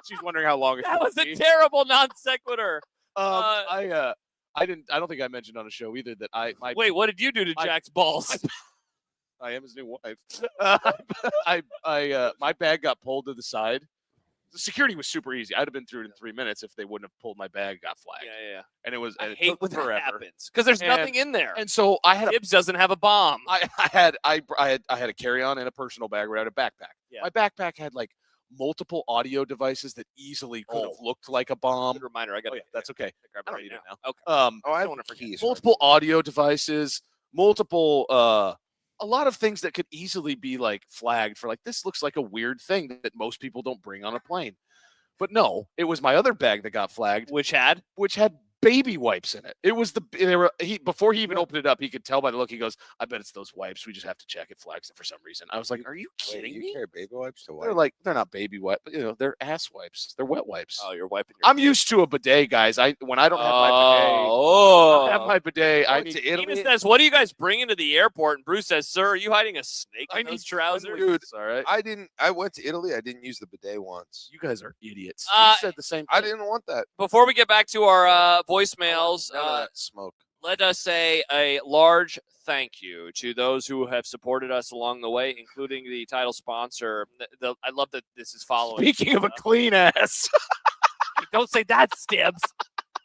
Speaker 3: She's wondering how long it's
Speaker 4: That
Speaker 3: gonna
Speaker 4: was a
Speaker 3: be.
Speaker 4: terrible non sequitur.
Speaker 3: I don't think I mentioned on a show either that
Speaker 4: Wait, what did you do to
Speaker 3: my-
Speaker 4: Jack's balls?
Speaker 3: I am his new wife. My bag got pulled to the side. The security was super easy. I'd have been through it in 3 minutes if they wouldn't have pulled my bag, got flagged.
Speaker 4: Yeah.
Speaker 3: And it was.
Speaker 4: I
Speaker 3: and it
Speaker 4: hate
Speaker 3: took
Speaker 4: when
Speaker 3: forever.
Speaker 4: that happens because there's nothing in there.
Speaker 3: And so I had
Speaker 4: Gibbs doesn't have a bomb.
Speaker 3: I had a carry-on and a personal bag without a backpack.
Speaker 4: Yeah.
Speaker 3: My backpack had like multiple audio devices that easily could have looked like a bomb.
Speaker 4: Good reminder. I got.
Speaker 3: That's okay.
Speaker 4: I
Speaker 3: I don't
Speaker 4: don't
Speaker 3: need
Speaker 4: know.
Speaker 3: it now.
Speaker 4: Okay.
Speaker 5: I
Speaker 4: don't want to forget.
Speaker 5: keys.
Speaker 3: Multiple audio devices, multiple a lot of things that could easily be like flagged for like this looks like a weird thing that most people don't bring on a plane. But no, it was my other bag that got flagged,
Speaker 4: Which had
Speaker 3: baby wipes in it. It was before he even opened it up, he could tell by the look. He goes, "I bet it's those wipes. We just have to check. It flags it for some reason." I was like, "Are you kidding
Speaker 5: You
Speaker 3: me?"
Speaker 5: carry baby wipes to
Speaker 3: They're
Speaker 5: wipe?
Speaker 3: like, they're not baby wipes, but they're ass wipes. They're wet wipes.
Speaker 4: Oh, you're wiping. Your
Speaker 3: I'm used to a bidet, guys. When I don't have my bidet,
Speaker 4: Oh,
Speaker 3: I have my bidet. I
Speaker 5: Went
Speaker 3: need
Speaker 5: to
Speaker 4: Tina
Speaker 5: Italy.
Speaker 4: says, "What are you guys bringing to the airport?" And Bruce says, "Sir, are you hiding a snake
Speaker 3: I
Speaker 4: in
Speaker 3: need
Speaker 4: those trousers?"
Speaker 5: Dude,
Speaker 3: all right.
Speaker 5: I went to Italy. I didn't use the bidet once.
Speaker 3: You guys are idiots.
Speaker 4: Uh,
Speaker 3: You said the same thing.
Speaker 5: I didn't want that.
Speaker 4: Before we get back to our voicemails,
Speaker 5: None of that smoke.
Speaker 4: let us say a large thank you to those who have supported us along the way, including the title sponsor. I love that this is following.
Speaker 3: Speaking of a clean ass.
Speaker 4: Don't say that, Stibbs.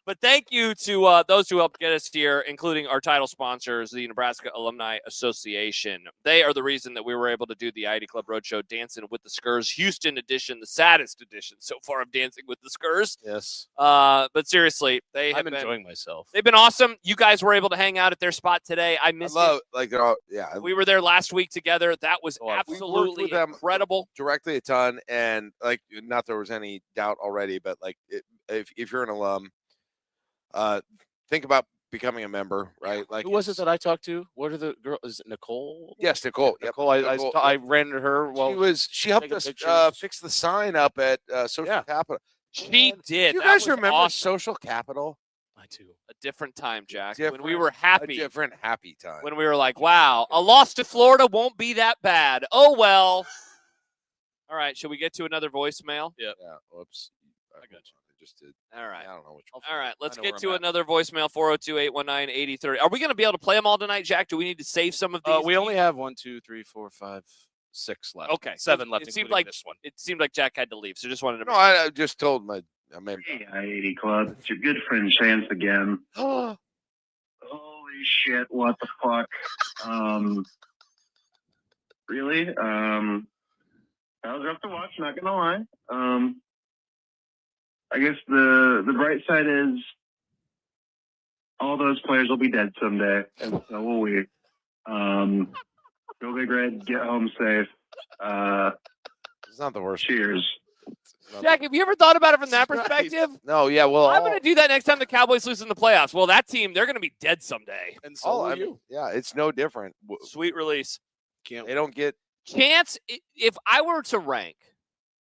Speaker 4: But thank you to those who helped get us here, including our title sponsors, the Nebraska Alumni Association. They are the reason that we were able to do the ID Club Roadshow Dancing with the Skurs Houston edition, the saddest edition so far of Dancing with the Skurs.
Speaker 3: Yes.
Speaker 4: But seriously,
Speaker 3: I'm enjoying myself.
Speaker 4: They've been awesome. You guys were able to hang out at their spot today. I missed it.
Speaker 5: Like they're all, yeah.
Speaker 4: We were there last week together. That was
Speaker 5: We worked
Speaker 4: absolutely
Speaker 5: with them
Speaker 4: incredible.
Speaker 5: directly a ton, and like not there was any doubt already, but like if you're an alum, think about becoming a member, right? Like
Speaker 3: Who was it that I talked to? What are the girls? Is it Nicole?
Speaker 5: Yes, Nicole. Yep,
Speaker 3: Nicole.
Speaker 5: Nicole.
Speaker 3: I ran into her. Well,
Speaker 5: she helped
Speaker 3: taking
Speaker 5: us
Speaker 3: pictures.
Speaker 5: fix the sign up at Social Capital.
Speaker 4: She did.
Speaker 5: You
Speaker 4: That
Speaker 5: guys
Speaker 4: was
Speaker 5: remember
Speaker 4: awesome.
Speaker 5: Social Capital?
Speaker 3: I do.
Speaker 4: A different time, Jack.
Speaker 5: Different-
Speaker 4: when we were
Speaker 5: A
Speaker 4: happy.
Speaker 5: different happy time.
Speaker 4: When we were like, wow, a loss to Florida won't be that bad. Oh, well. All right. Should we get to another voicemail?
Speaker 3: Yeah.
Speaker 5: Yeah. Whoops.
Speaker 3: I got you.
Speaker 5: I just did.
Speaker 4: All right.
Speaker 5: I don't know which one.
Speaker 4: All right. Let's
Speaker 3: know
Speaker 4: get
Speaker 3: where
Speaker 4: to
Speaker 3: I'm at.
Speaker 4: another voicemail, 402-819-8030. Are we going to be able to play them all tonight, Jack? Do we need to save some of these?
Speaker 3: We only have 1, 2, 3, 4, 5, 6 left.
Speaker 4: Okay.
Speaker 3: 7 left.
Speaker 4: It seemed
Speaker 3: including
Speaker 4: like
Speaker 3: this one.
Speaker 4: It seemed like Jack had to leave, so just wanted to.
Speaker 5: No, I just told my. I mean,
Speaker 9: Hey, I-80 Club. It's your good friend Chance again.
Speaker 5: oh,
Speaker 9: Holy shit, what the fuck? Really? That was rough to watch, not gonna lie. I guess the bright side is all those players will be dead someday, and so will we. Go Big Red, get home safe.
Speaker 5: it's not the worst.
Speaker 9: Cheers.
Speaker 4: Jack, have you ever thought about it from that perspective?
Speaker 5: No, yeah, well,
Speaker 4: I'm going to do that next time the Cowboys lose in the playoffs. Well, that team, they're going to be dead someday.
Speaker 3: And so
Speaker 5: all,
Speaker 3: will
Speaker 5: I
Speaker 3: you.
Speaker 5: mean, yeah, it's no different.
Speaker 4: Sweet release.
Speaker 3: Can't
Speaker 5: They don't get.
Speaker 4: Chance, if I were to rank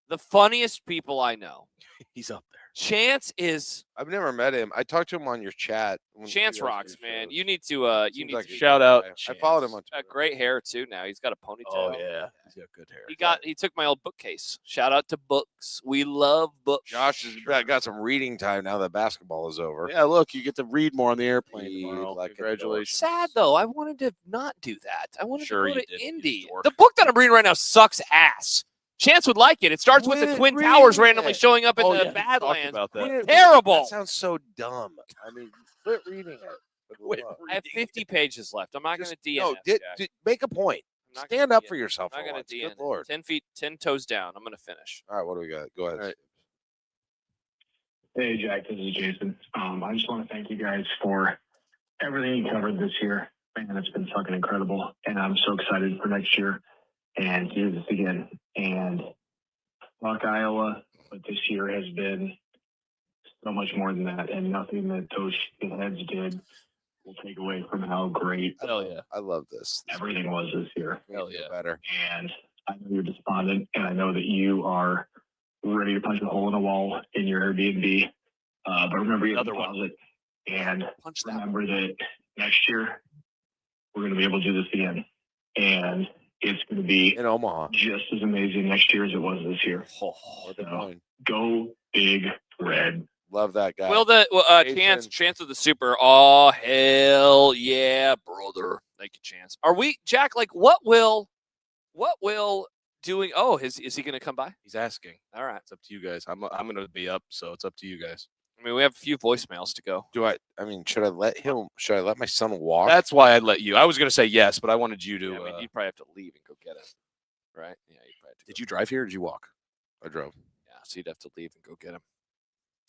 Speaker 4: the funniest people I know,
Speaker 3: He's up there.
Speaker 4: Chance is
Speaker 5: I've never met him. I talked to him on your chat. when
Speaker 4: Chance
Speaker 5: you guys
Speaker 4: rocks,
Speaker 5: did
Speaker 4: man.
Speaker 5: shows.
Speaker 4: You need to
Speaker 5: Seems like a
Speaker 3: shout
Speaker 5: good
Speaker 3: out
Speaker 5: guy. I followed him on
Speaker 4: he's got
Speaker 5: Twitter.
Speaker 4: great hair too now. He's got a ponytail.
Speaker 3: Oh yeah, he's got good hair.
Speaker 4: He took my old bookcase. Shout out to books. We love books.
Speaker 5: Josh has got some reading time now that basketball is over.
Speaker 3: Yeah, look, you get to read more on the airplane
Speaker 5: Read
Speaker 3: tomorrow.
Speaker 5: like a
Speaker 3: Congratulations.
Speaker 4: Sad though. I wanted to not do that. I wanted
Speaker 3: Sure
Speaker 4: to go
Speaker 3: you
Speaker 4: to
Speaker 3: did, you
Speaker 4: Indy.
Speaker 3: dork.
Speaker 4: The book that I'm reading right now sucks ass. Chance would like it. It starts with the
Speaker 5: Quit
Speaker 4: Twin Towers
Speaker 5: reading
Speaker 4: randomly
Speaker 5: it.
Speaker 4: showing up in
Speaker 3: Oh,
Speaker 4: the
Speaker 3: yeah, we talked
Speaker 4: Badlands.
Speaker 3: about that.
Speaker 5: Quit-
Speaker 4: Terrible.
Speaker 5: That sounds so dumb. I mean, quit reading it.
Speaker 3: Quit
Speaker 4: I have 50 pages left. I'm not going to DNF.
Speaker 5: No,
Speaker 4: Jack.
Speaker 5: make a point.
Speaker 4: I'm not
Speaker 5: Stand
Speaker 4: gonna
Speaker 5: up for
Speaker 4: DNF.
Speaker 5: yourself.
Speaker 4: I'm not
Speaker 5: for
Speaker 4: going
Speaker 5: once.
Speaker 4: to
Speaker 5: Good
Speaker 4: DNF.
Speaker 5: Lord.
Speaker 4: 10 feet, 10 toes down. I'm going to finish.
Speaker 5: All right, what do we got? Go ahead.
Speaker 3: All right.
Speaker 9: Hey, Jack, this is Jason. I just want to thank you guys for everything you covered this year. Man, it's been fucking incredible. And I'm so excited for next year and to do this again. And fuck Iowa, but this year has been so much more than that. And nothing that those heads did will take away from how great
Speaker 3: Hell yeah.
Speaker 5: I love this.
Speaker 9: everything was this year.
Speaker 3: Hell yeah.
Speaker 5: Better.
Speaker 9: And I know you're despondent, and I know that you are ready to punch a hole in a wall in your Airbnb. But remember, you have a
Speaker 3: Another one.
Speaker 9: deposit, and
Speaker 4: Punch that.
Speaker 9: remember that next year we're going to be able to do this again, and it's going to be
Speaker 5: In Omaha.
Speaker 9: just as amazing next year as it was this year.
Speaker 5: What they're
Speaker 9: So,
Speaker 5: doing.
Speaker 9: go Big Red.
Speaker 5: Love that guy.
Speaker 4: Will the
Speaker 5: Jason.
Speaker 4: chance of the Super? Oh hell yeah, brother! Like a chance. Are we, Jack? Like, what will doing? Oh, is he going to come by?
Speaker 3: He's asking.
Speaker 4: All right,
Speaker 3: It's up to you guys. I'm going to be up, so it's up to you guys.
Speaker 4: I mean, we have a few voicemails to go.
Speaker 5: Should I let my son walk?
Speaker 3: That's why I'd let you. I was going to say yes, but I wanted you to.
Speaker 4: Yeah, I mean, you'd probably have to leave and go get him, right? Yeah, you probably have to.
Speaker 3: Did you drive here or did you walk?
Speaker 5: I drove.
Speaker 4: Yeah, so you'd have to leave and go get him.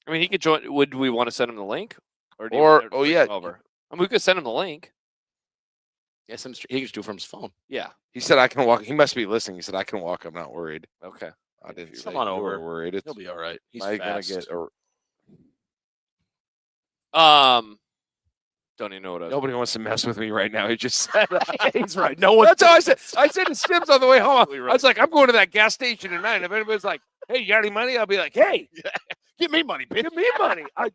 Speaker 4: I mean, he could join. Would we want to send him the link,
Speaker 5: Or
Speaker 4: bring him over? I mean, we could send him the link.
Speaker 3: Yes, he can just do it from his phone.
Speaker 4: Yeah.
Speaker 5: He said I can walk. He must be listening. He said I can walk. I'm not worried.
Speaker 4: Okay.
Speaker 5: I didn't say
Speaker 3: Come on
Speaker 5: you
Speaker 3: over.
Speaker 5: were worried.
Speaker 3: He'll be all right. He's
Speaker 5: am I gonna
Speaker 3: fast.
Speaker 5: get
Speaker 4: Don't even know what I was.
Speaker 5: Nobody wants to mess with me right now. He just said
Speaker 3: He's right. No one.
Speaker 5: That's how I said. I said to Stims on the way home.
Speaker 3: Absolutely right.
Speaker 5: I was like, I'm going to that gas station tonight. If anybody's like, hey, you got any money? I'll be like, hey,
Speaker 3: Give me money, bitch.
Speaker 5: give me money. I'm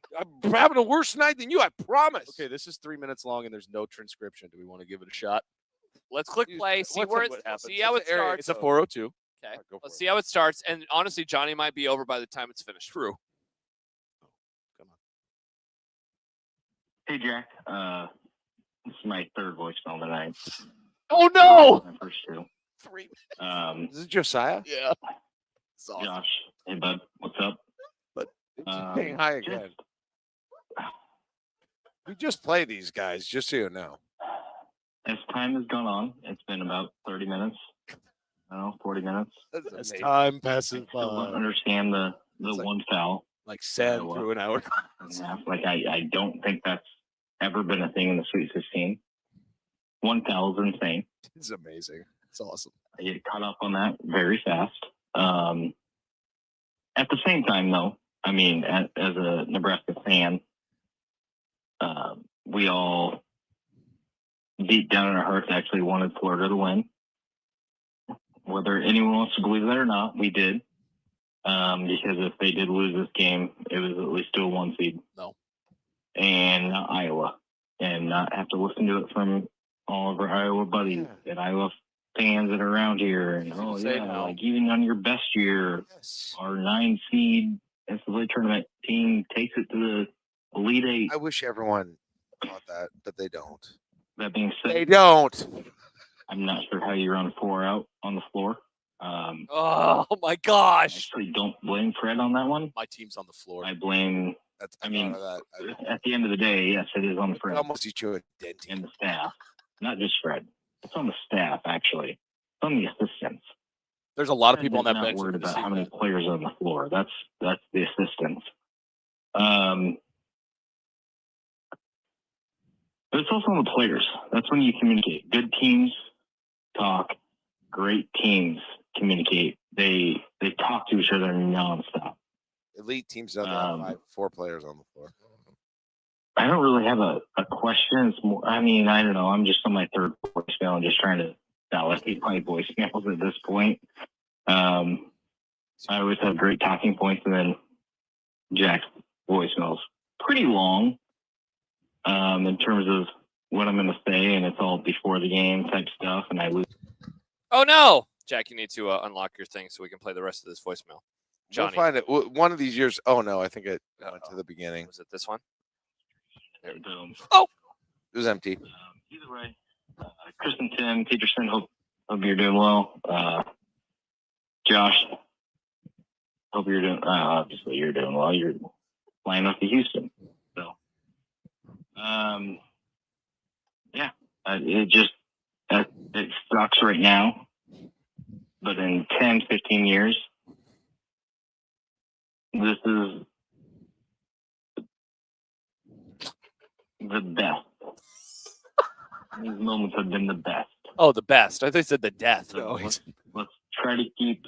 Speaker 5: having a worse night than you. I promise.
Speaker 3: Okay, this is 3 minutes long and there's no transcription. Do we want to give it a shot?
Speaker 4: Let's click play. See where
Speaker 3: what happens.
Speaker 4: see how it
Speaker 3: It's an area.
Speaker 4: starts.
Speaker 3: It's a 402.
Speaker 4: Okay.
Speaker 5: All right, go for
Speaker 4: Let's
Speaker 5: it.
Speaker 4: see how it starts. And honestly, Johnny might be over by the time it's finished.
Speaker 3: True.
Speaker 5: Come on.
Speaker 9: Hey, Jack. This is my third voicemail tonight.
Speaker 3: Oh no!
Speaker 9: My first two.
Speaker 3: 3
Speaker 5: Is it Josiah?
Speaker 3: Yeah. It's awesome.
Speaker 9: Josh. Hey, bud. What's up?
Speaker 5: Saying hi again. We just play these guys, just so you know.
Speaker 9: As time has gone on, it's been about 30 minutes. 40 minutes.
Speaker 3: As time passes
Speaker 9: I still don't
Speaker 3: by,
Speaker 9: understand the
Speaker 3: It's
Speaker 9: one foul.
Speaker 3: like sand
Speaker 9: Iowa.
Speaker 3: through an hour.
Speaker 9: Yeah, like I don't think that's ever been a thing in the Sweet 16. One foul is insane.
Speaker 3: It's amazing. It's awesome.
Speaker 9: I get caught up on that very fast. At the same time, though, I mean, as a Nebraska fan, we all deep down in our hearts actually wanted Florida to win. Whether anyone wants to believe that or not, we did. Because if they did lose this game, it was at least still a 1 seed.
Speaker 3: No.
Speaker 9: And not Iowa. And not have to listen to it from all of our Iowa buddies and Iowa fans that are around here. And like even on your best year, our 9 seed NCAA tournament team takes it to the Elite Eight.
Speaker 5: I wish everyone thought that, but they don't.
Speaker 9: That being said,
Speaker 5: They don't.
Speaker 9: I'm not sure how you run 4 out on the floor.
Speaker 4: Oh my
Speaker 9: I
Speaker 4: gosh.
Speaker 9: actually don't blame Fred on that one.
Speaker 3: My team's on the floor.
Speaker 9: I blame,
Speaker 5: That's,
Speaker 9: I mean,
Speaker 5: that.
Speaker 9: at the end of the day, yes, it is on the
Speaker 5: I
Speaker 9: Fred
Speaker 5: almost eat you a dent.
Speaker 9: and the staff. Not just Fred. It's on the staff, actually. It's on the assistants.
Speaker 3: There's a lot of
Speaker 9: Fred
Speaker 3: people on
Speaker 9: is
Speaker 3: that
Speaker 9: not
Speaker 3: bench.
Speaker 9: worried
Speaker 3: that
Speaker 9: about
Speaker 3: see
Speaker 9: how many
Speaker 3: that.
Speaker 9: players are on the floor. That's the assistants. But it's also on the players. That's when you communicate. Good teams talk. Great teams communicate. They talk to each other nonstop.
Speaker 5: Elite teams don't have 4 players on the floor.
Speaker 9: I don't really have a question. It's more, I mean, I don't know. I'm just on my third voicemail and just trying to validate my voicemails at this point. I always have great talking points, and then Jack's voicemail's pretty long in terms of what I'm going to say, and it's all before the game type stuff, and I lose.
Speaker 4: Oh no, Jack, you need to unlock your thing so we can play the rest of this voicemail. Johnny,
Speaker 5: We'll find it. One of these years. Oh, no. I think it went to the beginning.
Speaker 4: was it this one?
Speaker 9: Boom.
Speaker 5: It was empty.
Speaker 9: Either way, Chris and Tim Peterson, hope you're doing well. Josh, hope you're doing. Obviously, you're doing well. You're flying up to Houston, so it sucks right now, but in 10, 15 years, this is the best. These moments have been the best.
Speaker 4: Oh, the best. I thought you said the death.
Speaker 3: No,
Speaker 9: Let's try to keep.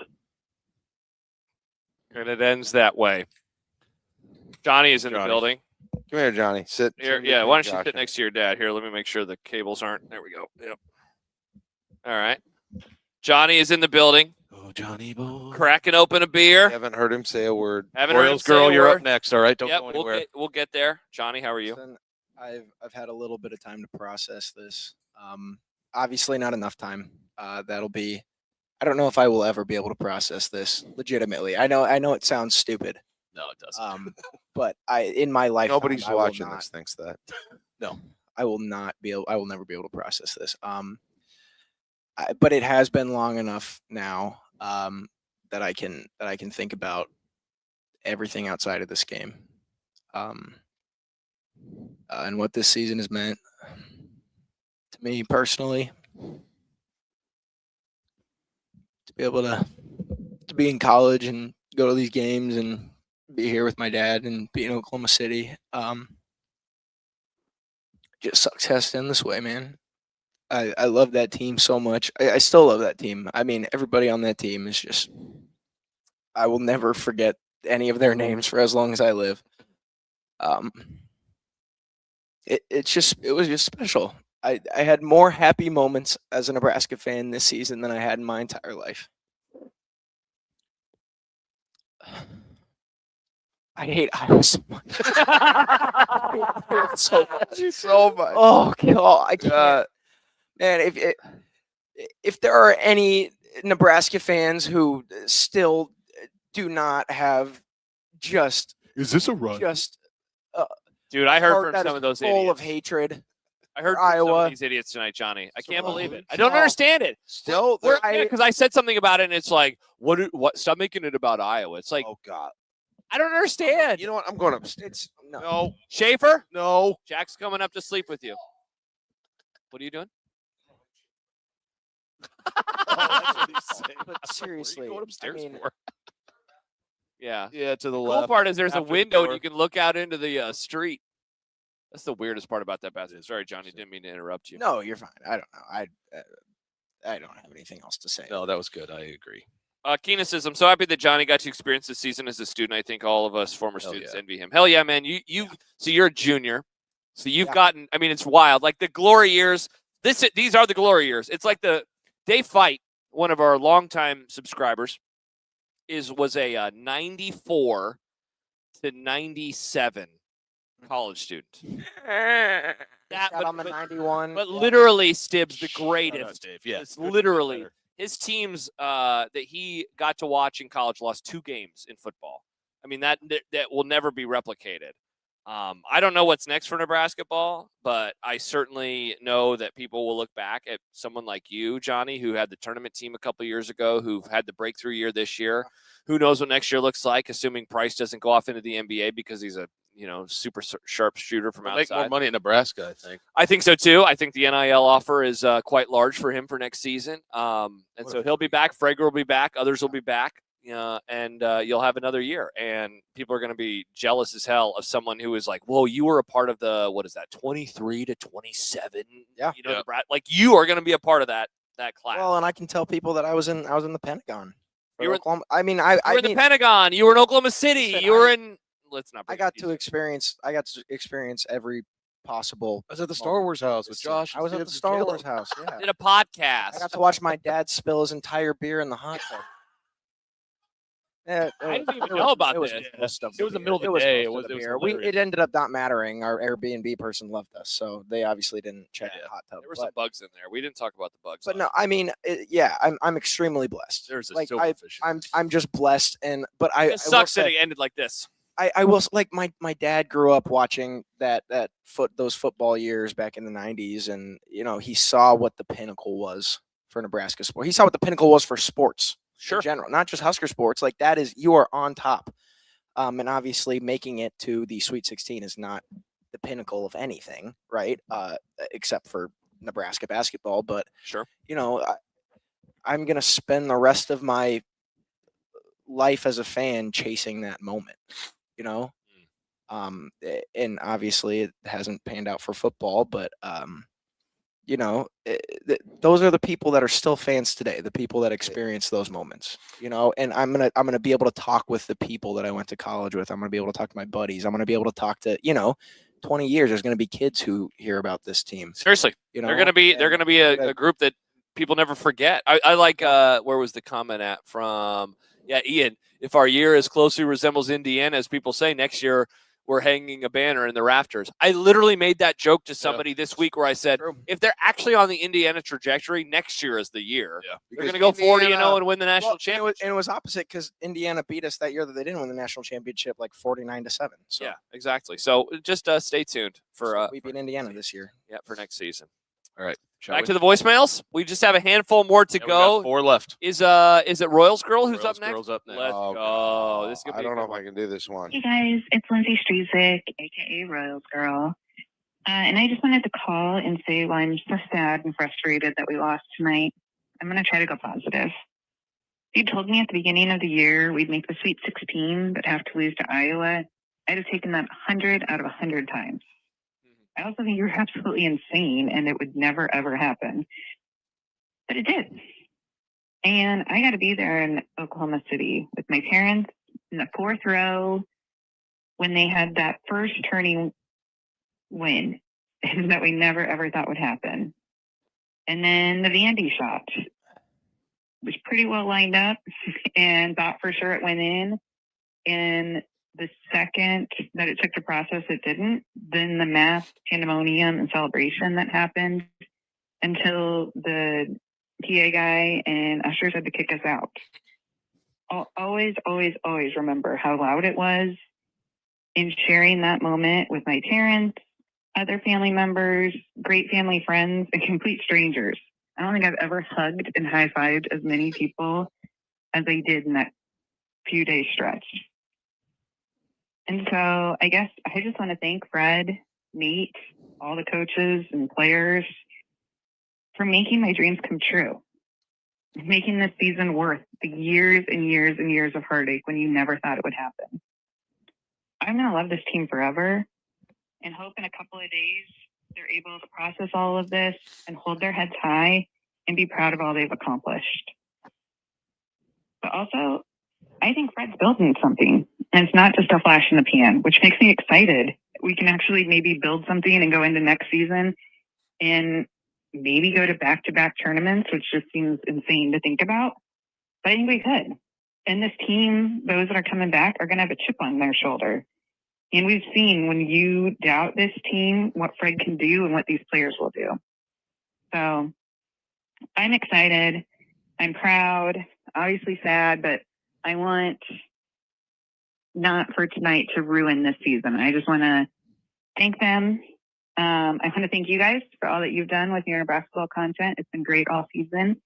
Speaker 4: And it ends that way. Johnny is in the
Speaker 5: Johnny.
Speaker 4: building.
Speaker 5: Come here, Johnny. Sit.
Speaker 4: Here,
Speaker 5: sit
Speaker 4: yeah, why don't you
Speaker 5: Josh
Speaker 4: sit
Speaker 5: in.
Speaker 4: next to your dad? Here, let me make sure the cables aren't. There we go. Yep. All right. Johnny is in the building,
Speaker 3: Oh, Johnny boy.
Speaker 4: cracking open a beer.
Speaker 5: Haven't heard him say a word.
Speaker 4: Haven't heard him
Speaker 3: Royals
Speaker 4: say
Speaker 3: girl,
Speaker 4: a
Speaker 3: you're
Speaker 4: word.
Speaker 3: up next. All right, don't
Speaker 4: Yep,
Speaker 3: go anywhere.
Speaker 4: we'll get there. Johnny, how are you?
Speaker 11: Listen, I've had a little bit of time to process this. Obviously, not enough time. That'll be. I don't know if I will ever be able to process this legitimately. I know it sounds stupid.
Speaker 3: No, it doesn't.
Speaker 11: But in my life,
Speaker 5: Nobody's watching this thinks that.
Speaker 11: I will never be able to process this. But it has been long enough now that I can think about everything outside of this game, and what this season has meant to me personally. To be able to be in college and go to these games and be here with my dad and be in Oklahoma City. Just sucks has to end this way, man. I love that team so much. I still love that team. I mean, everybody on that team is just, I will never forget any of their names for as long as I live. It was just special. I had more happy moments as a Nebraska fan this season than I had in my entire life. I hate Iowa so much. So much. Oh God, I can't. Man, if there are any Nebraska fans who still do not have just
Speaker 3: Is this a run?
Speaker 11: Just
Speaker 4: dude, I heard from
Speaker 11: that
Speaker 4: some
Speaker 11: is
Speaker 4: of those
Speaker 11: full
Speaker 4: idiots.
Speaker 11: of hatred.
Speaker 4: I heard from some of these idiots tonight, Johnny. I can't believe it. I don't
Speaker 11: Oh.
Speaker 4: understand it.
Speaker 5: Still,
Speaker 4: Because I said something about it, and it's like, what? Stop making it about Iowa. It's like,
Speaker 5: oh God,
Speaker 4: I don't understand.
Speaker 5: you know what? I'm going upstairs.
Speaker 11: No.
Speaker 4: Schaefer?
Speaker 5: No.
Speaker 4: Jack's coming up to sleep with you. What are you doing?
Speaker 11: But seriously,
Speaker 3: going upstairs
Speaker 11: I mean,
Speaker 3: for?
Speaker 4: Yeah.
Speaker 3: Yeah, to the
Speaker 4: The
Speaker 3: left.
Speaker 4: cool part is there's a
Speaker 3: after the
Speaker 4: window and
Speaker 3: door.
Speaker 4: you can look out into the street. That's the weirdest part about that basketball. Sorry, Johnny, didn't mean to interrupt you.
Speaker 11: no, you're fine. I don't know. I don't have anything else to say.
Speaker 3: No, that was good. I agree.
Speaker 4: Keenan says, I'm so happy that Johnny got to experience this season as a student. I think all of us former
Speaker 3: Hell
Speaker 4: students
Speaker 3: yeah.
Speaker 4: envy him. Hell yeah, man. So you're a junior. So you've
Speaker 11: Yeah.
Speaker 4: gotten, I mean, it's wild. Like the glory years, these are the glory years. It's like Dave Fight, one of our longtime subscribers, was a 94 to 97 college student.
Speaker 11: Shout on the 91.
Speaker 4: But literally, Stibbs, the
Speaker 3: Shout out,
Speaker 4: greatest.
Speaker 3: Dave. Yeah,
Speaker 4: It's
Speaker 3: couldn't get
Speaker 4: literally
Speaker 3: better.
Speaker 4: his teams that he got to watch in college lost 2 games in football. I mean, that will never be replicated. I don't know what's next for Nebrasketball, but I certainly know that people will look back at someone like you, Johnny, who had the tournament team a couple years ago, who've had the breakthrough year this year. Who knows what next year looks like, assuming Price doesn't go off into the NBA because he's a super sharp shooter from
Speaker 3: He'll make
Speaker 4: outside.
Speaker 3: more money in Nebraska, I think.
Speaker 4: I think so too. I think the NIL offer is quite large for him for next season. And so he'll be back. Frager will be back. Others will be back. And you'll have another year. And people are going to be jealous as hell of someone who is like, whoa, you were a part of the, 23 to 27.
Speaker 11: Yeah.
Speaker 4: Nebraska. Like you are going to be a part of that class.
Speaker 11: Well, and I can tell people that I was in the Pentagon.
Speaker 4: You were-
Speaker 11: Oklahoma. I mean,
Speaker 4: you were in the Pentagon. You were in Oklahoma City.
Speaker 11: Listen,
Speaker 4: You were in. Let's not.
Speaker 11: I got to experience every possible.
Speaker 3: I was at the Star Wars house with Josh.
Speaker 11: I was at the
Speaker 3: Tibbs, and
Speaker 11: Star
Speaker 3: Caleb.
Speaker 11: Wars house. Yeah.
Speaker 4: Did a podcast.
Speaker 11: I got to watch my dad spill his entire beer in the hot tub. Yeah,
Speaker 4: I didn't even know about this.
Speaker 11: Most of
Speaker 3: It was the
Speaker 11: beer.
Speaker 3: middle of the
Speaker 11: was
Speaker 3: day.
Speaker 11: most of
Speaker 3: It
Speaker 11: the
Speaker 3: was
Speaker 11: beer.
Speaker 3: hilarious.
Speaker 11: It ended up not mattering. Our Airbnb person loved us, so they obviously didn't check
Speaker 4: Yeah.
Speaker 11: the hot tub.
Speaker 4: There were some bugs in there. We didn't talk about the bugs.
Speaker 11: But no, I mean, I'm extremely blessed.
Speaker 3: There's a
Speaker 11: like
Speaker 3: silverfish.
Speaker 11: I'm just blessed, but I
Speaker 4: It
Speaker 11: will
Speaker 4: sucks that
Speaker 11: say-
Speaker 4: it ended like this.
Speaker 11: I will like my dad grew up watching those football years back in the 90s, and he saw what the pinnacle was for Nebraska sport. He saw what the pinnacle was for sports in general, not just Husker sports. Like that is, you are on top, and obviously making it to the Sweet 16 is not the pinnacle of anything, right? Except for Nebraska basketball, but
Speaker 4: Sure.
Speaker 11: I'm gonna spend the rest of my life as a fan chasing that moment. And obviously it hasn't panned out for football, but those are the people that are still fans today, the people that experience those moments, and I'm gonna be able to talk with the people that I went to college with. I'm gonna be able to talk to my buddies. I'm gonna be able to talk to 20 years. There's gonna be kids who hear about this team.
Speaker 4: Seriously, they're gonna be a group that people never forget. I like where was the comment at from? Yeah, Ian. If our year as closely resembles Indiana as people say, next year we're hanging a banner in the rafters. I literally made that joke to somebody this week where I said, if they're actually on the Indiana trajectory, next year is the year.
Speaker 3: Yeah.
Speaker 4: They're going to go 40-0 and win the national championship.
Speaker 11: And it was opposite because Indiana beat us that year that they didn't win the national championship, like 49-7. So
Speaker 4: yeah, exactly. So just stay tuned for
Speaker 11: we beat Indiana this year.
Speaker 4: Yeah, for next season.
Speaker 3: All right.
Speaker 4: Back to the voicemails. We just have a handful more to
Speaker 3: we
Speaker 4: go.
Speaker 3: got 4 left.
Speaker 4: Is it Royals Girl who's up next?
Speaker 3: Girl's up next.
Speaker 4: Let's go. This is gonna
Speaker 5: I
Speaker 4: be
Speaker 5: don't know
Speaker 4: a
Speaker 5: if
Speaker 4: good
Speaker 5: I can do this one.
Speaker 10: Hey guys, it's Lindsay Strizek, aka Royals Girl. And I just wanted to call and say why I'm so sad and frustrated that we lost tonight. I'm going to try to go positive. If you told me at the beginning of the year we'd make the Sweet 16 but have to lose to Iowa, I'd have taken that 100 out of 100 times. I also think you're absolutely insane and it would never, ever happen. But it did. And I got to be there in Oklahoma City with my parents in the 4th row when they had that first turning win that we never, ever thought would happen. And then the Vandy shot was pretty well lined up and thought for sure it went in. And the second that it took to process, it didn't. Then the mass pandemonium and celebration that happened until the PA guy and ushers had to kick us out. I'll always, always, always remember how loud it was in sharing that moment with my parents, other family members, great family friends, and complete strangers. I don't think I've ever hugged and high-fived as many people as I did in that few-day stretch. And so I guess I just want to thank Fred, Nate, all the coaches and players for making my dreams come true, making this season worth the years and years and years of heartache when you never thought it would happen. I'm going to love this team forever and hope in a couple of days they're able to process all of this and hold their heads high and be proud of all they've accomplished. But also, I think Fred's building something, and it's not just a flash in the pan, which makes me excited. We can actually maybe build something and go into next season and maybe go to back-to-back tournaments, which just seems insane to think about. But I think we could. And this team, those that are coming back, are going to have a chip on their shoulder. And we've seen when you doubt this team, what Fred can do and what these players will do. So I'm excited. I'm proud, obviously sad, but I want not for tonight to ruin this season. I just want to thank them. I want to thank you guys for all that you've done with your Nebrasketball content. It's been great all season.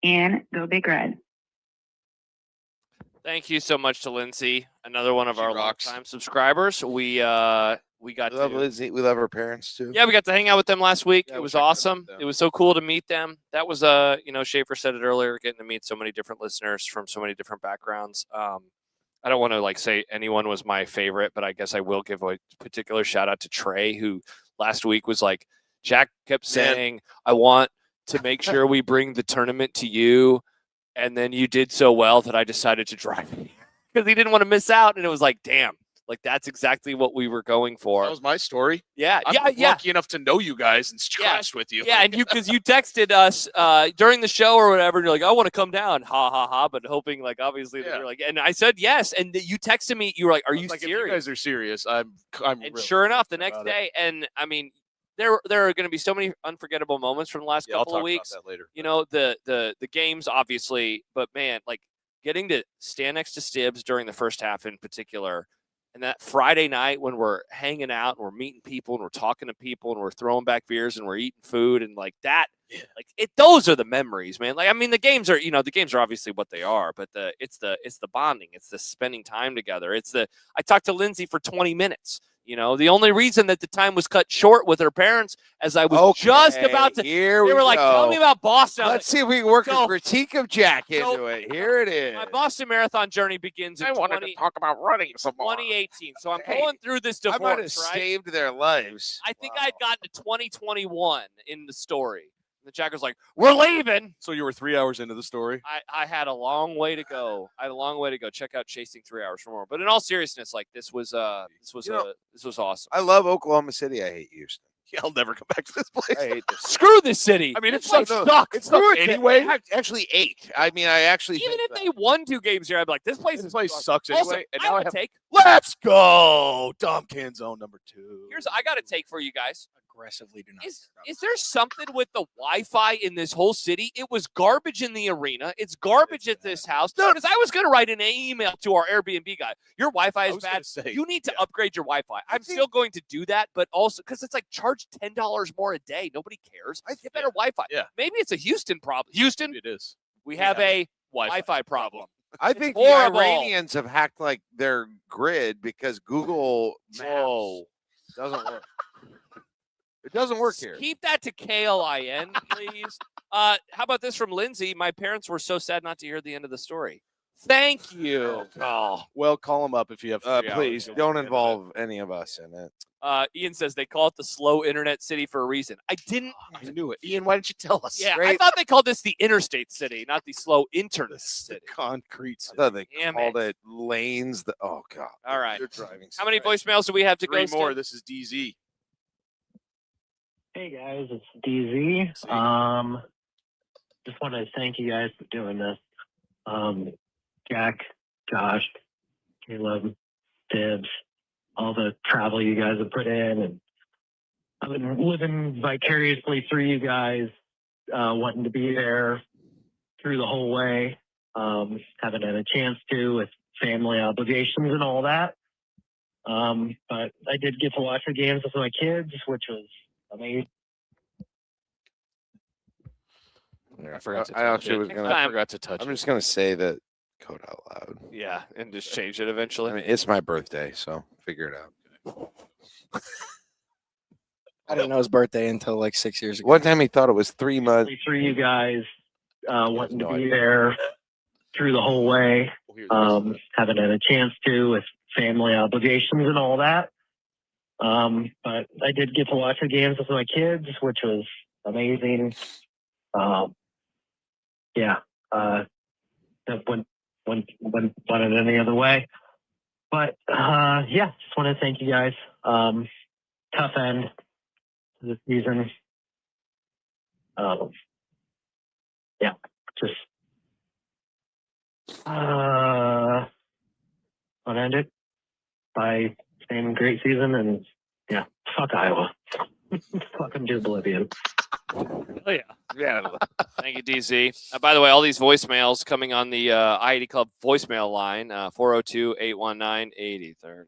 Speaker 10: And go Big Red.
Speaker 4: Thank you so much to Lindsay, another one of our longtime subscribers. We got
Speaker 5: love Lindsay. We love her parents too.
Speaker 4: Yeah, we got to hang out with them last week. It was awesome. It was so cool to meet them. That was Schaefer said it earlier, getting to meet so many different listeners from so many different backgrounds. I don't want to say anyone was my favorite, but I guess I will give a particular shout out to Trey, who last week was like, Jack kept saying, I want to make sure we bring the tournament to you. And then you did so well that I decided to drive because he didn't want to miss out. And it was like, damn, that's exactly what we were going for.
Speaker 3: That was my story.
Speaker 4: Yeah.
Speaker 3: I'm lucky enough to know you guys and crash with you.
Speaker 4: Yeah. And because you texted us during the show or whatever, and you're like, I want to come down. Ha ha ha. But hoping obviously that you're like, and I said yes. And you texted me, you were like, are you serious? If you
Speaker 3: guys are serious. I'm
Speaker 4: and
Speaker 3: really
Speaker 4: sure enough, the next day. And I mean, there are going to be so many unforgettable moments from the last couple of weeks.
Speaker 3: I'll talk about that later.
Speaker 4: You know, the games, obviously, but man, getting to stand next to Stibbs during the first half in particular, and that Friday night when we're hanging out and we're meeting people and we're talking to people and we're throwing back beers and we're eating food and that, those are the memories, man. The games are, the games are obviously what they are, but it's the bonding, it's the spending time together. I talked to Lindsay for 20 minutes. The only reason that the time was cut short with her parents, as I was just about to. They were like, "Tell me about Boston."
Speaker 5: Let's see if we can work a critique of Jack into it. Here it is.
Speaker 4: My Boston Marathon journey begins in
Speaker 5: I wanted to talk about running some more.
Speaker 4: 2018. So I'm going through this divorce.
Speaker 5: I might have saved their lives.
Speaker 4: I think I'd gotten to 2021 in the story. The Jack was like, "We're leaving."
Speaker 3: So you were 3 hours into the story?
Speaker 4: I had a long way to go. Check out Chasing 3 Hours for more. But in all seriousness, this was awesome.
Speaker 5: I love Oklahoma City. I hate Houston.
Speaker 3: Yeah, I'll never come back to this place.
Speaker 5: I hate this.
Speaker 4: Screw this city.
Speaker 3: I mean, it
Speaker 4: This place
Speaker 3: sucks. It
Speaker 5: Screw
Speaker 3: sucks
Speaker 5: it.
Speaker 3: anyway.
Speaker 5: I actually ate. I mean, I actually
Speaker 4: Even
Speaker 5: think
Speaker 4: if they won 2 games here, I'd be like, this place
Speaker 3: sucks anyway.
Speaker 4: Also,
Speaker 3: And
Speaker 4: I
Speaker 3: now
Speaker 4: have
Speaker 3: I
Speaker 4: a
Speaker 3: have.
Speaker 4: take.
Speaker 3: Let's go. Dom Can Zone number 2.
Speaker 4: I got a take for you guys.
Speaker 11: Aggressively do not.
Speaker 4: Is there something with the Wi-Fi in this whole city? It was garbage in the arena. It's garbage at this house. Because I was going to write an email to our Airbnb guy. Your Wi-Fi is bad. You need to upgrade your Wi-Fi. I'm still going to do that, but also because it's like charge $10 more a day. Nobody cares. Get better Wi-Fi.
Speaker 3: Yeah.
Speaker 4: Maybe it's a Houston problem. Houston,
Speaker 3: It is.
Speaker 4: we have a Wi-Fi problem.
Speaker 5: I think the
Speaker 4: horrible.
Speaker 5: Iranians have hacked like their grid because Google Maps doesn't work. It doesn't work here.
Speaker 4: Keep that to KLIN, please. How about this from Lindsay? My parents were so sad not to hear the end of the story. Thank you.
Speaker 3: Oh, well, call them up if you have 3 hours.
Speaker 5: Please
Speaker 3: You'll
Speaker 5: don't
Speaker 3: get it.
Speaker 5: involve any of us in it.
Speaker 4: Ian says they call it the slow internet city for a reason. I didn't.
Speaker 3: I knew it. Ian, why didn't you tell us?
Speaker 4: Yeah, I thought they called this the interstate city, not the slow internet city.
Speaker 3: Concrete
Speaker 5: I
Speaker 3: city.
Speaker 5: thought they
Speaker 4: Damn
Speaker 5: called it lanes. Oh God!
Speaker 4: All right.
Speaker 5: You're driving.
Speaker 4: How many voicemails do we have to
Speaker 3: 3
Speaker 4: go?
Speaker 3: more.
Speaker 4: Skip?
Speaker 3: This is DZ.
Speaker 12: Hey guys, it's DZ. Just want to thank you guys for doing this. Jack, Josh, Caleb, Dibs, all the travel you guys have put in, and I've been living vicariously through you guys, wanting to be there through the whole way. Haven't had a chance to with family obligations and all that. But I did get to watch the games with my kids, which was amazing.
Speaker 3: I forgot to
Speaker 5: I actually was
Speaker 4: Next
Speaker 5: gonna.
Speaker 4: time.
Speaker 3: I forgot to touch
Speaker 5: I'm
Speaker 3: it.
Speaker 5: just gonna say that code out loud.
Speaker 4: Yeah, and just change it eventually.
Speaker 5: I mean, it's my birthday, so figure it out.
Speaker 11: I didn't know his birthday until like 6 years ago.
Speaker 5: One time he thought it was 3 months.
Speaker 12: Through you guys, wanting
Speaker 5: no
Speaker 12: to be
Speaker 5: idea.
Speaker 12: there through the whole way. Haven't had a chance to with family obligations and all that. But I did get to watch the games with my kids, which was amazing. That wouldn't it any other way. But just want to thank you guys. Tough end to the season. Just want to end it by saying great season and fuck Iowa. Fucking do Oblivion.
Speaker 4: Oh, yeah. Thank you, DZ. By the way, all these voicemails coming on the I-80 Club voicemail line, 402-819-8030.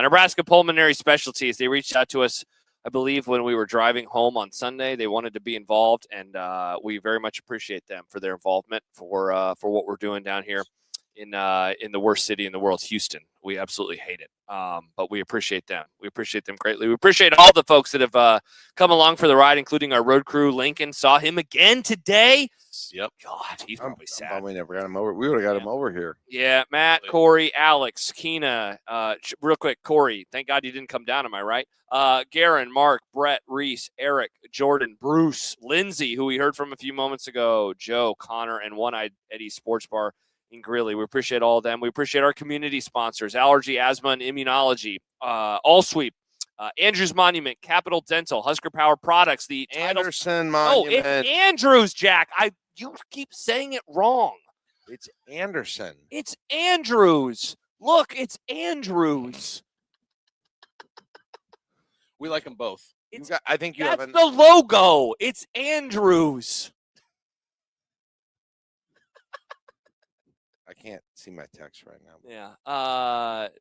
Speaker 4: Nebraska Pulmonary Specialties, they reached out to us, I believe, when we were driving home on Sunday. They wanted to be involved, and we very much appreciate them for their involvement for what we're doing down here in the worst city in the world, Houston. We absolutely hate it, but we appreciate them. We appreciate them greatly. We appreciate all the folks that have come along for the ride, including our road crew. Lincoln saw him again today.
Speaker 3: Yep.
Speaker 4: God, he's probably sad.
Speaker 5: I'm bummed we never got him over. We would have got him over here.
Speaker 4: Yeah, Matt, Corey, Alex, Cina. Real quick, Corey, thank God you didn't come down, am I right? Gerren, Mark, Bret, Reese, Erik, Jordan, Bruce, Lindsay, who we heard from a few moments ago, Joe, Connor, and One-Eyed Eddie Sports Bar in Greeley. We appreciate all of them. We appreciate our community sponsors, Allergy, Asthma, and Immunology, AllSweep, Andrews Monument, Capital Dental, Husker Power Products, the
Speaker 5: Anderson
Speaker 4: Oh,
Speaker 5: Monument.
Speaker 4: it's Andrews, Jack. You keep saying it wrong.
Speaker 5: It's Anderson.
Speaker 4: It's Andrews. Look, it's Andrews.
Speaker 3: We like them both.
Speaker 5: I think you have
Speaker 4: That's the logo. It's Andrews.
Speaker 5: I can't see my text right now.
Speaker 4: Yeah.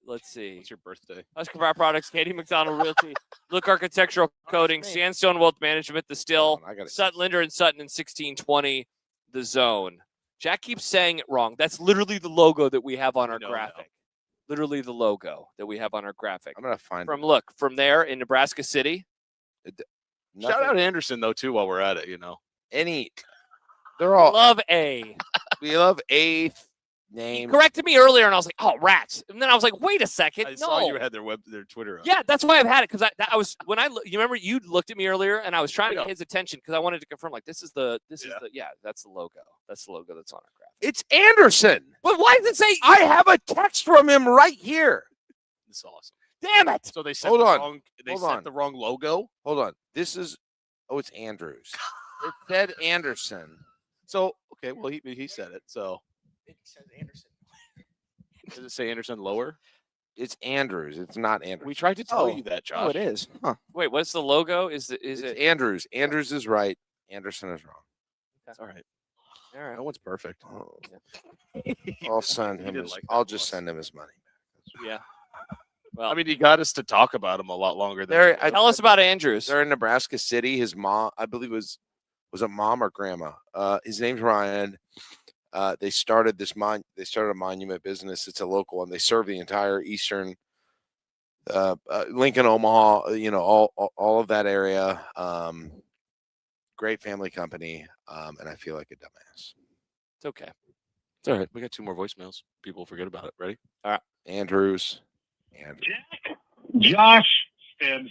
Speaker 4: Let's see.
Speaker 3: What's your birthday?
Speaker 4: Husker Power Products, Katie McDonald Realty, Look Architectural Coating, Sandstone Wealth Management, The Still, Sutton, Linder, and Sutton in 1620, The Zone. Jack keeps saying it wrong. That's literally the logo that we have on our graphic. Literally the logo that we have on our graphic.
Speaker 5: I'm gonna find
Speaker 4: from there in Nebraska City.
Speaker 3: Shout out Anderson though too while we're at it.
Speaker 5: They're all
Speaker 4: love A.
Speaker 5: We love A
Speaker 4: He
Speaker 5: name.
Speaker 4: corrected me earlier, and I was like, "Oh, rats!" And then I was like, "Wait a second,
Speaker 3: I saw you had their Twitter up.
Speaker 4: Yeah, that's why I've had it because I was when you remember you looked at me earlier, and I was trying to get his attention because I wanted to confirm like this is the that's the logo. That's the logo that's on our graphic.
Speaker 5: It's Anderson.
Speaker 4: But why does it say?
Speaker 5: I have a text from him right here.
Speaker 3: It's awesome.
Speaker 4: Damn it!
Speaker 3: So they set
Speaker 5: Hold
Speaker 3: the
Speaker 5: on.
Speaker 3: wrong. They
Speaker 5: Hold
Speaker 3: set
Speaker 5: on.
Speaker 3: the wrong logo.
Speaker 5: Hold on. This is. Oh, it's Andrews. It said Anderson.
Speaker 3: So okay, well he said it. So
Speaker 11: It says Anderson.
Speaker 3: does it say Anderson lower?
Speaker 5: It's Andrews. It's not Andrews.
Speaker 3: We tried to tell
Speaker 11: Oh.
Speaker 3: you that, Josh.
Speaker 11: Oh, it is. Huh.
Speaker 4: Wait, what's the logo? Is
Speaker 5: It's
Speaker 4: it?
Speaker 5: Andrews. Andrews is right. Anderson is wrong.
Speaker 3: It's all right.
Speaker 4: All right.
Speaker 3: No one's perfect.
Speaker 5: Oh. I'll send
Speaker 3: He
Speaker 5: him.
Speaker 3: didn't
Speaker 5: His,
Speaker 3: like that
Speaker 5: I'll just
Speaker 3: loss.
Speaker 5: send him his money.
Speaker 4: Yeah. Well,
Speaker 3: I mean, he got us to talk about him a lot longer than.
Speaker 5: There,
Speaker 4: tell us about Andrews.
Speaker 5: They're in Nebraska City. His mom, I believe, was it mom or grandma? His name's Ryan. They started They started a monument business. It's a local one. They serve the entire eastern, Lincoln, Omaha. You know, all of that area. Great family company. And I feel like a dumbass.
Speaker 4: It's okay.
Speaker 3: It's all right. We got 2 more voicemails. People forget about it. Ready?
Speaker 5: Andrews.
Speaker 13: Josh Stibbs,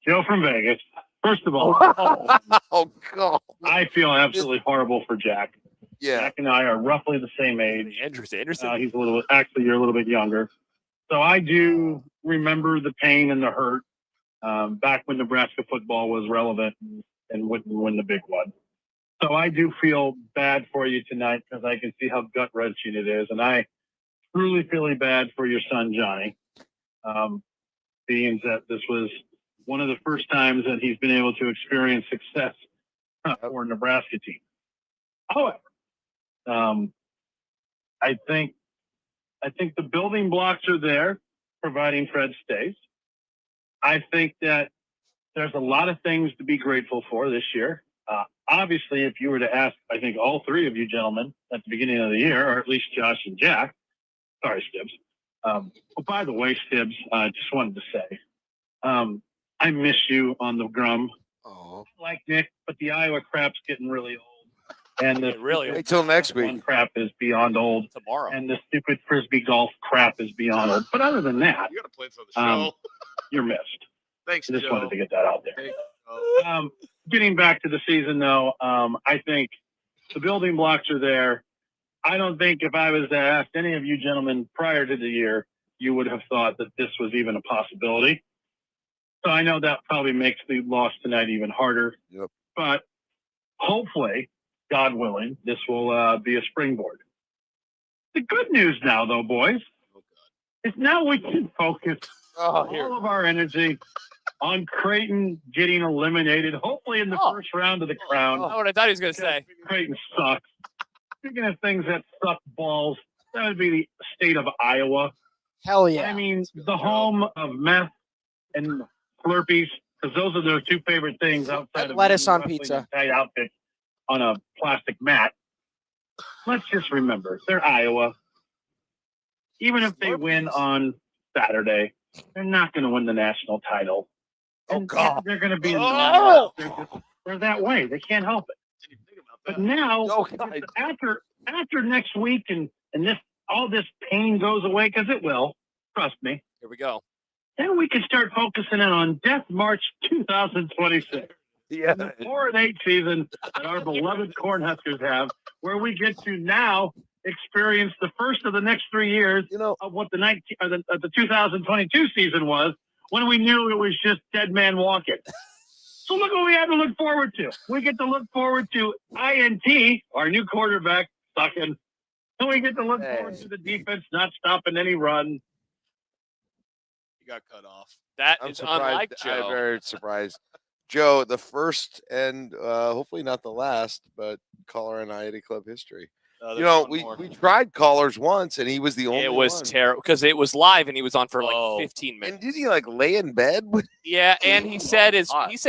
Speaker 13: Joe from Vegas. First of all,
Speaker 5: Oh God.
Speaker 13: I feel absolutely horrible for Jack.
Speaker 5: Yeah.
Speaker 13: Jack and I are roughly the same age.
Speaker 4: Andrews Anderson.
Speaker 13: He's you're a little bit younger. So I do remember the pain and the hurt back when Nebraska football was relevant and wouldn't win the big one. So I do feel bad for you tonight because I can see how gut wrenching it is. And I truly feel bad for your son, Johnny. Being that this was one of the first times that he's been able to experience success for a Nebraska team. However, I think the building blocks are there, providing Fred stays. I think that there's a lot of things to be grateful for this year. Obviously, if you were to ask, I think all 3 of you gentlemen at the beginning of the year, or at least Josh and Jack, sorry, Stibbs. By the way, Stibbs, I just wanted to say, I miss you on the Grum.
Speaker 5: Oh.
Speaker 13: Like Nick, but the Iowa crap's getting really old. And the
Speaker 4: Really?
Speaker 5: Wait till next week.
Speaker 13: one crap is beyond old.
Speaker 4: Tomorrow.
Speaker 13: And the stupid Frisbee golf crap is beyond old. But other than that,
Speaker 3: You got to play for the show.
Speaker 13: you're missed.
Speaker 3: Thanks,
Speaker 13: I just
Speaker 3: Joe.
Speaker 13: wanted to get that out there.
Speaker 3: Thanks, Joe.
Speaker 13: Getting back to the season, though, I think the building blocks are there. I don't think if I was to ask any of you gentlemen prior to the year, you would have thought that this was even a possibility. So I know that probably makes the loss tonight even harder.
Speaker 5: Yep.
Speaker 13: But hopefully, God willing, this will be a springboard. The good news now, though, boys, is now we can focus all of our energy on Creighton getting eliminated, hopefully in the first round of the Crown.
Speaker 4: That's what I thought he was going to say.
Speaker 13: Creighton sucks. Speaking of things that suck balls, that would be the state of Iowa.
Speaker 11: Hell yeah.
Speaker 13: I mean, the home of meth and Slurpees, because those are their 2 favorite things outside of
Speaker 11: Lettuce on
Speaker 13: wrestling
Speaker 11: pizza.
Speaker 13: and tight outfit on a plastic mat. Let's just remember, they're Iowa. Even if they win on Saturday, they're not going to win the national title. And
Speaker 5: God.
Speaker 13: they're going to be in the
Speaker 5: Oh!
Speaker 13: they're that way. They can't help it. But now, after next week and all this pain goes away, because it will, trust me,
Speaker 4: Here we go.
Speaker 13: then we can start focusing in on Death March 2026.
Speaker 5: Yeah.
Speaker 13: The 4-8 season that our beloved Cornhuskers have, where we get to now experience the first of the next 3 years of what the 2022 season was, when we knew it was just dead man walking. So look what we have to look forward to. We get to look forward to INT, our new quarterback, sucking. And we get to look forward to the defense not stopping any run.
Speaker 3: You got cut off.
Speaker 4: That
Speaker 5: I'm
Speaker 4: is
Speaker 5: surprised.
Speaker 4: unlike
Speaker 5: I'm
Speaker 4: Joe.
Speaker 5: very surprised. Joe, the first and hopefully not the last, but caller in IAD Club history.
Speaker 3: There's
Speaker 5: You know,
Speaker 3: one more.
Speaker 5: we tried callers once, and he was the only
Speaker 4: It was
Speaker 5: one.
Speaker 4: terrible because it was live and he was on for like 15 minutes.
Speaker 5: And did he like lay in bed?
Speaker 4: Yeah, and he said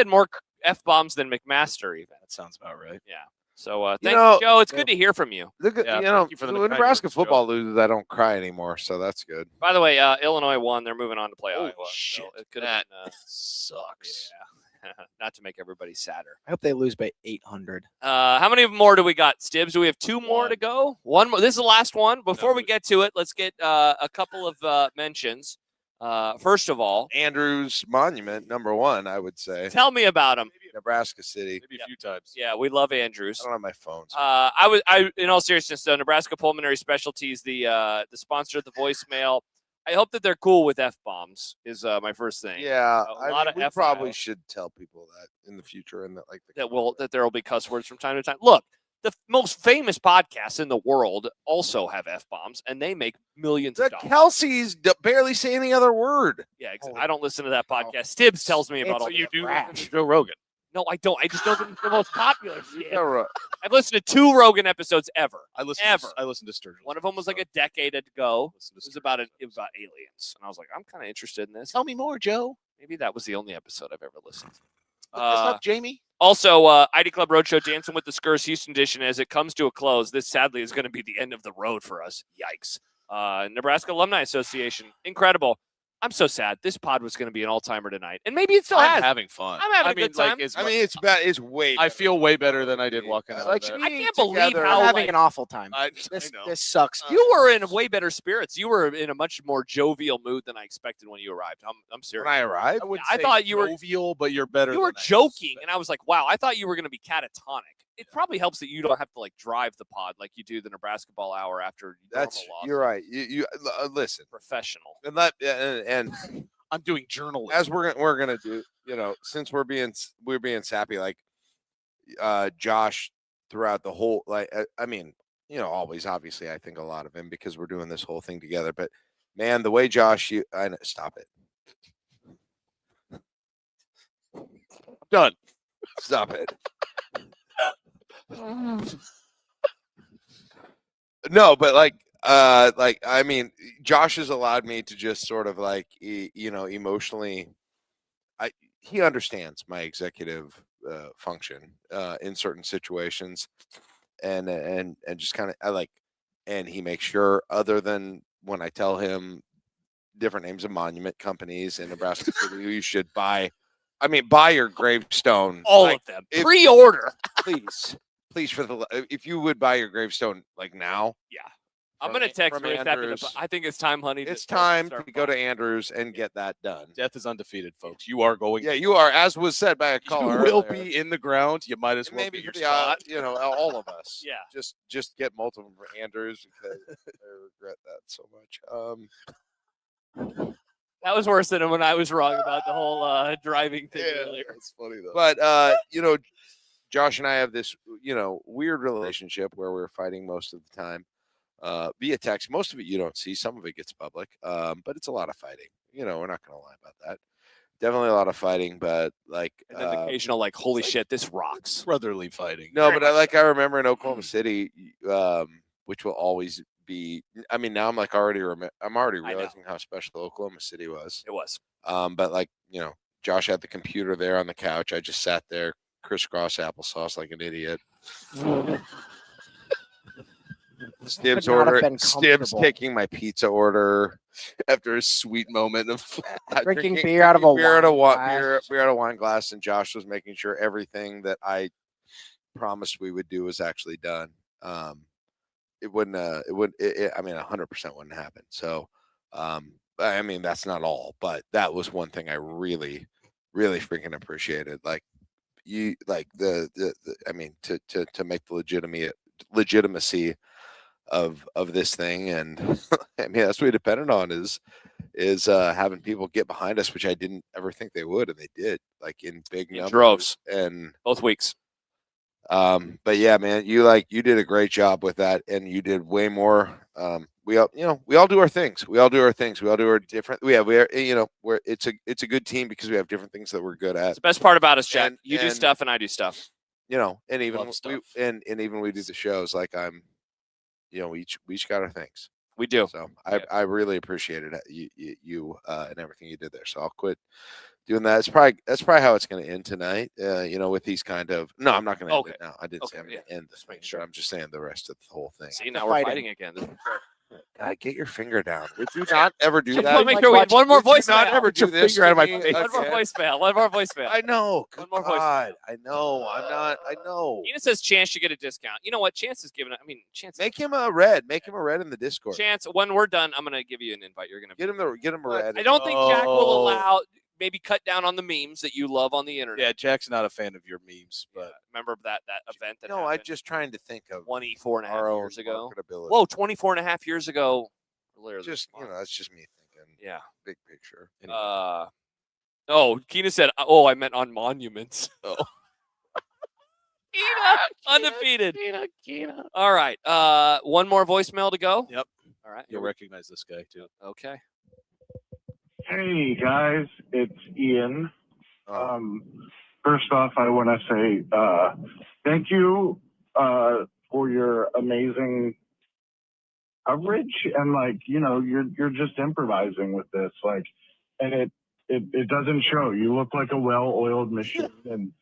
Speaker 4: more F-bombs than McMaster even.
Speaker 3: That sounds about right.
Speaker 4: Yeah. So thank you, Joe. It's good to hear from you.
Speaker 5: Look at,
Speaker 3: Yeah,
Speaker 5: you know,
Speaker 3: thank you for the
Speaker 5: when
Speaker 3: kind
Speaker 5: Nebraska
Speaker 3: words, Joe.
Speaker 5: football loses, I don't cry anymore, so that's good.
Speaker 4: By the way, Illinois won. They're moving on to play Iowa.
Speaker 3: Shit.
Speaker 4: So it could
Speaker 3: That
Speaker 4: have been,
Speaker 3: sucks.
Speaker 4: yeah. Not to make everybody sadder.
Speaker 11: I hope they lose by 800.
Speaker 4: How many more do we got, Stibbs? Do we have 2 more to go? One more. This is the last one. Before we get to it, let's get a couple of mentions. First of all,
Speaker 5: Andrews Monument, #1, I would say.
Speaker 4: tell me about him.
Speaker 5: Nebraska City.
Speaker 3: Maybe a few times.
Speaker 4: Yeah, we love Andrews.
Speaker 5: I don't have my phone.
Speaker 4: I in all seriousness, though, Nebraska Pulmonary Specialties, the sponsor of the voicemail. I hope that they're cool with F-bombs is my first thing.
Speaker 5: Yeah,
Speaker 4: a lot of
Speaker 5: we
Speaker 4: F
Speaker 5: probably should tell people that in the future, and
Speaker 4: that there will be cuss words from time to time. Look, the most famous podcasts in the world also have F-bombs, and they make millions of dollars.
Speaker 5: Kelsey's barely say any other word.
Speaker 4: Yeah, I don't listen to that podcast. Stibbs tells me about all
Speaker 3: you do
Speaker 4: trash.
Speaker 3: Joe Rogan.
Speaker 4: No, I don't. I just know the most popular.
Speaker 5: Yeah,
Speaker 4: I've listened to 2 Rogan episodes ever.
Speaker 3: I listened to Sturgeon.
Speaker 4: One of them was like a decade ago. It was about aliens, and I was like, I'm kind of interested in this.
Speaker 3: Tell me more, Joe.
Speaker 4: Maybe that was the only episode I've ever listened to.
Speaker 3: Look this up, Jamie.
Speaker 4: Also, ID Club Roadshow Dancing with the Skurs Houston edition, as it comes to a close, this sadly is going to be the end of the road for us. Yikes. Nebraska Alumni Association, incredible. I'm so sad. This pod was going to be an all-timer tonight, and maybe it still
Speaker 3: I'm
Speaker 4: has.
Speaker 3: having fun.
Speaker 4: I'm having a good time.
Speaker 5: It's way.
Speaker 3: I feel way better than I did walking out.
Speaker 4: I can't believe how
Speaker 11: I'm having an awful time. This sucks.
Speaker 4: You were in way better spirits. You were in a much more jovial mood than I expected when you arrived. I'm serious.
Speaker 5: When I arrived,
Speaker 4: I thought you were
Speaker 3: jovial, but you're better.
Speaker 4: You were joking, and I was like, "Wow!" I thought you were going to be catatonic. It probably helps that you don't have to drive the pod like you do the Nebrasketball hour after.
Speaker 5: You're right. You listen,
Speaker 4: professional,
Speaker 5: and
Speaker 3: I'm doing journalism
Speaker 5: as we're gonna do. Since we're being sappy, Josh throughout the whole always obviously I think a lot of him because we're doing this whole thing together. But man, the way Josh, stop it.
Speaker 3: Done.
Speaker 5: Stop it. No, but Josh has allowed me to just sort of emotionally. He understands my executive function in certain situations, and just kind of and he makes sure, other than when I tell him different names of monument companies in Nebraska City who you should buy. Buy your gravestone.
Speaker 4: All of them. Pre-order.
Speaker 5: Please, if you would buy your gravestone now.
Speaker 4: Yeah. I'm going to text Reese after I think it's time, honey.
Speaker 5: It's time to go to Andrews and get that done.
Speaker 3: Death is undefeated, folks. You are going.
Speaker 5: Yeah, you are. As was said by a caller.
Speaker 3: You will be in the ground. You might as well
Speaker 5: maybe
Speaker 3: be your
Speaker 5: spot. All of us.
Speaker 4: Yeah.
Speaker 5: Just get multiple for Andrews because I regret that so much.
Speaker 4: That was worse than when I was wrong about the whole driving thing earlier.
Speaker 5: It's funny though. But Josh and I have this weird relationship where we're fighting most of the time via text. Most of it you don't see. Some of it gets public, but it's a lot of fighting. We're not going to lie about that. Definitely a lot of fighting, but
Speaker 4: and then occasional holy shit, this rocks.
Speaker 3: Brotherly fighting.
Speaker 5: No, but I remember in Oklahoma City, which will always be. Now I'm already realizing how special Oklahoma City was.
Speaker 4: It was.
Speaker 5: But Josh had the computer there on the couch. I just sat there, crisscross applesauce like an idiot. Stibbs taking my pizza order after a sweet moment of
Speaker 11: drinking beer out of a
Speaker 5: wine glass, and Josh was making sure everything that I promised we would do was actually done. It wouldn't. 100% wouldn't happen. So, that's not all, but that was one thing I really, really freaking appreciated. To make the legitimacy of this thing, and that's what we depended on is having people get behind us, which I didn't ever think they would, and they did, in big numbers,
Speaker 4: droves,
Speaker 5: and
Speaker 4: both weeks.
Speaker 5: But yeah, man, you did a great job with that, and you did way more. We all do our things. We all do our different. It's a good team because we have different things that we're good at.
Speaker 4: It's the best part about us, Jack. You do stuff and I do stuff.
Speaker 5: And even even we do the shows we each got our things.
Speaker 4: We do.
Speaker 5: So I really appreciated it, you and everything you did there. So I'll quit doing that. That's probably how it's going to end tonight. With these kind of. No, I'm not going to end it now. I didn't say I'm going to end this. Make sure. I'm just saying the rest of the whole thing.
Speaker 4: See, now we're fighting again.
Speaker 5: God, get your finger down. Would you not ever do that?
Speaker 4: Just want to make sure we have one more voicemail.
Speaker 5: Not ever do this.
Speaker 4: One more voicemail. One more voicemail.
Speaker 5: I know.
Speaker 4: One more voicemail.
Speaker 5: I know. I'm not. I know.
Speaker 4: Cina says Chance should get a discount. You know what? Chance is giving it. Chance.
Speaker 5: Make him a red. Make him a red in the Discord.
Speaker 4: Chance, when we're done, I'm going to give you an invite. You're going to
Speaker 5: get him a red.
Speaker 4: I don't think Jack will allow. Maybe cut down on the memes that you love on the internet.
Speaker 3: Yeah, Jack's not a fan of your memes, but
Speaker 4: remember that event that
Speaker 5: I'm just trying to think of
Speaker 4: 24 and a half years ago. Whoa, 24 and a half years ago.
Speaker 5: Just that's just me thinking.
Speaker 4: Yeah.
Speaker 5: Big picture.
Speaker 4: Oh, Cina said, "Oh, I meant on monuments." Oh. Cina, undefeated.
Speaker 3: Cina.
Speaker 4: All right. One more voicemail to go.
Speaker 3: Yep.
Speaker 4: All right.
Speaker 3: You'll recognize this guy too.
Speaker 4: Okay.
Speaker 13: Hey guys, it's Ian. First off, I want to say thank you for your amazing coverage, and you're just improvising with this, and it doesn't show. You look like a well-oiled machine, and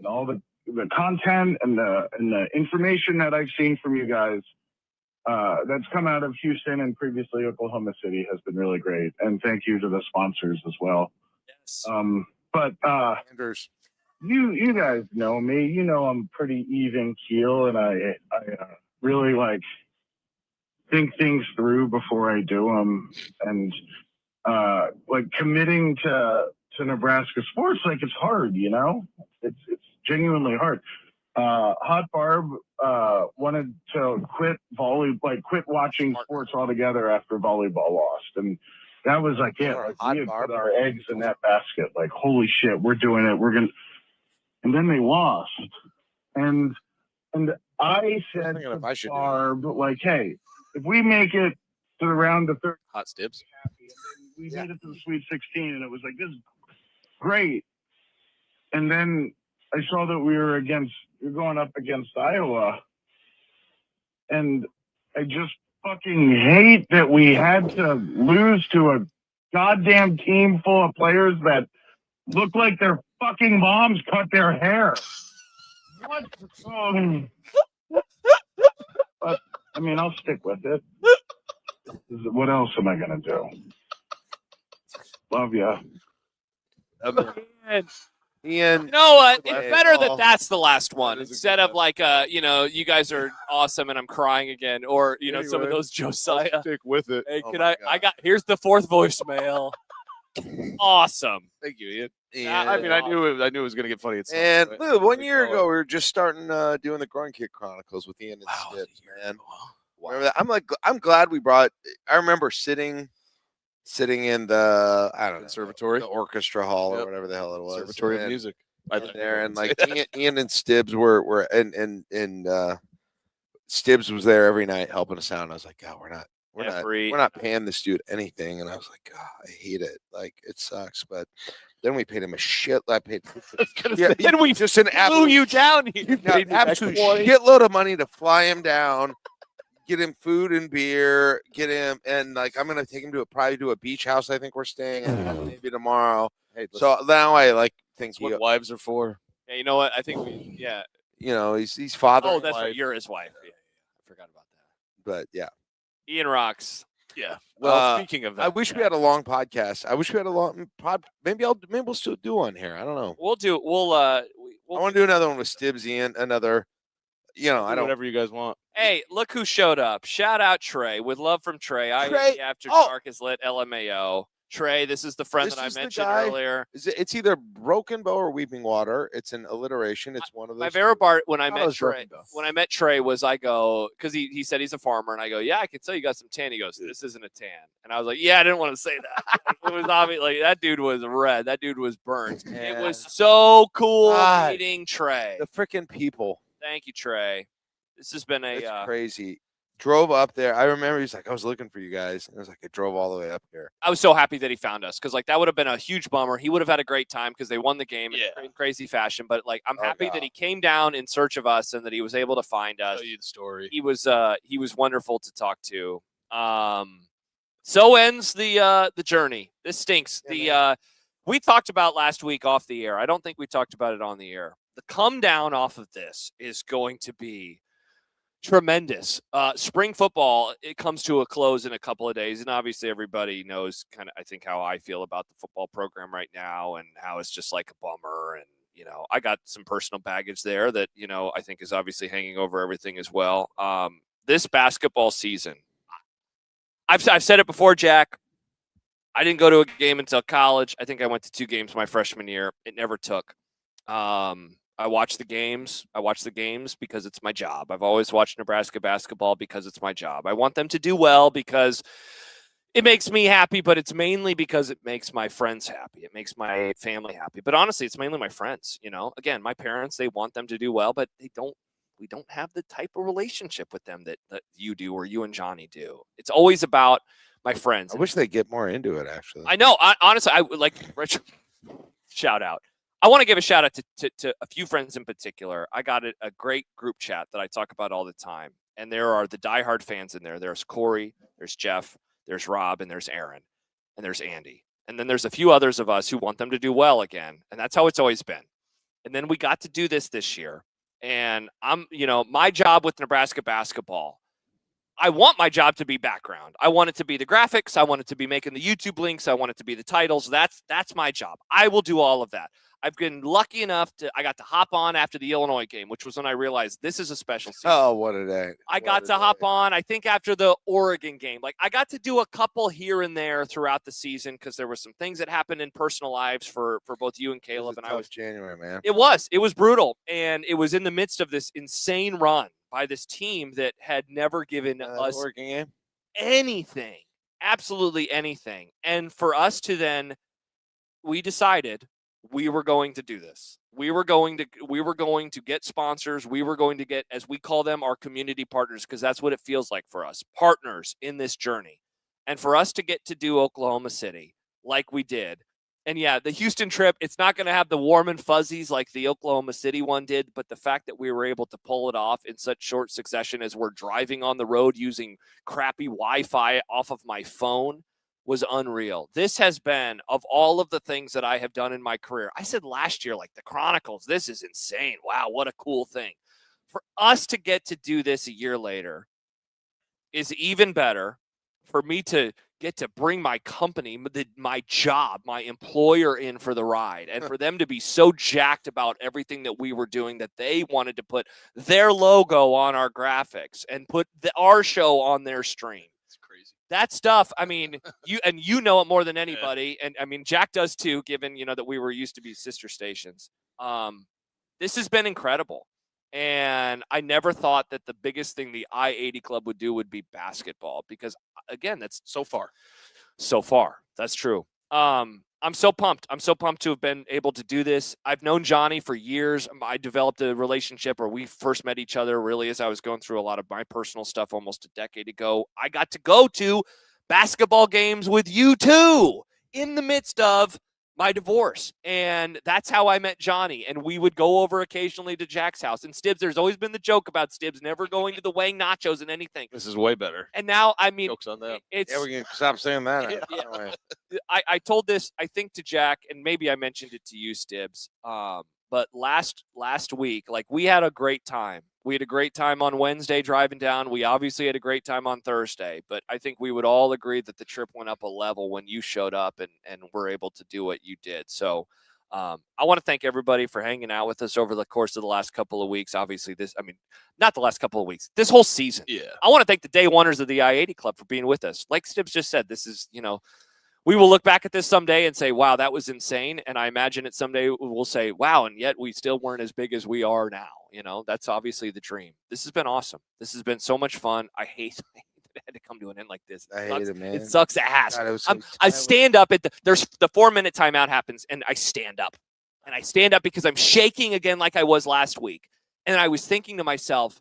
Speaker 13: all the content and the information that I've seen from you guys that's come out of Houston and previously Oklahoma City has been really great. And thank you to the sponsors as well.
Speaker 4: Yes.
Speaker 13: But
Speaker 5: Anders.
Speaker 13: You guys know me. You know I'm pretty even keel, and I really think things through before I do them. And committing to Nebraska sports, it's hard. It's genuinely hard. Hot Barb wanted to quit watching sports altogether after volleyball lost, and that was we had put our eggs in that basket. Holy shit, we're doing it. We're gonna, and then they lost, and I said to Barb, hey, if we make it to the round of 30,
Speaker 3: hot Stibs,
Speaker 13: we made it to the Sweet 16, and it was this is great, and then I saw that we were going up against Iowa, and I just fucking hate that we had to lose to a goddamn team full of players that look like their fucking moms cut their hair. What? But I'll stick with it. What else am I gonna do? Love ya.
Speaker 5: Ian,
Speaker 4: you know what? It's better that that's the last one instead of you guys are awesome and I'm crying again, or some of those Josiah.
Speaker 3: I'll stick with it.
Speaker 4: Hey, here's the fourth voicemail. Awesome.
Speaker 3: Thank you, Ian.
Speaker 5: Ian.
Speaker 3: I knew it was going to get funny. At some
Speaker 5: and
Speaker 3: point.
Speaker 5: Lou, 1 year ago, we were just starting doing the Groin Kick Chronicles with Ian and Stibs, man. Wow. Remember that? I'm glad we brought. I remember sitting in the
Speaker 3: conservatory,
Speaker 5: the orchestra hall, or whatever the hell it was,
Speaker 3: conservatory of music.
Speaker 5: There, and Ian and Stibs were and Stibs was there every night helping us out. And I was like, God, we're not paying this dude anything. And I was like, God, I hate it. It sucks. But then we paid him a shit. I paid.
Speaker 4: Then we just flew you down here.
Speaker 5: Absolute shitload of money to fly him down. Get him food and beer, get him, and I'm gonna take him to probably to a beach house. I think we're staying at maybe tomorrow. Hey, so now I think
Speaker 3: what wives are for.
Speaker 4: Yeah, you know what? I think
Speaker 5: he's father.
Speaker 4: Oh, that's right. You're his wife. Yeah, I forgot about that.
Speaker 5: But yeah,
Speaker 4: Ian rocks.
Speaker 3: Yeah. Well, speaking of that,
Speaker 5: I wish we had a long podcast. I wish we had a long pod. Maybe we'll still do one here. I don't know.
Speaker 4: I
Speaker 5: want to do another one with Stibs, Ian. Another. I don't.
Speaker 3: Whatever you guys want.
Speaker 4: Hey, look who showed up. Shout out Trey. With love from Trey. After Dark is lit LMAO. Trey, this is the friend that I mentioned earlier.
Speaker 5: It's either Broken Bow or Weeping Water. It's an alliteration. It's one of those.
Speaker 4: My favorite part when I met Trey was I go, because he said he's a farmer, and I go, yeah, I can tell you got some tan. He goes, this isn't a tan. And I was like, yeah, I didn't want to say that. It was obvious, that dude was red. That dude was burnt. It was so cool meeting Trey.
Speaker 5: The freaking people.
Speaker 4: Thank you, Trey. This has been
Speaker 5: crazy. Drove up there. I remember he's like, I was looking for you guys. And I was like, I drove all the way up here.
Speaker 4: I was so happy that he found us because that would have been a huge bummer. He would have had a great time because they won the game in crazy fashion. But I'm happy that he came down in search of us and that he was able to find us.
Speaker 3: Tell you the story.
Speaker 4: He was wonderful to talk to. So ends the journey. This stinks. We talked about last week off the air. I don't think we talked about it on the air. The come down off of this is going to be tremendous. Spring football, it comes to a close in a couple of days, and obviously everybody knows I think how I feel about the football program right now and how it's just a bummer. And I got some personal baggage there that I think is obviously hanging over everything as well. This basketball season, I've said it before, Jack. I didn't go to a game until college. I think I went to 2 games my freshman year. It never took. I watch the games. I watch the games because it's my job. I've always watched Nebraska basketball because it's my job. I want them to do well because It makes me happy, but it's mainly because it makes my friends happy. It makes my family happy. But honestly, it's mainly my friends. Again, my parents, they want them to do well, but we don't have the type of relationship with them that you do or you and Johnny do. It's always about my friends.
Speaker 5: I wish they'd get more into it, actually.
Speaker 4: I know. Honestly, I would like Rich. Shout out. I want to give a shout out to a few friends in particular. I got a great group chat that I talk about all the time. And there are the diehard fans in there. There's Corey, there's Jeff, there's Rob, and there's Aaron, and there's Andy. And then there's a few others of us who want them to do well again. And that's how it's always been. And then we got to do this year. And my job with Nebraska basketball, I want my job to be background. I want it to be the graphics. I want it to be making the YouTube links. I want it to be the titles. That's my job. I will do all of that. I've been lucky enough I got to hop on after the Illinois game, which was when I realized this is a special season.
Speaker 5: Oh, what a day.
Speaker 4: I got to hop on, I think, after the Oregon game. Like, I got to do a couple here and there throughout the season because there were some things that happened in personal lives for both you and Caleb.
Speaker 5: And I was January, man.
Speaker 4: It was brutal. And it was in the midst of this insane run by this team that had never given us anything, absolutely anything. And for us to then, we decided we were going to do this. We were going to get sponsors. We were going to get, as we call them, our community partners, because that's what it feels like for us, partners in this journey. And for us to get to do Oklahoma City like we did. And yeah, the Houston trip, it's not going to have the warm and fuzzies like the Oklahoma City one did, but the fact that we were able to pull it off in such short succession as we're driving on the road using crappy Wi-Fi off of my phone was unreal. This has been, of all of the things that I have done in my career, I said last year, like the Chronicles, this is insane. Wow, what a cool thing. For us to get to do this a year later is even better. For me to get to bring my company, my job, my employer in for the ride, and for them to be so jacked about everything that we were doing that they wanted to put their logo on our graphics and put our show on their stream. That stuff, I mean, you know it more than anybody, and I mean Jack does too, given that we were used to be sister stations. This has been incredible, and I never thought that the biggest thing the I-80 Club would do would be basketball, because again, that's so far. That's true. I'm so pumped. I'm so pumped to have been able to do this. I've known Johnny for years. I developed a relationship where we first met each other really as I was going through a lot of my personal stuff almost a decade ago. I got to go to basketball games with you too in the midst of my divorce. And that's how I met Johnny. And we would go over occasionally to Jack's house. And Stibbs, there's always been the joke about Stibbs never going to the Wang Nachos and anything.
Speaker 3: This is way better.
Speaker 4: And now, I mean,
Speaker 3: jokes on that.
Speaker 5: We can stop saying that.
Speaker 4: I told this, I think, to Jack, and maybe I mentioned it to you, Stibbs. But last week, like, we had a great time. We had a great time on Wednesday driving down. We obviously had a great time on Thursday, but I think we would all agree that the trip went up a level when you showed up and were able to do what you did. So I want to thank everybody for hanging out with us over the course of the last couple of weeks. Obviously, not the last couple of weeks, this whole season.
Speaker 3: Yeah.
Speaker 4: I want to thank the day oneers of the I-80 Club for being with us. Like Stibbs just said, this is, we will look back at this someday and say, wow, that was insane. And I imagine it someday we'll say, wow, and yet we still weren't as big as we are now. That's obviously the dream. This has been awesome. This has been so much fun. I hate that it had to come to an end like this.
Speaker 5: I hate it, man.
Speaker 4: It sucks ass.
Speaker 5: God,
Speaker 4: I stand up there's the 4-minute timeout happens, and I stand up. And I stand up because I'm shaking again like I was last week. And I was thinking to myself,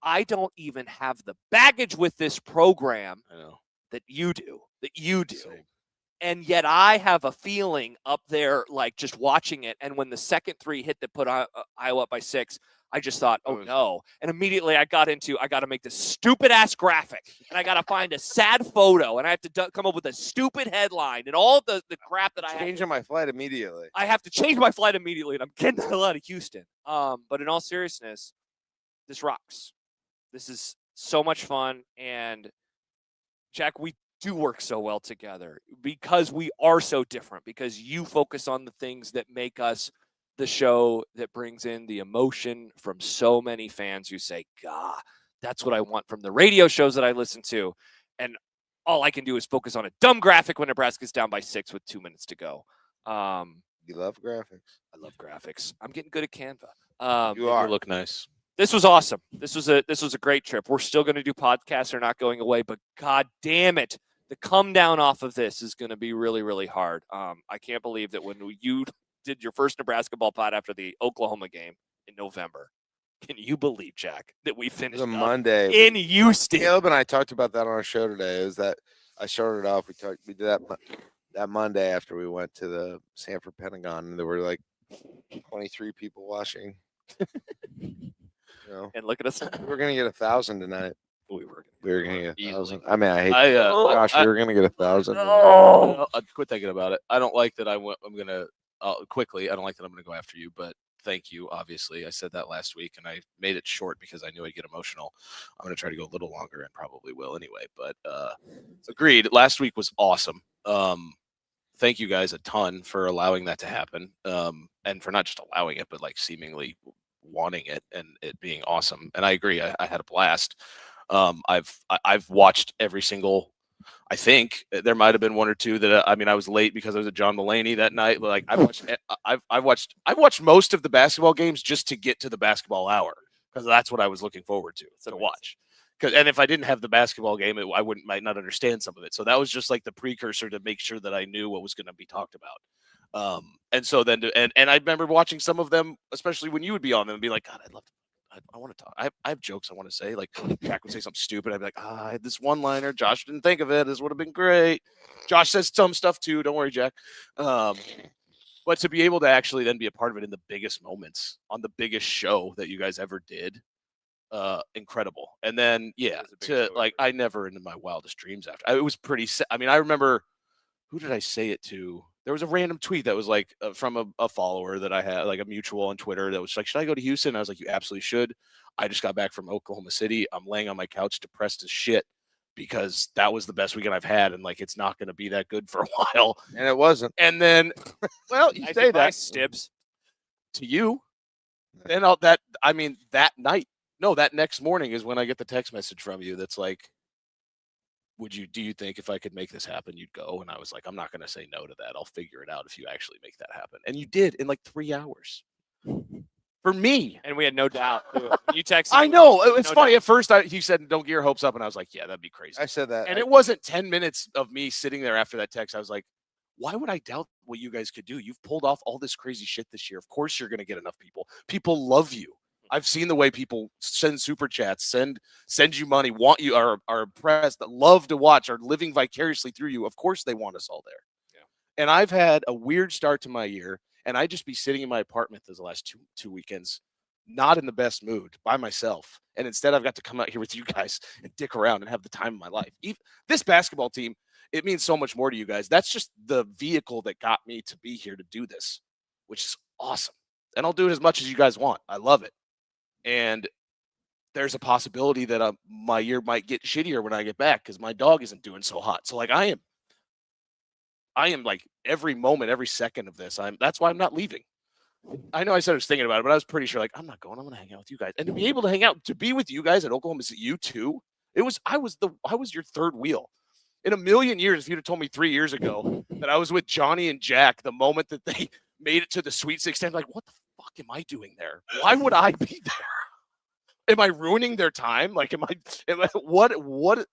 Speaker 4: I don't even have the baggage with this program that you do. Same. And yet I have a feeling up there, like just watching it. And when the second three hit that put Iowa up by 6, I just thought, oh no. And immediately I got to make this stupid ass graphic, and I got to find a sad photo, and I have to come up with a stupid headline and all the crap that I have.
Speaker 5: Changing my flight immediately.
Speaker 4: I have to change my flight immediately, and I'm getting the hell out of Houston. But in all seriousness, this rocks. This is so much fun. And Jack, we do work so well together because we are so different, because you focus on the things that make us the show that brings in the emotion from so many fans who say, God, that's what I want from the radio shows that I listen to. And all I can do is focus on a dumb graphic when Nebraska's down by 6 with 2 minutes to go.
Speaker 5: You love graphics.
Speaker 4: I love graphics. I'm getting good at Canva.
Speaker 5: You are.
Speaker 3: You look nice.
Speaker 4: This was awesome. This was a great trip. We're still going to do podcasts. They're not going away, but God damn it, the come down off of this is going to be really, really hard. I can't believe that when you did your first Nebraska ball pod after the Oklahoma game in November, can you believe, Jack, that we finished
Speaker 5: a Monday
Speaker 4: in Houston?
Speaker 5: Caleb and I talked about that on our show today. Is that I started off. We did that Monday after we went to the Sanford Pentagon, and there were like 23 people watching.
Speaker 4: And look at us.
Speaker 5: We're gonna get 1,000 tonight. We were gonna get 1,000. I mean, we were gonna get 1,000.
Speaker 3: Quit thinking about it. I don't like that. I'm gonna quickly. I don't like that I'm gonna go after you, but thank you. Obviously, I said that last week, and I made it short because I knew I'd get emotional. I'm gonna try to go a little longer, and probably will anyway. But agreed. Last week was awesome. Thank you guys a ton for allowing that to happen, and for not just allowing it, but like seemingly wanting it and it being awesome. And I agree. I had a blast. I've watched every single. I think there might have been one or two that I was late because I was at John Mulaney that night. Like I've watched most of the basketball games just to get to the basketball hour because that's what I was looking forward to watch. And if I didn't have the basketball game, I might not understand some of it. So that was just like the precursor to make sure that I knew what was going to be talked about. And so then and I remember watching some of them, especially when you would be on them, and be like, God, I want to talk. I have jokes I want to say. Like Jack would say something stupid. I'd be like, I had this one-liner. Josh didn't think of it. This would have been great. Josh says some stuff too. Don't worry, Jack. But to be able to actually then be a part of it in the biggest moments on the biggest show that you guys ever did, incredible. And then I never in my wildest dreams after. It was pretty. I remember who did I say it to? There was a random tweet that was like from a follower that I had, like a mutual on Twitter, that was like, should I go to Houston? I was like, you absolutely should. I just got back from Oklahoma City. I'm laying on my couch depressed as shit because that was the best weekend I've had. And like, it's not going to be that good for a while.
Speaker 5: And it wasn't.
Speaker 3: And then, well, you say that
Speaker 4: Stibs
Speaker 3: to you. Then that next morning is when I get the text message from you. That's like, do you think if I could make this happen, you'd go? And I was like, I'm not going to say no to that. I'll figure it out if you actually make that happen. And you did in like 3 hours for me.
Speaker 4: And we had no doubt. You texted.
Speaker 3: I know. It's funny. At first, he said, don't get your hopes up. And I was like, yeah, that'd be crazy.
Speaker 5: I said that.
Speaker 3: And it wasn't 10 minutes of me sitting there after that text. I was like, why would I doubt what you guys could do? You've pulled off all this crazy shit this year. Of course, you're going to get enough people. People love you. I've seen the way people send super chats, send you money, want you, are impressed, that love to watch, are living vicariously through you. Of course, they want us all there. Yeah. And I've had a weird start to my year, and I'd just be sitting in my apartment those last two weekends, not in the best mood, by myself. And instead, I've got to come out here with you guys and dick around and have the time of my life. This basketball team, it means so much more to you guys. That's just the vehicle that got me to be here to do this, which is awesome. And I'll do it as much as you guys want. I love it. And there's a possibility that my year might get shittier when I get back because my dog isn't doing so hot. So like I am like every moment, every second of this. That's why I'm not leaving. I know I said I was thinking about it, but I was pretty sure like I'm not going. I'm going to hang out with you guys, and to be able to hang out, to be with you guys at Oklahoma City, you too. I was your third wheel. In a million years, if you'd have told me 3 years ago that I was with Johnny and Jack the moment that they made it to the Sweet 16, I'm like, what the fuck am I doing there? Why would I be there? Am I ruining their time? Like, what?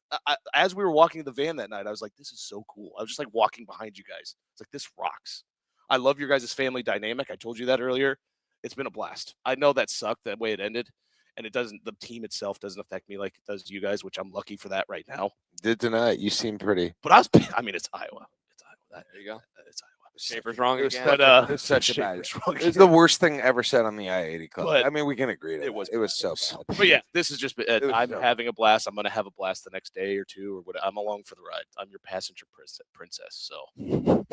Speaker 3: As we were walking in the van that night, I was like, this is so cool. I was just like walking behind you guys. It's like, this rocks. I love your guys' family dynamic. I told you that earlier. It's been a blast. I know that sucked that way it ended. And the team itself doesn't affect me like it does you guys, which I'm lucky for that right now.
Speaker 5: Did tonight. You seem pretty.
Speaker 3: But it's Iowa. It's Iowa.
Speaker 4: There you go.
Speaker 3: It's Iowa.
Speaker 4: Schaefer's wrong again.
Speaker 5: But it's such a bad. It's the worst thing ever said on the I-80 club.
Speaker 3: But
Speaker 5: I mean, we can agree to
Speaker 3: it was
Speaker 5: so bad.
Speaker 3: But yeah, this is just. I'm having a blast. I'm going to have a blast the next day or two, or what. I'm along for the ride. I'm your passenger princess. So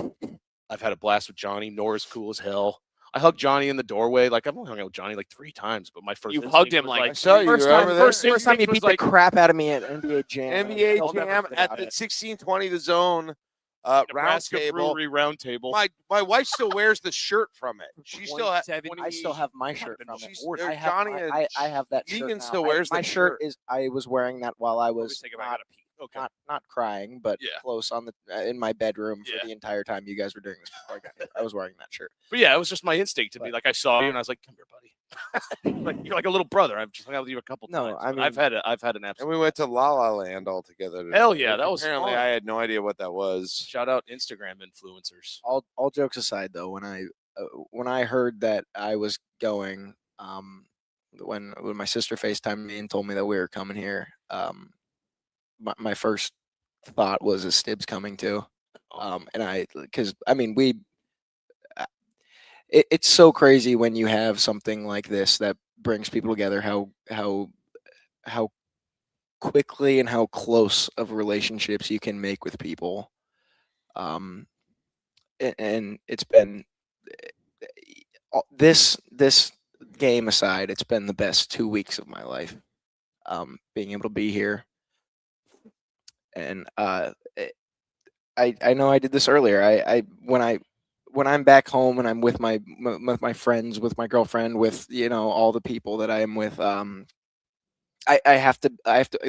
Speaker 3: I've had a blast with Johnny. Nora's cool as hell. I hugged Johnny in the doorway. Like, I've only hung out with Johnny like 3 times, but my first
Speaker 4: you hugged him like
Speaker 5: I saw you.
Speaker 11: First time you beat the crap out of me at NBA Jam.
Speaker 5: NBA Jam at the 1620 The Zone
Speaker 3: Nebraska Brewery round table.
Speaker 5: My wife still wears the shirt from it. She still has.
Speaker 11: I still have my shirt from it.
Speaker 5: Johnny
Speaker 11: I have that shirt.
Speaker 5: Egan
Speaker 11: now.
Speaker 5: still wears
Speaker 11: my
Speaker 5: the
Speaker 11: shirt. I was wearing that while I was.
Speaker 4: I gotta pee.
Speaker 3: Okay.
Speaker 11: Not crying, but
Speaker 3: Yeah.
Speaker 11: close on the in my bedroom for
Speaker 3: Yeah.
Speaker 11: the entire time you guys were doing this before I got here. I was wearing that shirt.
Speaker 3: But yeah, it was just my instinct to be
Speaker 11: But-
Speaker 3: like, I saw you and I was like, come here, buddy. Like you're like a little brother. I've just hung out with you a couple
Speaker 11: No,
Speaker 3: times.
Speaker 11: I
Speaker 3: but I've had an
Speaker 5: And
Speaker 3: absolute.
Speaker 5: we went to La La Land all together.
Speaker 3: Hell yeah, that was
Speaker 5: apparently
Speaker 3: fun.
Speaker 5: I had no idea what that was.
Speaker 3: Shout out Instagram influencers.
Speaker 11: All jokes aside, though, when I heard that I was going, when my sister FaceTimed me and told me that we were coming here, my first thought was, is Stibbs coming too? Because I mean, it's so crazy when you have something like this that brings people together. How quickly and how close of relationships you can make with people. And it's been this game aside, it's been the best 2 weeks of my life. Being able to be here, and I know I did this earlier. When I'm back home and I'm with my friends, with my girlfriend, with all the people that I am with, I have to.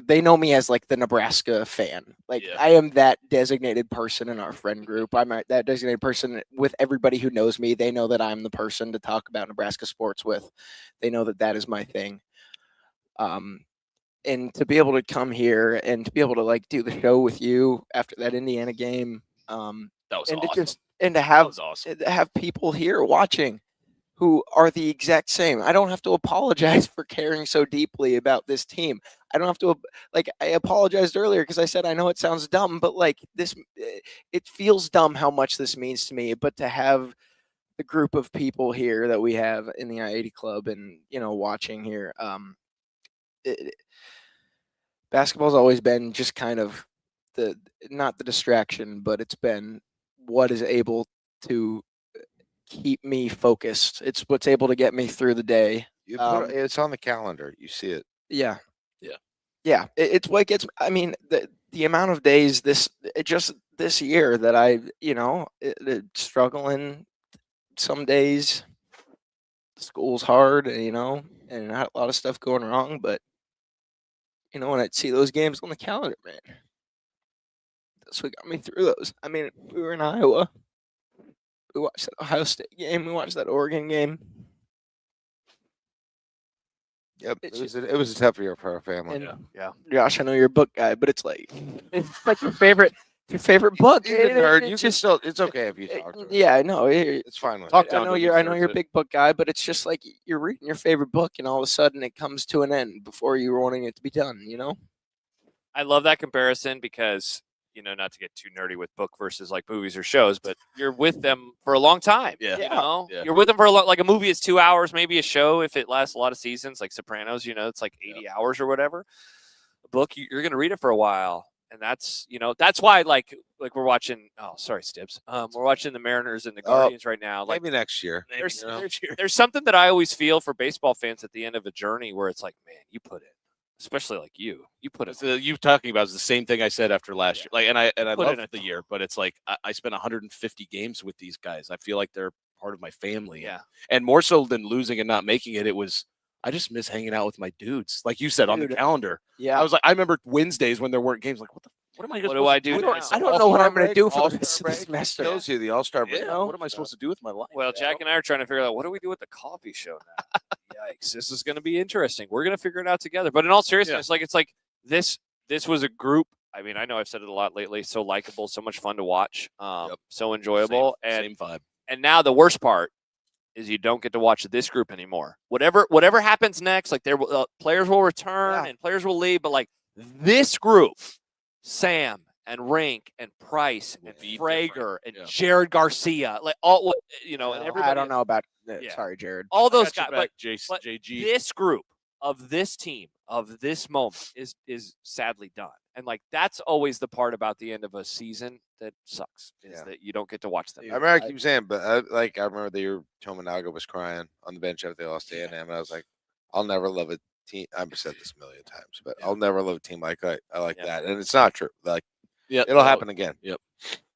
Speaker 11: They know me as like the Nebraska fan. Like I am that designated person in our friend group. I'm that designated person with everybody who knows me. They know that I'm the person to talk about Nebraska sports with. They know that is my thing. And to be able to come here and to be able to like do the show with you after that Indiana game,
Speaker 3: that was
Speaker 11: and
Speaker 3: awesome.
Speaker 11: to have people here watching who are the exact same. I don't have to apologize for caring so deeply about this team. I don't have to, I apologized earlier because I said, I know it sounds dumb, but like this, it feels dumb how much this means to me. But to have the group of people here that we have in the I-80 Club and, watching here, basketball's always been just kind of not the distraction, but it's been what is able to keep me focused. It's what's able to get me through the day.
Speaker 5: It's on the calendar. You see it.
Speaker 11: Yeah.
Speaker 3: Yeah.
Speaker 11: It's what gets. I mean, the amount of days this year that I struggling. Some days school's hard, and I had a lot of stuff going wrong. But when I see those games on the calendar, man, that's what got me through those. I mean, we were in Iowa. We watched that Ohio State game. We watched that Oregon game.
Speaker 5: Yep, it was a tough year for our family.
Speaker 3: Yeah.
Speaker 11: Josh, I know you're a book guy, but it's like your favorite book.
Speaker 5: It's okay if you talk to her.
Speaker 11: Yeah, I know.
Speaker 5: It's fine.
Speaker 11: I know you're a big book guy, but it's just like you're reading your favorite book, and all of a sudden it comes to an end before you were wanting it to be done.
Speaker 4: I love that comparison because not to get too nerdy with book versus like movies or shows, but you're with them for a long time.
Speaker 3: Yeah.
Speaker 4: You're with them for like a movie is 2 hours, maybe a show if it lasts a lot of seasons, like Sopranos. It's like 80 hours or whatever. A book, you're going to read it for a while, and that's why like we're watching. Oh, sorry, Stibbs. We're watching the Mariners and the Guardians right now. Like
Speaker 5: maybe next year.
Speaker 4: There's something that I always feel for baseball fans at the end of a journey where it's like, man, you put it. Especially like you put it.
Speaker 3: You talking about is the same thing I said after last year. Like, and I love the year, but it's like I spent 150 games with these guys. I feel like they're part of my family.
Speaker 4: Yeah.
Speaker 3: And more so than losing and not making it, I just miss hanging out with my dudes. Like you said on the calendar.
Speaker 11: Yeah.
Speaker 3: I remember Wednesdays when there weren't games. Like, what do I do now?
Speaker 11: I don't know what I'm going to do for this semester.
Speaker 5: Tells you the All-Star break.
Speaker 3: Yeah. What am I supposed to do with my life?
Speaker 4: Well, Jack and I are trying to figure out what do we do with the coffee show now. Yikes! This is going to be interesting. We're going to figure it out together. But in all seriousness, it's like this was a group. I mean, I know I've said it a lot lately. So likable, so much fun to watch, so enjoyable,
Speaker 3: same vibe.
Speaker 4: And now the worst part is you don't get to watch this group anymore. Whatever happens next, like players will return and players will leave, but like this group, Sam and Rink and Price and Frager and Jared Garcia, like all and everybody.
Speaker 11: I don't know about. Sorry, Jared.
Speaker 4: All those guys,
Speaker 3: but
Speaker 4: JG.
Speaker 3: This
Speaker 4: group of this team of this moment is sadly done, and like that's always the part about the end of a season that sucks is that you don't get to watch them.
Speaker 5: I remember I keep saying, but I remember the year Tominaga was crying on the bench after they lost to A&M, and I was like, I'll never love a team. I've said this a million times, but I'll never love a team like I like that, and it's not true. Like, it'll happen again.
Speaker 3: Yep.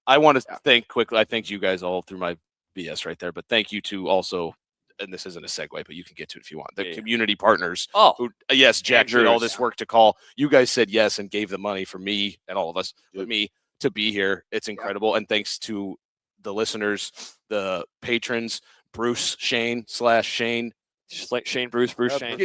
Speaker 3: I want to thank quickly. I thank you guys all through my BS right there, but thank you to also and this isn't a segue, but you can get to it if you want. The community partners.
Speaker 4: Oh,
Speaker 3: who, yes, Jack did all
Speaker 4: Andrews.
Speaker 3: this work to call. You guys said yes and gave the money for me and all of us, but me to be here. It's incredible, and thanks to the listeners, the patrons, Bruce, Shane,
Speaker 4: Bruce Shane.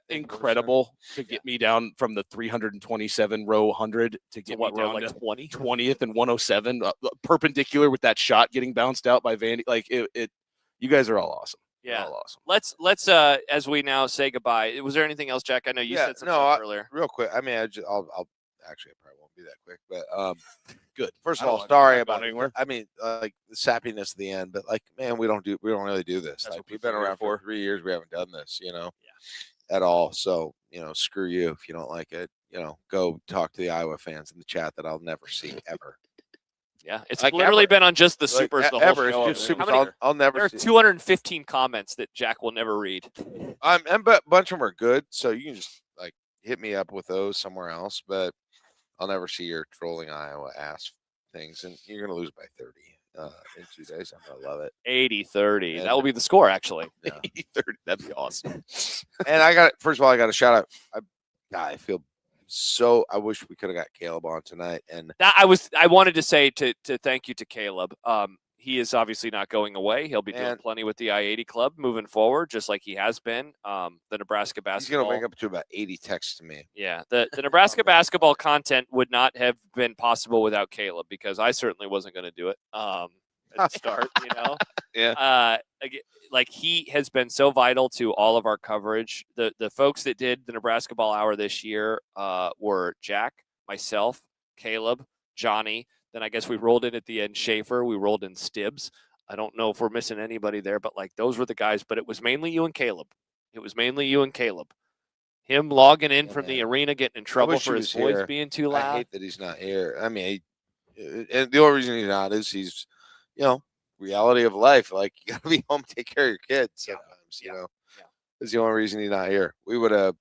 Speaker 3: Incredible to get me down from the 327 row 100 to get me down
Speaker 4: like
Speaker 3: to 20th and 107, perpendicular with that shot getting bounced out by Vandy. Like it you guys are all awesome.
Speaker 4: Yeah,
Speaker 3: all awesome.
Speaker 4: Let's as we now say goodbye. Was there anything else, Jack? I know you said some stuff earlier.
Speaker 5: Real quick. I mean, I'll actually, I probably won't be that quick, but
Speaker 3: good.
Speaker 5: First of all, sorry about anywhere. I mean, like the sappiness at the end, but like, man, we don't really do this.
Speaker 3: That's
Speaker 5: Like, we've been around for 3 years. We haven't done this, at all. So, screw you if you don't like it. Go talk to the Iowa fans in the chat that I'll never see ever.
Speaker 4: Yeah, it's like literally been on just the Supers the whole
Speaker 5: ever.
Speaker 4: show.
Speaker 5: It's just Supers. I'll never.
Speaker 4: There are 215 comments that Jack will never read.
Speaker 5: But a bunch of them are good, so you can just like hit me up with those somewhere else. But I'll never see your trolling Iowa ass things, and you're gonna lose by 30 in 2 days. I'm gonna love it.
Speaker 4: 80-30. That will be the score, actually.
Speaker 5: Yeah.
Speaker 3: 80-30. That'd be awesome.
Speaker 5: And first of all, I got a shout out. I feel so. I wish we could have got Caleb on tonight. And
Speaker 4: I wanted to say to thank you to Caleb. He is obviously not going away. He'll be doing plenty with the I-80 club moving forward, just like he has been. The Nebraska basketball.
Speaker 5: He's going to wake up to about 80 texts to me.
Speaker 4: Yeah, the Nebraska basketball content would not have been possible without Caleb, because I certainly wasn't going to do it at the start.
Speaker 3: Yeah.
Speaker 4: Like, he has been so vital to all of our coverage. The folks that did the Nebraska Ball Hour this year were Jack, myself, Caleb, Johnny. Then I guess we rolled in at the end Schaefer. We rolled in Stibbs. I don't know if we're missing anybody there, but like those were the guys. But it was mainly you and Caleb. Him logging in from the arena, getting in trouble for his voice being too loud.
Speaker 5: I hate that he's not here. I mean, and the only reason he's not is he's, reality of life. Like, you got to be home, take care of your kids sometimes. Is the only reason he's not here. I would have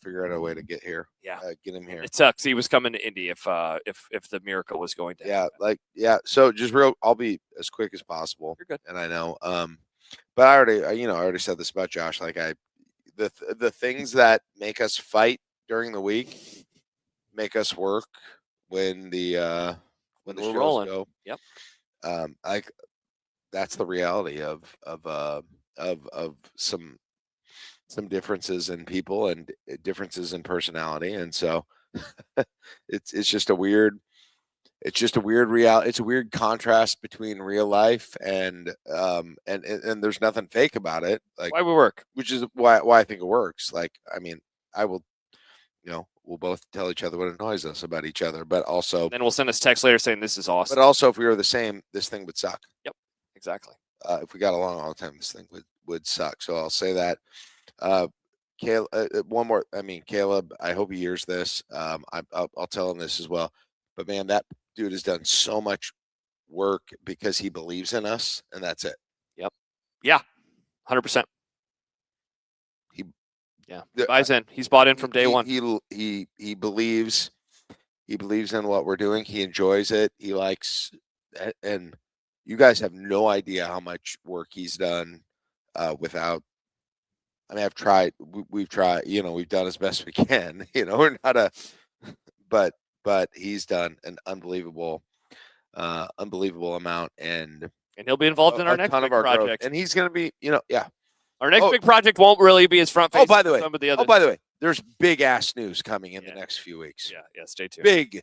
Speaker 5: figured out a way to get here.
Speaker 4: Yeah,
Speaker 5: get him here.
Speaker 4: It sucks. He was coming to Indy if the miracle was going to happen.
Speaker 5: So just I'll be as quick as possible.
Speaker 4: You're good.
Speaker 5: And I know, but I already said this about Josh. Like the things that make us fight during the week make us work when the shows
Speaker 4: rolling.
Speaker 5: go.
Speaker 4: Yep.
Speaker 5: Like that's the reality of some differences in people and differences in personality, and so it's just a weird reality. It's a weird contrast between real life and there's nothing fake about it. Like
Speaker 4: why we work,
Speaker 5: which is why I think it works. Like, I mean, I will, we'll both tell each other what annoys us about each other, but also
Speaker 4: then we'll send us text later saying this is awesome.
Speaker 5: But also, if we were the same, this thing would suck.
Speaker 4: Yep, exactly.
Speaker 5: If we got along all the time, this thing would suck. So I'll say that. Caleb, one more. I mean, Caleb, I hope he hears this. I'll tell him this as well. But man, that dude has done so much work because he believes in us, and that's it.
Speaker 4: Yep. Yeah. 100%. He buys in. He's bought in from day one.
Speaker 5: He believes. He believes in what we're doing. He enjoys it. He likes, and you guys have no idea how much work he's done without. I mean, I've tried. We've tried. We've done as best we can. We're not but he's done an unbelievable amount, and
Speaker 4: he'll be involved in our next big project.
Speaker 5: Growth. And he's going to be,
Speaker 4: Our next big project won't really be as front facing.
Speaker 5: By the way,
Speaker 4: some of the others.
Speaker 5: by the way, there's big ass news coming in the next few weeks.
Speaker 4: Yeah, stay tuned.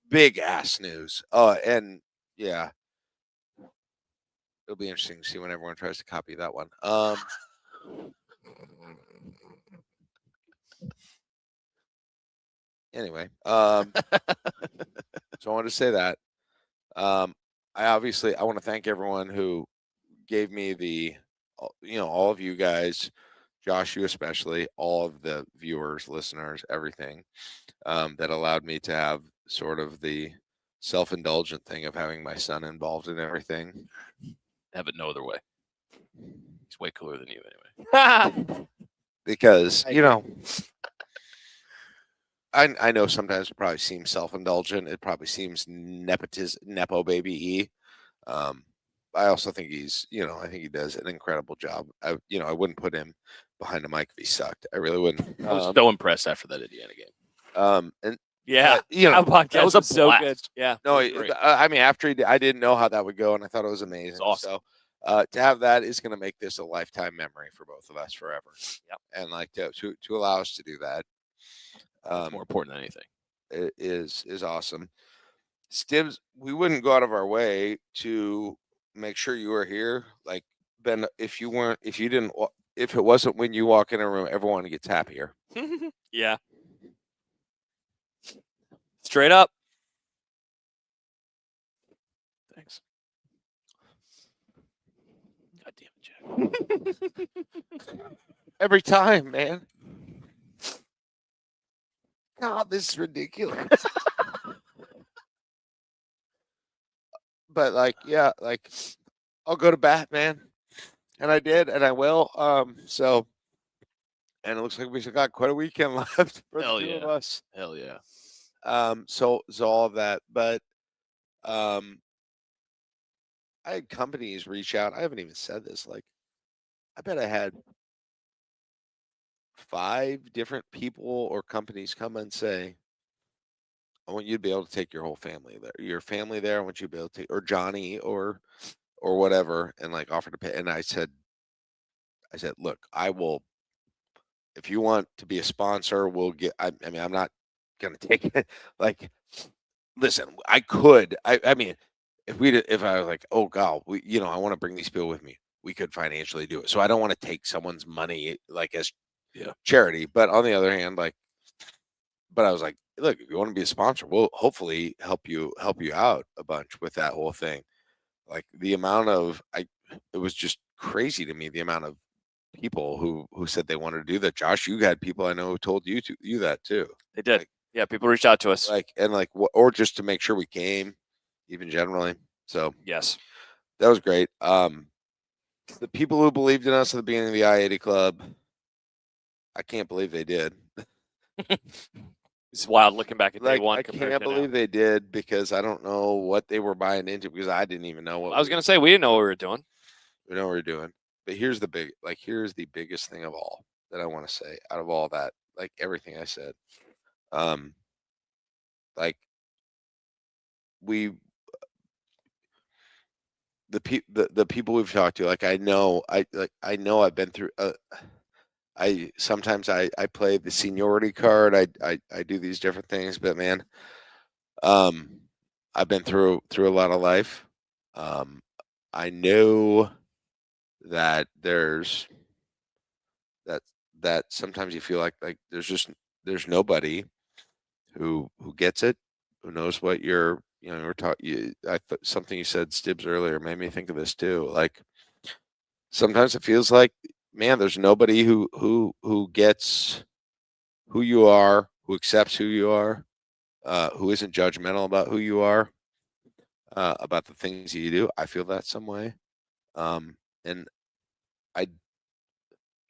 Speaker 5: Big ass news. And yeah, it'll be interesting to see when everyone tries to copy that one. Anyway, so I wanted to say that. I want to thank everyone who gave me all of you guys, Josh, you especially, all of the viewers, listeners, everything, that allowed me to have sort of the self-indulgent thing of having my son involved in everything.
Speaker 3: Have it no other way. He's way cooler than you anyway.
Speaker 5: Because, I know sometimes it probably seems self-indulgent. It probably seems nepo baby-y. also think I think he does an incredible job. I wouldn't put him behind a mic if he sucked. I really wouldn't.
Speaker 3: I was so impressed after that Indiana game.
Speaker 5: And
Speaker 4: yeah,
Speaker 5: our
Speaker 4: podcast
Speaker 3: that was a
Speaker 4: so
Speaker 3: blast.
Speaker 4: good. Yeah,
Speaker 5: no,
Speaker 3: great.
Speaker 5: I mean, after I didn't know how that would go, and I thought it was amazing.
Speaker 3: It's awesome.
Speaker 5: So to have that is going to make this a lifetime memory for both of us forever.
Speaker 4: Yep.
Speaker 5: And like to allow us to do that,
Speaker 3: It's more important than anything.
Speaker 5: it is awesome. Stibbs, we wouldn't go out of our way to make sure you were here. Like Ben, if it wasn't when you walk in a room, everyone gets happier.
Speaker 4: yeah. Straight up.
Speaker 3: Thanks. God damn it, Jack.
Speaker 5: Every time, man. God, this is ridiculous. But I'll go to bat, man. And I did, and I will. And it looks like we still got quite a weekend left for the two of us.
Speaker 3: Hell yeah.
Speaker 5: So all of that. But I had companies reach out. I haven't even said this. Like, I bet I had 5 different people or companies come and say, I want you to be able to take your whole family there. Your family there, I want you to be able to take, or Johnny or whatever, and like offer to pay. And I said, look, I will, if you want to be a sponsor, we'll get, I mean, I'm not going to take it. Like, listen, I could, I mean, if I was like, oh God, I want to bring these people with me, we could financially do it. So I don't want to take someone's money like as charity. But on the other hand, but I was like, look, if you want to be a sponsor, we'll hopefully help you out a bunch with that whole thing. Like the amount of, it was just crazy to me, the amount of people who said they wanted to do that. Josh, you had people I know who told you that too.
Speaker 4: They did. Yeah, people reached out to us.
Speaker 5: Or just to make sure we came, even generally. So
Speaker 4: yes,
Speaker 5: that was great. The people who believed in us at the beginning of the I-80 Club, I can't believe they did.
Speaker 4: It's wild looking back at day one.
Speaker 5: I can't believe they did, because I don't know what they were buying into, because I didn't even know what
Speaker 4: I was going to say. We didn't know what we were doing.
Speaker 5: We know what we're doing. But here's the biggest thing of all that I want to say out of all that, like everything I said. The people we've talked to, like I know I've been through sometimes I play the seniority card. I do these different things, but man, I've been through a lot of life. I know that there's that sometimes you feel like there's nobody who gets it, who knows what you're something you said, Stibbs, earlier made me think of this too. Like sometimes it feels like, man, there's nobody who gets who you are, who accepts who you are, who isn't judgmental about who you are, about the things that you do. I feel that some way. And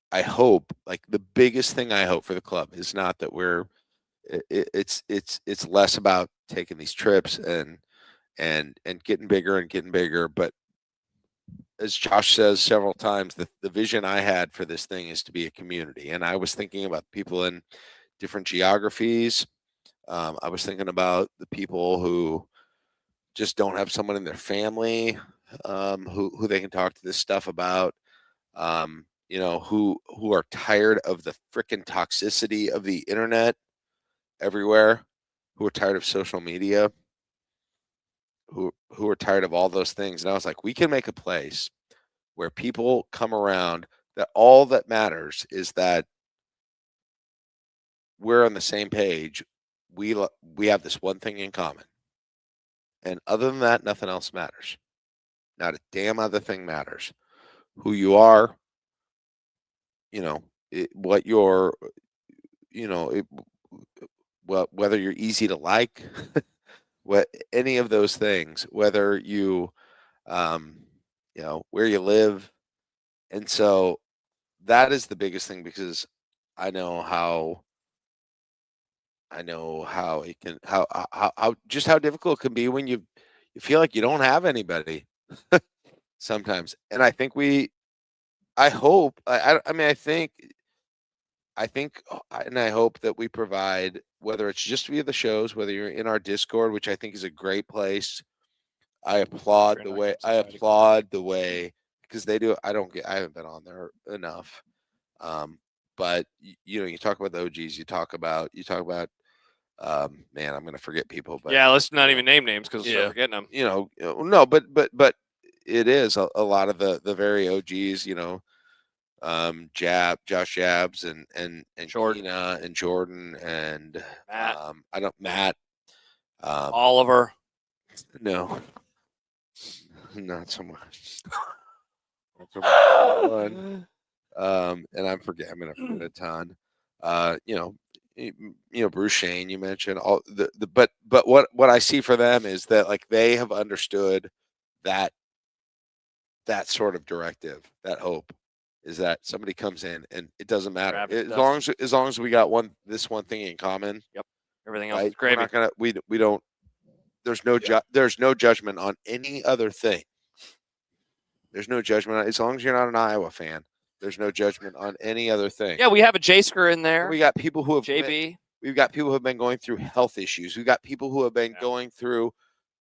Speaker 5: I hope, like, the biggest thing I hope for the club is not that it's less about taking these trips and getting bigger, but as Josh says several times, the vision I had for this thing is to be a community. And I was thinking about people in different geographies. I was thinking about the people who just don't have someone in their family who they can talk to this stuff about, who are tired of the frickin' toxicity of the internet everywhere, who are tired of social media, who are tired of all those things. And I was like, we can make a place where people come around, that all that matters is that we're on the same page. We have this one thing in common. And other than that, nothing else matters. Not a damn other thing matters. Who you are, what you're, whether you're easy to like, what any of those things, whether you, where you live. And so that is the biggest thing, because I know how it can, how just how difficult it can be when you feel like you don't have anybody. sometimes. And I think I hope, and I hope that we provide, whether it's just via the shows, whether you're in our Discord, which I think is a great place. I applaud the way because they do. I haven't been on there enough. But you talk about the OGs, you talk about man, I'm gonna forget people, but
Speaker 4: yeah, let's not even name names because we're forgetting them.
Speaker 5: No, but it is a lot of the very OGs, Josh Jabs and
Speaker 4: Jordan.
Speaker 5: Cina and Jordan and
Speaker 4: Matt.
Speaker 5: Matt,
Speaker 4: Oliver.
Speaker 5: no, not so much. And I'm gonna forget a ton. Bruce Shane, you mentioned all but what I see for them is that like they have understood that sort of directive, that hope is that somebody comes in and it doesn't matter as long as we got this one thing in common.
Speaker 4: Yep. Everything else is gravy.
Speaker 5: We're not gonna we don't. There's no judgment on any other thing. There's no judgment as long as you're not an Iowa fan. There's no judgment on any other thing.
Speaker 4: Yeah, we have a Jasker in there.
Speaker 5: We got people who have
Speaker 4: JB.
Speaker 5: We've got people who have been going through health issues. We've got people who have been going through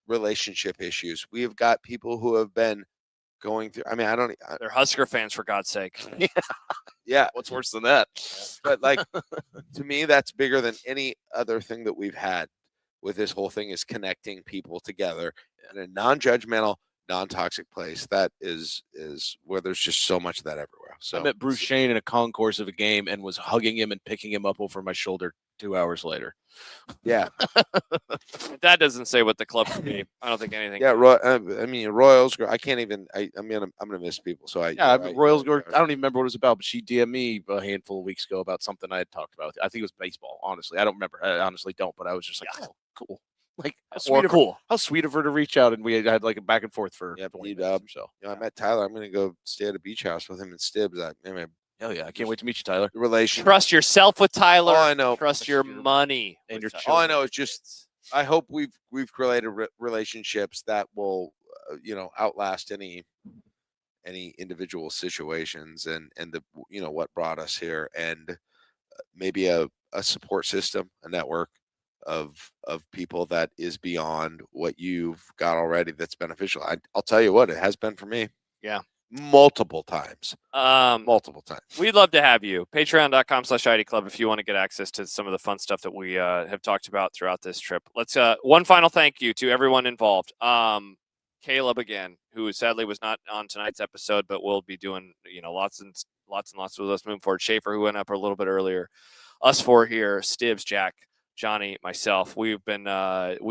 Speaker 5: relationship issues. We've got people who have been going through. I mean,
Speaker 4: they're Husker fans, for God's sake.
Speaker 5: Yeah.
Speaker 3: What's worse than that?
Speaker 5: But like, to me, that's bigger than any other thing that we've had with this whole thing is connecting people together in a non-judgmental, non-toxic place. That is where there's just so much of that everywhere. So
Speaker 3: I met Bruce Shane in a concourse of a game and was hugging him and picking him up over my shoulder 2 hours later.
Speaker 5: Yeah.
Speaker 4: That doesn't say what the club would be. I don't think anything.
Speaker 5: Yeah, Royals. I can't even. I'm gonna miss people. So
Speaker 3: Royals. I don't even remember what it was about, but she DM'd me a handful of weeks ago about something I had talked about. I think it was baseball. Honestly, I don't remember. I honestly don't. But I was just like, oh, cool. Like how sweet of her to reach out, and we had like a back and forth for 20 minutes or so.
Speaker 5: I met Tyler. I'm gonna go stay at a beach house with him and Stibbs.
Speaker 3: Hell yeah! I can't wait to meet you, Tyler.
Speaker 4: Trust yourself with Tyler.
Speaker 5: All I know.
Speaker 4: Trust your money
Speaker 3: and your
Speaker 5: children. All I know is just I hope we've created relationships that will outlast any individual situations and the what brought us here, and maybe a support system, a network of people that is beyond what you've got already. That's beneficial. I'll tell you what, it has been for me.
Speaker 4: Yeah.
Speaker 5: Multiple times.
Speaker 4: We'd love to have you. Patreon.com/ID Club if you want to get access to some of the fun stuff that we have talked about throughout this trip. Let's one final thank you to everyone involved. Caleb again, who sadly was not on tonight's episode, but will be doing lots and lots with us moving forward. Schaefer, who went up a little bit earlier. Us four here, Stibbs, Jack, Johnny, myself, we've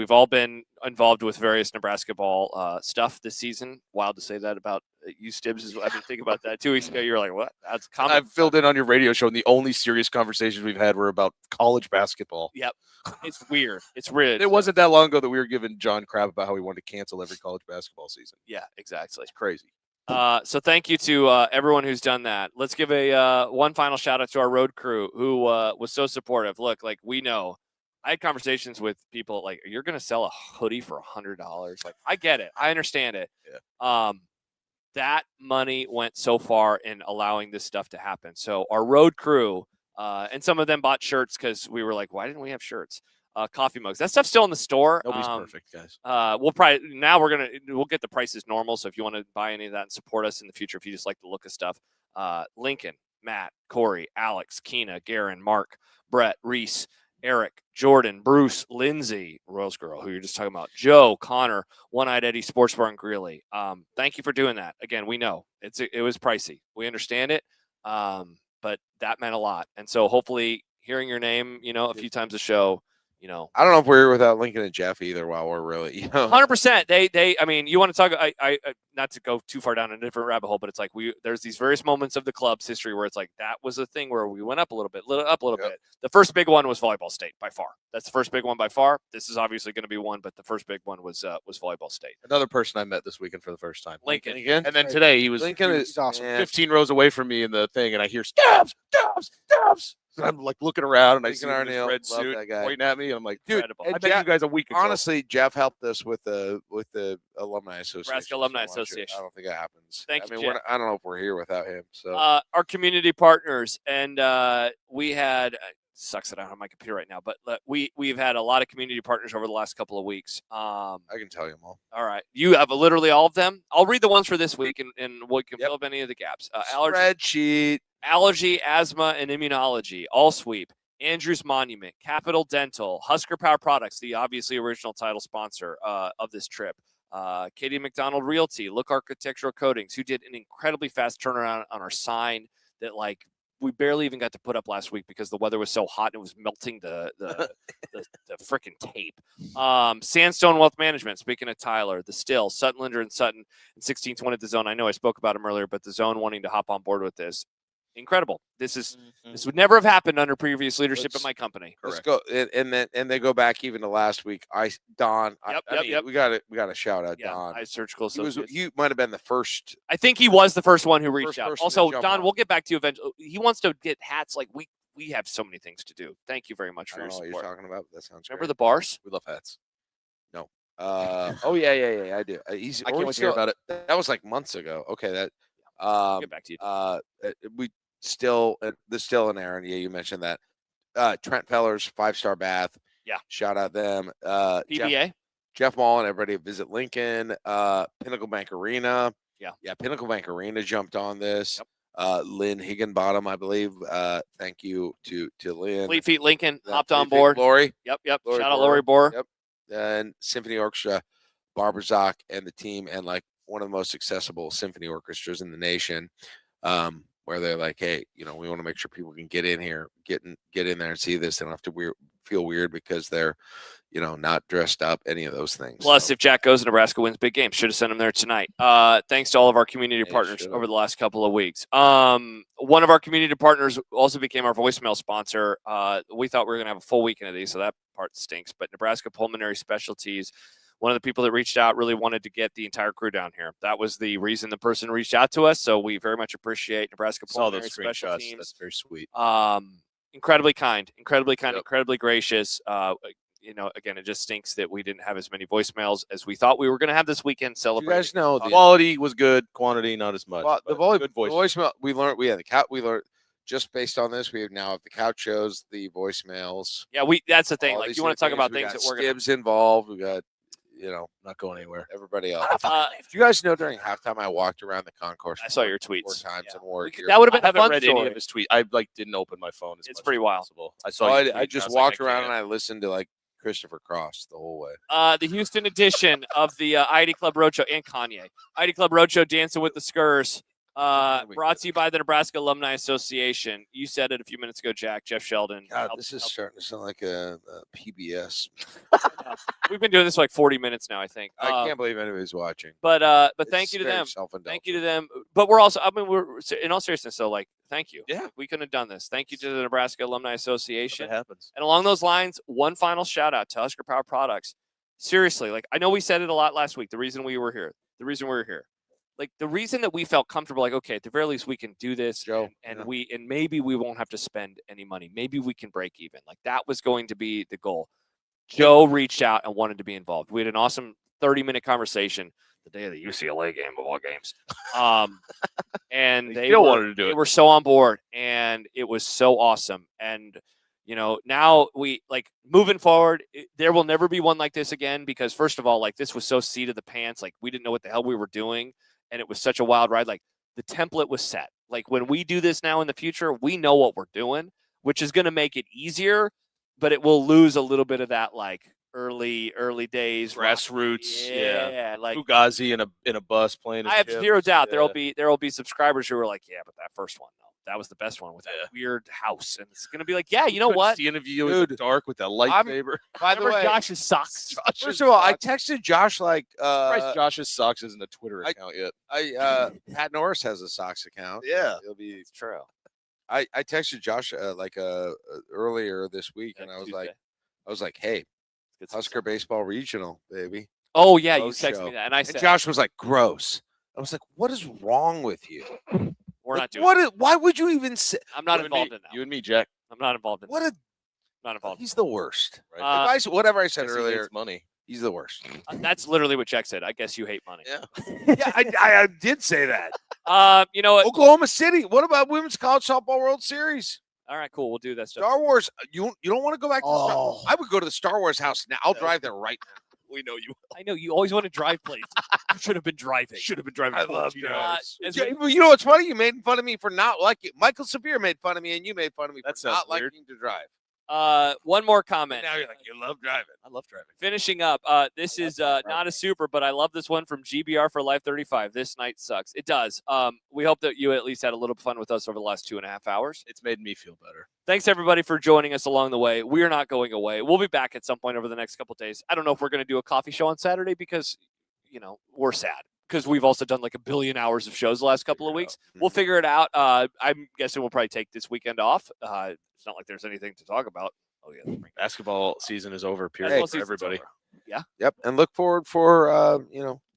Speaker 4: all been involved with various Nebrasketball stuff this season. Wild to say that about you, Stibbs. I've been thinking about that 2 weeks ago. You're like, what? That's common.
Speaker 3: I've filled in on your radio show, and the only serious conversations we've had were about college basketball.
Speaker 4: Yep. It's weird. It's weird.
Speaker 3: It wasn't that long ago that we were giving John crap about how he wanted to cancel every college basketball season.
Speaker 4: Yeah, exactly.
Speaker 3: It's crazy.
Speaker 4: So thank you to everyone who's done that. Let's give a one final shout out to our road crew who was so supportive. Look, like we know. I had conversations with people like, you're going to sell a hoodie for $100. Like, I get it. I understand it.
Speaker 3: Yeah.
Speaker 4: That money went so far in allowing this stuff to happen. So our road crew, and some of them bought shirts because we were like, why didn't we have shirts? Coffee mugs. That stuff's still in the store.
Speaker 3: Nobody's perfect, guys.
Speaker 4: We'll get the prices normal. So if you want to buy any of that and support us in the future, if you just like the look of stuff, Lincoln, Matt, Corey, Alex, Cina, Gerren, Mark, Bret, Reese, Erik, Jordan, Bruce, Lindsay, Rose Girl, who you're just talking about, Joe, Connor, One-Eyed Eddie, Sports Bar and Greeley. Thank you for doing that. Again, we know it was pricey. We understand it, but that meant a lot. And so hopefully hearing your name, a few times a show,
Speaker 5: I don't know if we're here without Lincoln and Jeff either. While we're really,
Speaker 4: 100%. They. I mean, you want to talk? I not to go too far down a different rabbit hole, but it's like there's these various moments of the club's history where it's like that was a thing where we went up a little bit. The first big one was Volleyball State by far. That's the first big one by far. This is obviously going to be one, but the first big one was Volleyball State.
Speaker 3: Another person I met this weekend for the first time,
Speaker 4: Lincoln
Speaker 3: again, and then today he was
Speaker 5: Lincoln is
Speaker 3: awesome.
Speaker 5: Yeah.
Speaker 3: 15 rows away from me in the thing, and I hear stabs. And I'm like looking around, and I see
Speaker 5: Lincoln
Speaker 3: him in his
Speaker 5: Arneal,
Speaker 3: red
Speaker 5: love
Speaker 3: suit
Speaker 5: that guy.
Speaker 3: pointing at me, and I'm like, dude,
Speaker 4: Incredible.
Speaker 3: I
Speaker 5: And
Speaker 3: met
Speaker 5: Jeff-
Speaker 3: you guys a week ago.
Speaker 5: Honestly, Jeff helped us with the alumni association.
Speaker 4: Nebraska Alumni
Speaker 5: so much.
Speaker 4: Association.
Speaker 5: I don't think it happens.
Speaker 4: Thank
Speaker 5: I
Speaker 4: you,
Speaker 5: mean,
Speaker 4: Jeff.
Speaker 5: I don't know if we're here without him. So
Speaker 4: Our community partners, and we had sucks that I don't have my computer right now, but we've had a lot of community partners over the last couple of weeks.
Speaker 5: I can tell you them all.
Speaker 4: All right, you have literally all of them. I'll read the ones for this week, and we can
Speaker 5: Yep.
Speaker 4: fill up any of the gaps.
Speaker 5: Spreadsheet.
Speaker 4: Asthma, and Immunology, AllSweep, Andrews Monument, Capital Dental, Husker Power Products, the obviously original title sponsor of this trip. Katie McDonald Realty, Look Architectural Coatings, who did an incredibly fast turnaround on our sign that we barely even got to put up last week because the weather was so hot and it was melting the freaking tape. Sandstone Wealth Management, speaking of Tyler, the Still, Sutton, Linder, and Sutton, and 1620 The Zone. I know I spoke about him earlier, but The Zone wanting to hop on board with this. Incredible. This would never have happened under previous leadership at my company.
Speaker 5: Let's go, and they go back even to last week. Don.
Speaker 4: Yep.
Speaker 5: We got to shout out
Speaker 4: Yeah,
Speaker 5: Don.
Speaker 4: Eye Surgical Associates.
Speaker 5: You might have been the first.
Speaker 4: I think he was the first one who reached
Speaker 5: First
Speaker 4: out.
Speaker 5: person to
Speaker 4: Also,
Speaker 5: jump
Speaker 4: Don,
Speaker 5: on.
Speaker 4: we'll get back to you eventually. He wants to get hats. Like we have so many things to do. Thank you very much
Speaker 5: I
Speaker 4: for
Speaker 5: don't
Speaker 4: your
Speaker 5: know what
Speaker 4: support.
Speaker 5: you're talking about. But that sounds.
Speaker 4: Remember
Speaker 5: great.
Speaker 4: the bars?
Speaker 3: We love hats.
Speaker 5: Oh yeah. I do.
Speaker 3: I can't wait to hear about it.
Speaker 5: That was like months ago. Okay, that.
Speaker 4: We'll get back to you.
Speaker 5: We still the Still and Aaron. Yeah, you mentioned that. Trent Fellers, 5-star bath.
Speaker 4: Yeah.
Speaker 5: Shout out them.
Speaker 4: PBA.
Speaker 5: Jeff Mall and everybody Visit Lincoln. Pinnacle Bank Arena.
Speaker 4: Yeah.
Speaker 5: Pinnacle Bank Arena jumped on this.
Speaker 4: Yep.
Speaker 5: Lynn Higginbottom, I believe. Thank you to Lynn.
Speaker 4: Fleet Feet Lincoln hopped
Speaker 5: Fleet
Speaker 4: on
Speaker 5: Feet
Speaker 4: board.
Speaker 5: Lori.
Speaker 4: Yep.
Speaker 5: Lori
Speaker 4: Shout out
Speaker 5: Borer.
Speaker 4: Lori Borer.
Speaker 5: Yep. And Symphony Orchestra, Barbara Zock and the team, and like one of the most accessible symphony orchestras in the nation. Where they're like, hey, we want to make sure people can get in here, get in there and see this. They don't have to feel weird because they're, not dressed up, any of those things.
Speaker 4: Plus, if Jack goes, Nebraska wins big game. Should have sent him there tonight. Thanks to all of our community partners
Speaker 5: should've.
Speaker 4: over the last couple of weeks. One of our community partners also became our voicemail sponsor. We thought we were going to have a full weekend of these, so that part stinks. But Nebraska Pulmonary Specialties, one of the people that reached out really wanted to get the entire crew down here. That was the reason the person reached out to us. So we very much appreciate Nebraska
Speaker 3: Saw
Speaker 4: Pulmonary
Speaker 3: those
Speaker 4: Special
Speaker 3: screenshots.
Speaker 4: Teams.
Speaker 3: That's very sweet.
Speaker 4: Incredibly kind,
Speaker 3: Yep.
Speaker 4: incredibly gracious. Again, it just stinks that we didn't have as many voicemails as we thought we were going to have this weekend
Speaker 5: you
Speaker 4: celebrating.
Speaker 5: guys know the
Speaker 3: Quality was good. Quantity, not as much.
Speaker 5: Well, the
Speaker 3: but
Speaker 5: good
Speaker 3: good voice.
Speaker 5: voicemail we learned. We had the couch. We learned just based on this. We now have the couch shows, the voicemails.
Speaker 4: Yeah, that's the thing.
Speaker 5: all
Speaker 4: Like,
Speaker 5: these
Speaker 4: you want to talk
Speaker 5: different
Speaker 4: about
Speaker 5: We
Speaker 4: things
Speaker 5: got
Speaker 4: that we're going to.
Speaker 5: Stibbs involved. We got
Speaker 3: Not going anywhere.
Speaker 5: everybody else. Do you guys know during halftime I walked around the concourse?
Speaker 4: I saw your
Speaker 5: 4
Speaker 4: tweets.
Speaker 5: times
Speaker 4: Yeah.
Speaker 5: and wore gear.
Speaker 4: That would have
Speaker 3: I
Speaker 4: been a
Speaker 3: haven't
Speaker 4: fun
Speaker 3: read
Speaker 4: story.
Speaker 3: any of his tweets. I didn't open my phone.
Speaker 4: It's pretty wild.
Speaker 3: Possible. I saw.
Speaker 5: Well,
Speaker 3: your tweet
Speaker 5: I
Speaker 3: and
Speaker 5: just
Speaker 3: was like,
Speaker 5: walked
Speaker 3: I
Speaker 5: around
Speaker 3: can't.
Speaker 5: and I listened to like Christopher Cross the whole way.
Speaker 4: The Houston edition of the ID Club Roadshow and Kanye. ID Club Roadshow, Dancing with the Skurs. Brought to you by the Nebraska Alumni Association. You said it a few minutes ago, Jack. Jeff Sheldon.
Speaker 5: God, this is starting to sound like a PBS.
Speaker 4: We've been doing this for like 40 minutes now, I think.
Speaker 5: I can't believe anybody's watching.
Speaker 4: But thank
Speaker 5: It's
Speaker 4: you to
Speaker 5: very
Speaker 4: them.
Speaker 5: self-indulgent.
Speaker 4: Thank you to them. But we're also, we're in all seriousness, so like, thank you.
Speaker 3: Yeah.
Speaker 4: We couldn't have done this. Thank you to the Nebraska Alumni Association.
Speaker 3: It happens.
Speaker 4: And along those lines, one final shout out to Husker Power Products. Seriously, like, I know we said it a lot last week. The reason we were here. Like, the reason that we felt comfortable, like, okay, at the very least we can do this,
Speaker 5: Joe,
Speaker 4: and maybe we won't have to spend any money. Maybe we can break even. Like, that was going to be the goal. Joe reached out and wanted to be involved. We had an awesome 30-minute conversation the day of the UCLA game of all games. And they
Speaker 3: still wanted to do
Speaker 4: they
Speaker 3: it.
Speaker 4: were so on board, and it was so awesome. And now we moving forward, there will never be one like this again, because first of all, like, this was so seat of the pants. Like, we didn't know what the hell we were doing. And it was such a wild ride. Like, the template was set. Like, when we do this now in the future, we know what we're doing, which is going to make it easier, but it will lose a little bit of that, like, early days
Speaker 3: Grassroots,
Speaker 4: Yeah, like,
Speaker 3: Fugazi in a bus playing. His
Speaker 4: I have
Speaker 3: chips.
Speaker 4: zero doubt
Speaker 3: Yeah.
Speaker 4: there will be subscribers who are like, yeah, but that first one, though, that was the best one with that weird house, and it's going to be like, yeah, you know
Speaker 3: Couldn't
Speaker 4: what?
Speaker 3: See any of you in the dark with that lightsaber.
Speaker 5: By the
Speaker 4: Remember
Speaker 5: way,
Speaker 4: Josh's socks?
Speaker 5: first of all, I texted Josh like
Speaker 3: Surprised Josh's socks isn't a Twitter account yet.
Speaker 5: Pat Norris has a socks account.
Speaker 3: Yeah.
Speaker 5: It'll be
Speaker 4: It's true.
Speaker 5: I texted Josh earlier this week, and I was like, hey, Husker baseball regional, baby.
Speaker 4: Oh yeah, you
Speaker 5: Road
Speaker 4: texted
Speaker 5: show.
Speaker 4: me that, and I
Speaker 5: And
Speaker 4: said,
Speaker 5: Josh was like, gross. I was like, what is wrong with you?
Speaker 4: we're not doing.
Speaker 5: Why would you even say?
Speaker 4: I'm not
Speaker 3: You and
Speaker 4: involved
Speaker 3: me-
Speaker 4: in that.
Speaker 3: You and me, Jack.
Speaker 4: I'm not involved in
Speaker 5: What
Speaker 4: that.
Speaker 5: a
Speaker 4: Not involved.
Speaker 5: he's the worst.
Speaker 4: Right?
Speaker 5: Whatever I said
Speaker 3: Guess he
Speaker 5: earlier,
Speaker 3: hates money.
Speaker 5: he's the worst.
Speaker 4: That's literally what Jack said. I guess you hate money.
Speaker 5: Yeah, yeah, I did say that.
Speaker 4: You know what?
Speaker 5: Oklahoma City. What about Women's College Softball World Series?
Speaker 4: All right, cool. We'll do that stuff.
Speaker 5: Star Wars. You don't want to go back to
Speaker 11: Oh.
Speaker 5: I would go to the Star Wars house now. I'll drive there right now.
Speaker 3: We know you.
Speaker 4: I know you always want to drive places. You should have been driving.
Speaker 3: Should have been driving.
Speaker 5: I love
Speaker 3: 14
Speaker 5: driving.
Speaker 3: hours.
Speaker 4: As
Speaker 5: Yeah,
Speaker 4: we-
Speaker 5: well, you know what's funny? You made fun of me for not liking. Michael Severe made fun of me, and you made fun of me
Speaker 3: That
Speaker 5: for
Speaker 3: sounds
Speaker 5: not
Speaker 3: weird.
Speaker 5: liking to drive.
Speaker 4: One more
Speaker 5: And
Speaker 4: comment.
Speaker 5: now you're like, you love driving.
Speaker 3: I love driving.
Speaker 4: Finishing up, this is not a super, but I love this one from GBR for Life 35. This night sucks. It does. We hope that you at least had a little fun with us over the last 2.5 hours.
Speaker 3: It's made me feel better.
Speaker 4: Thanks everybody for joining us along the way. We're not going away. We'll be back at some point over the next couple days. I don't know if we're going to do a coffee show on Saturday because, we're sad because we've also done like 1 billion hours of shows the last couple of weeks. We'll figure it out. I'm guessing we'll probably take this weekend off. It's not like there's anything to talk about. Oh yeah,
Speaker 3: Basketball season is over. Period
Speaker 4: Basketball
Speaker 3: for
Speaker 4: season's
Speaker 3: everybody.
Speaker 4: over. Yeah,
Speaker 5: Yep, and look forward for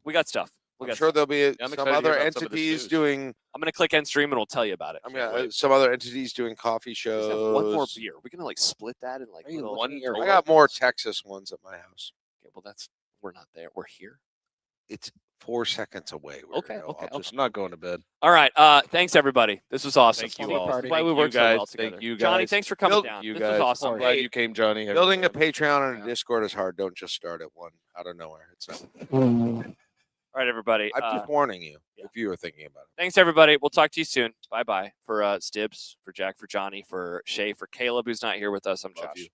Speaker 4: we got stuff.
Speaker 5: I'm sure there'll be
Speaker 3: I'm
Speaker 5: some
Speaker 3: excited to
Speaker 5: other
Speaker 3: hear about some of this
Speaker 5: entities
Speaker 3: news.
Speaker 5: doing.
Speaker 4: I'm gonna click end stream and we'll tell you about it.
Speaker 5: I mean, some other entities doing coffee
Speaker 4: Just have
Speaker 5: shows.
Speaker 4: one more beer. We're gonna like split that and like
Speaker 11: Are you
Speaker 4: little-
Speaker 11: looking at your
Speaker 5: I got more Texas ones at my house.
Speaker 4: Okay, well we're not there. We're here.
Speaker 5: It's 4 seconds away.
Speaker 4: Okay,
Speaker 5: Weirdo.
Speaker 4: okay,
Speaker 5: I'll just
Speaker 3: I'm not going to bed.
Speaker 4: All right. Thanks everybody. This was awesome.
Speaker 3: Thank you
Speaker 11: Slumber
Speaker 3: all.
Speaker 11: party.
Speaker 4: Why we
Speaker 3: Thank
Speaker 4: worked
Speaker 3: you guys.
Speaker 4: so well together.
Speaker 3: Thank you guys.
Speaker 4: Johnny, thanks for coming
Speaker 5: Build-
Speaker 4: down.
Speaker 3: You
Speaker 4: This
Speaker 3: guys.
Speaker 4: was awesome.
Speaker 3: I'm glad you came, Johnny.
Speaker 5: building a Patreon and a Discord is hard. Don't just start at one out of nowhere. It's not.
Speaker 4: All right, everybody.
Speaker 5: I'm just warning you if you were thinking about it.
Speaker 4: Thanks, everybody. We'll talk to you soon. Bye-bye. For Stibbs, for Jack, for Johnny, for Shay, for Caleb, who's not here with us. I'm
Speaker 3: Love
Speaker 4: Josh.
Speaker 3: you.